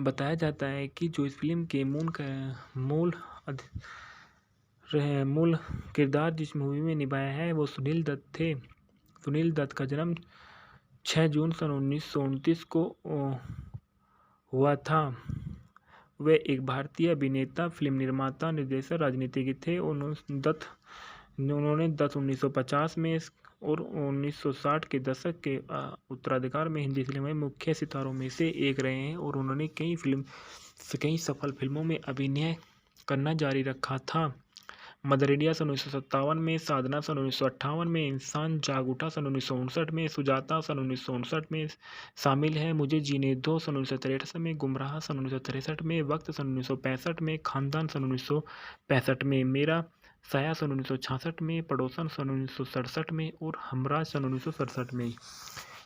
बताया जाता है कि जो इस फिल्म के मूल किरदार जिस मूवी में निभाया है वो सुनील दत्त थे। सुनील दत्त का जन्म 6 जून सन 1929 को हुआ था। वे एक भारतीय अभिनेता, फिल्म निर्माता, निर्देशक, राजनीतिज्ञ थे। उन्होंने 1950 में और 1960 के दशक के उत्तराधिकार में हिंदी फिल्म में मुख्य सितारों में से एक रहे हैं और उन्होंने कई सफल फिल्मों में अभिनय करना जारी रखा था। मदर इंडिया सन 1957 में, साधना सन 1958 में, इंसान जाग उठा सन 1959 में, सुजाता सन 1959 में शामिल है। मुझे जीने दो सन 1963 में, गुमराह सन 1963 में, वक्त सन 1965 में, खानदान सन 1965 में, मेरा साया सन 1966 में, पड़ोसन सन 1967 में और हमराज सन 1967 में,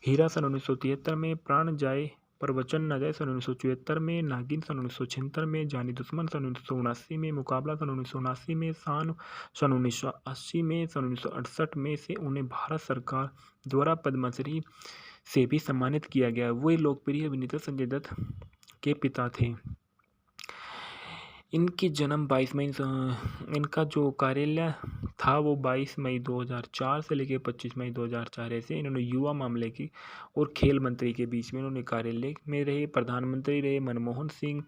हीरा सन 1973 में, प्राण जाए पर वचन न जाए सन 1974 में, नागिन सन 1976 में, जानी दुश्मन सन 1979 में, मुकाबला सन 1979 में, शान सन 1980 में, सन 1968 में से उन्हें भारत सरकार द्वारा पद्मश्री से भी सम्मानित किया गया। वे लोकप्रिय अभिनेता संजय दत्त के पिता थे। इनकी जन्म 22 मई इनका जो कार्यालय था वो 22 मई 2004 से लेकर 25 मई 2004 ऐसे इन्होंने युवा मामले की और खेल मंत्री के बीच में इन्होंने कार्यालय में रहे। प्रधानमंत्री रहे मनमोहन सिंह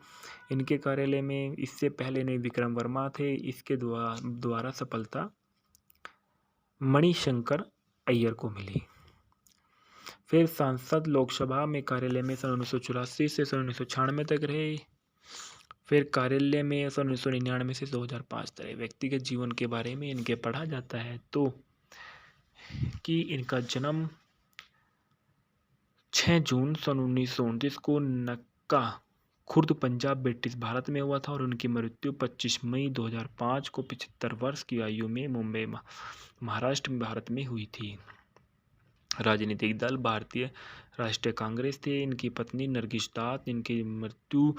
इनके कार्यालय में। इससे पहले इन्हें विक्रम वर्मा थे। इसके द्वारा सफलता मणिशंकर अय्यर को मिली। फिर सांसद लोकसभा में कार्यालय में सन 1984 से सन 1996 तक रहे। फिर कार्यालय में सन 1999 से 2005 तक। व्यक्तिगत जीवन के बारे में इनके पढ़ा जाता है तो कि इनका जन्म 6 जून सन 1929 को नक्का खुर्द पंजाब ब्रिटिश भारत में हुआ था और उनकी मृत्यु 25 मई 2005 को 75 वर्ष की आयु में मुंबई महाराष्ट्र भारत में हुई थी। राजनीतिक दल भारतीय राष्ट्रीय कांग्रेस थे। इनकी पत्नी नरगिस दत्त। इनकी मृत्यु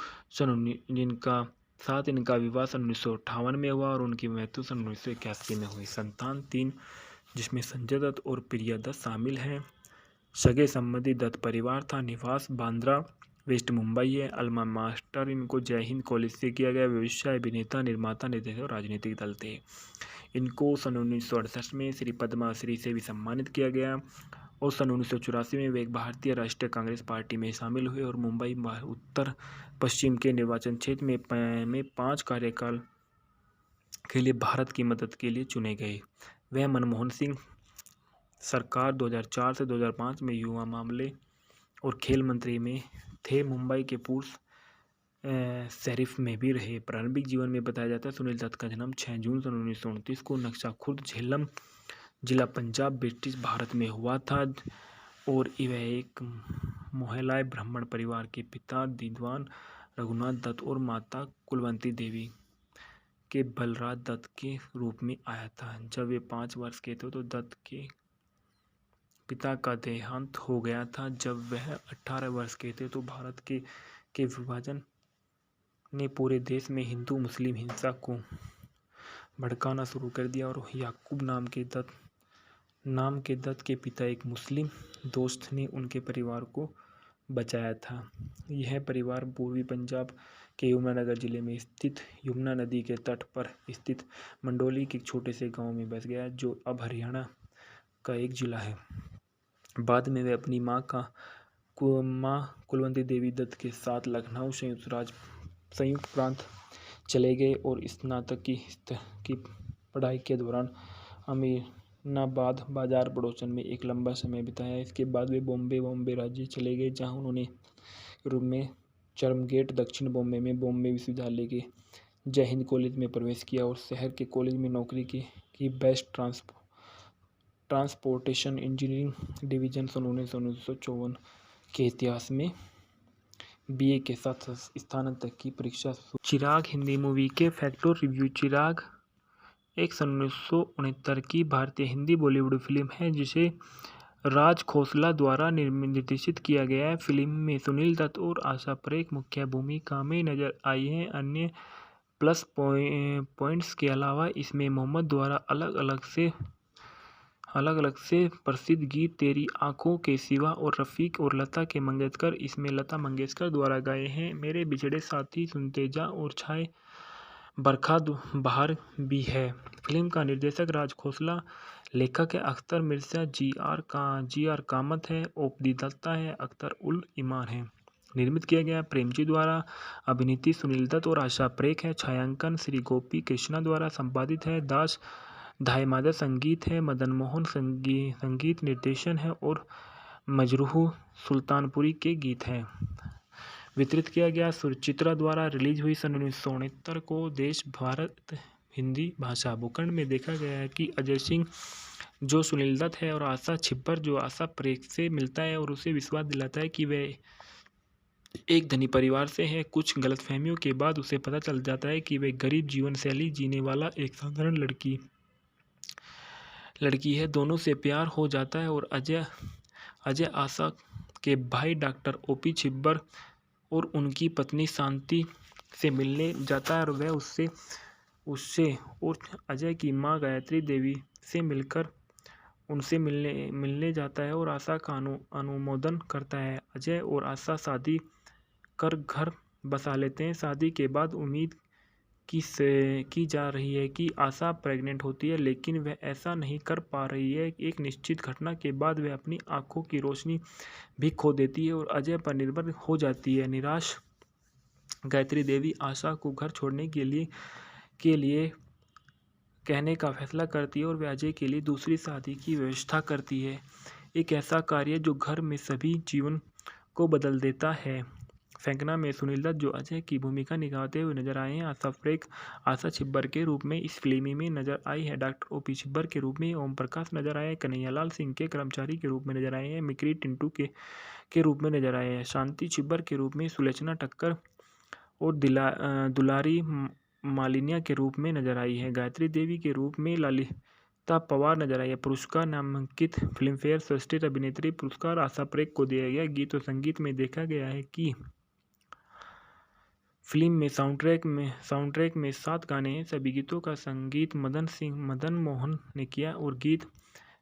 इनका विवाह सन 1958 में हुआ और उनकी मृत्यु सन 1981 में हुई। संतान 3 जिसमें संजय दत्त और प्रिया दत्त शामिल हैं। सगे संबंधी दत्त परिवार था। निवास बांद्रा वेस्ट मुंबई है। अलमा मास्टर इनको जय हिंद कॉलेज से किया गया। व्यवसाय अभिनेता, निर्माता, निर्देशक और राजनीतिक दल थे। इनको सन 1968 में श्री पद्मश्री से भी सम्मानित किया गया और सन 1984 में वे एक भारतीय राष्ट्रीय कांग्रेस पार्टी में शामिल हुए और मुंबई उत्तर पश्चिम के निर्वाचन क्षेत्र में 5 कार्यकाल के लिए भारत की मदद के लिए चुने गए। वह मनमोहन सिंह सरकार 2004 से 2005 में युवा मामले और खेल मंत्री में थे। मुंबई के पूर्व शरीफ में भी रहे। प्रारंभिक जीवन में बताया जाता है सुनील दत्त का जन्म 6 जून सन 1929 को नक्शा खुर्द झेलम जिला पंजाब ब्रिटिश भारत में हुआ था और वह एक मोहल्लाए ब्राह्मण परिवार के पिता विद्वान रघुनाथ दत्त और माता कुलवंती देवी के बलराज दत्त के रूप में आया था। जब वे 5 वर्ष के थे तो दत्त के पिता का देहांत हो गया था। जब वह 18 वर्ष के थे तो भारत के विभाजन ने पूरे देश में हिंदू मुस्लिम हिंसा को भड़काना शुरू कर दिया और याकूब नाम के दत्त नाम के दत्त के पिता एक मुस्लिम दोस्त ने उनके परिवार को बचाया था। यह परिवार पूर्वी पंजाब के यमुनानगर जिले में स्थित यमुना नदी के तट पर स्थित मंडोली के एक छोटे से गांव में बस गया, जो अब हरियाणा का एक जिला है। बाद में वे अपनी माँ कुलवंती देवी दत्त के साथ लखनऊ संयुक्त प्रांत चले गए और स्नातक की पढ़ाई के दौरान अमीनाबाद बाजार पड़ोसन में एक लंबा समय बिताया। इसके बाद वे बॉम्बे राज्य चले गए, जहां उन्होंने यूरोप में चर्चगेट, दक्षिण बॉम्बे में बॉम्बे विश्वविद्यालय के जय हिंद कॉलेज में प्रवेश किया और शहर के कॉलेज में नौकरी की बेस्ट ट्रांसपोर्टेशन इंजीनियरिंग डिवीजन सन 1954 के इतिहास में बीए के साथ स्नातक की परीक्षा। चिराग हिंदी मूवी के फैक्ट और रिव्यू। चिराग एक सन 1969 की भारतीय हिंदी बॉलीवुड फिल्म है, जिसे राज खोसला द्वारा निर्देशित किया गया है। फिल्म में सुनील दत्त और आशा परेख मुख्य भूमिका में नजर आई हैं। अन्य प्लस पॉइंट्स के अलावा इसमें मोहम्मद द्वारा अलग अलग से प्रसिद्ध गीत तेरी आंखों के सिवा और रफ़ीक और लता मंगेशकर इसमें लता मंगेशकर द्वारा गाए हैं। मेरे बिछड़े साथी, सुनते जा और छाए बरखा बहार भी है। फिल्म का निर्देशक राज खोसला, लेखक है अख्तर मिर्जा, जी आर कामत है, ओपी दत्ता है, अख्तर उल ईमान है। निर्मित किया गया प्रेमजी द्वारा। अभिनीति सुनील दत्त और आशा परेख है। छायांकन श्री गोपी कृष्णा द्वारा संपादित है। दास धायमादा संगीत है। मदन मोहन संगीत निर्देशन है और मजरूह सुल्तानपुरी के गीत हैं। वितरित किया गया सुचित्रा द्वारा। रिलीज हुई सन 1969 को। देश भारत हिंदी भाषा। भूखंड में देखा गया है कि अजय सिंह जो सुनील दत्त है और आशा छिब्बर जो आशा परेख से मिलता है और उसे विश्वास दिलाता है कि वह एक धनी परिवार से है। कुछ गलतफहमियों के बाद उसे पता चल जाता है कि वह गरीब जीवन शैली जीने वाला एक साधारण लड़की है। दोनों से प्यार हो जाता है और अजय आशा के भाई डॉक्टर ओपी छिब्बर और उनकी पत्नी शांति से मिलने जाता है और वह उससे और अजय की मां गायत्री देवी से मिलकर उनसे मिलने जाता है और आशा का अनुमोदन करता है। अजय और आशा शादी कर घर बसा लेते हैं। शादी के बाद उम्मीद की जा रही है कि आशा प्रेग्नेंट होती है, लेकिन वह ऐसा नहीं कर पा रही है। एक निश्चित घटना के बाद वह अपनी आंखों की रोशनी भी खो देती है और अजय पर निर्भर हो जाती है। निराश गायत्री देवी आशा को घर छोड़ने के लिए कहने का फैसला करती है और वह अजय के लिए दूसरी शादी की व्यवस्था करती है। एक ऐसा कार्य जो घर में सभी जीवन को बदल देता है। फेंकना में सुनील दत्त जो अजय की भूमिका निभाते हुए नजर आए हैं। आशा परेख आशा छिब्बर के रूप में इस फिल्म में नजर आई है। डॉक्टर ओपी छिब्बर के रूप में ओम प्रकाश नजर आए हैं। कन्हैयालाल सिंह के कर्मचारी के रूप में नजर आए हैं। मिकरी टिंटू के रूप में नजर आए हैं। शांति छिब्बर के रूप में सुलोचना ठक्कर और दुलारी मालिनिया के रूप में नजर आई है। गायत्री देवी के रूप में ललिता पवार नजर आई है। पुरस्कार नामांकित फिल्मफेयर श्रेष्ठ अभिनेत्री पुरस्कार आशा परेख को दिया गया। गीत और संगीत में देखा गया है कि फिल्म में साउंडट्रैक में 7 गाने हैं। सभी गीतों का संगीत मदन मोहन ने किया और गीत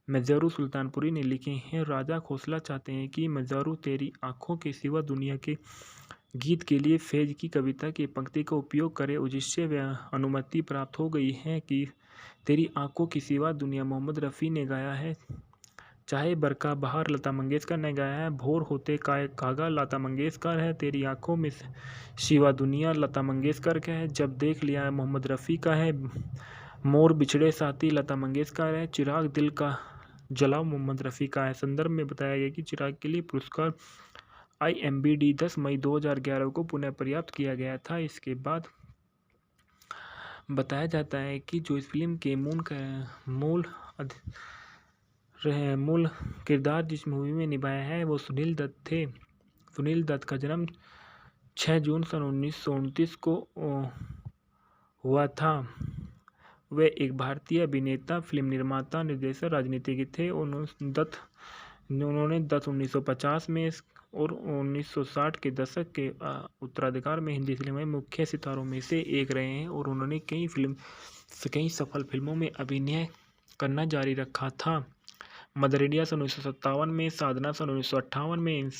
मजरूह सुल्तानपुरी ने लिखे हैं। राजा खोसला चाहते हैं कि मजरूह तेरी आंखों के सिवा दुनिया के गीत के लिए फैज की कविता की पंक्ति का उपयोग करे, जिससे वह अनुमति प्राप्त हो गई है कि तेरी आंखों के सिवा दुनिया मोहम्मद रफ़ी ने गाया है। चाहे बरखा बहार लता मंगेशकर ने गाया है। भोर होते कागा लता मंगेशकर है। तेरी आंखों में सिवा दुनिया लता मंगेशकर का है। जब देख लिया है मोहम्मद रफ़ी का है। मोर बिछड़े साथी लता मंगेशकर है। चिराग दिल का जलाओ मोहम्मद रफ़ी का है। संदर्भ में बताया गया कि चिराग के लिए पुरस्कार IMBD 10 मई 2011 को पुनः पर्याप्त किया गया था। इसके बाद बताया जाता है कि जो इस फिल्म के मूल किरदार जिस मूवी में निभाया है वो सुनील दत्त थे। सुनील दत्त का जन्म 6 जून सन 1929 को हुआ था। वे एक भारतीय अभिनेता, फिल्म निर्माता, निर्देशक, राजनीतिज्ञ थे। उन्होंने 1950 में और 1960 के दशक के उत्तराधिकार में हिंदी फिल्म में मुख्य सितारों में से एक रहे हैं और उन्होंने कई सफल फिल्मों में अभिनय करना जारी रखा था। मदर इंडिया सन 1957 में, साधना सन 1958 में,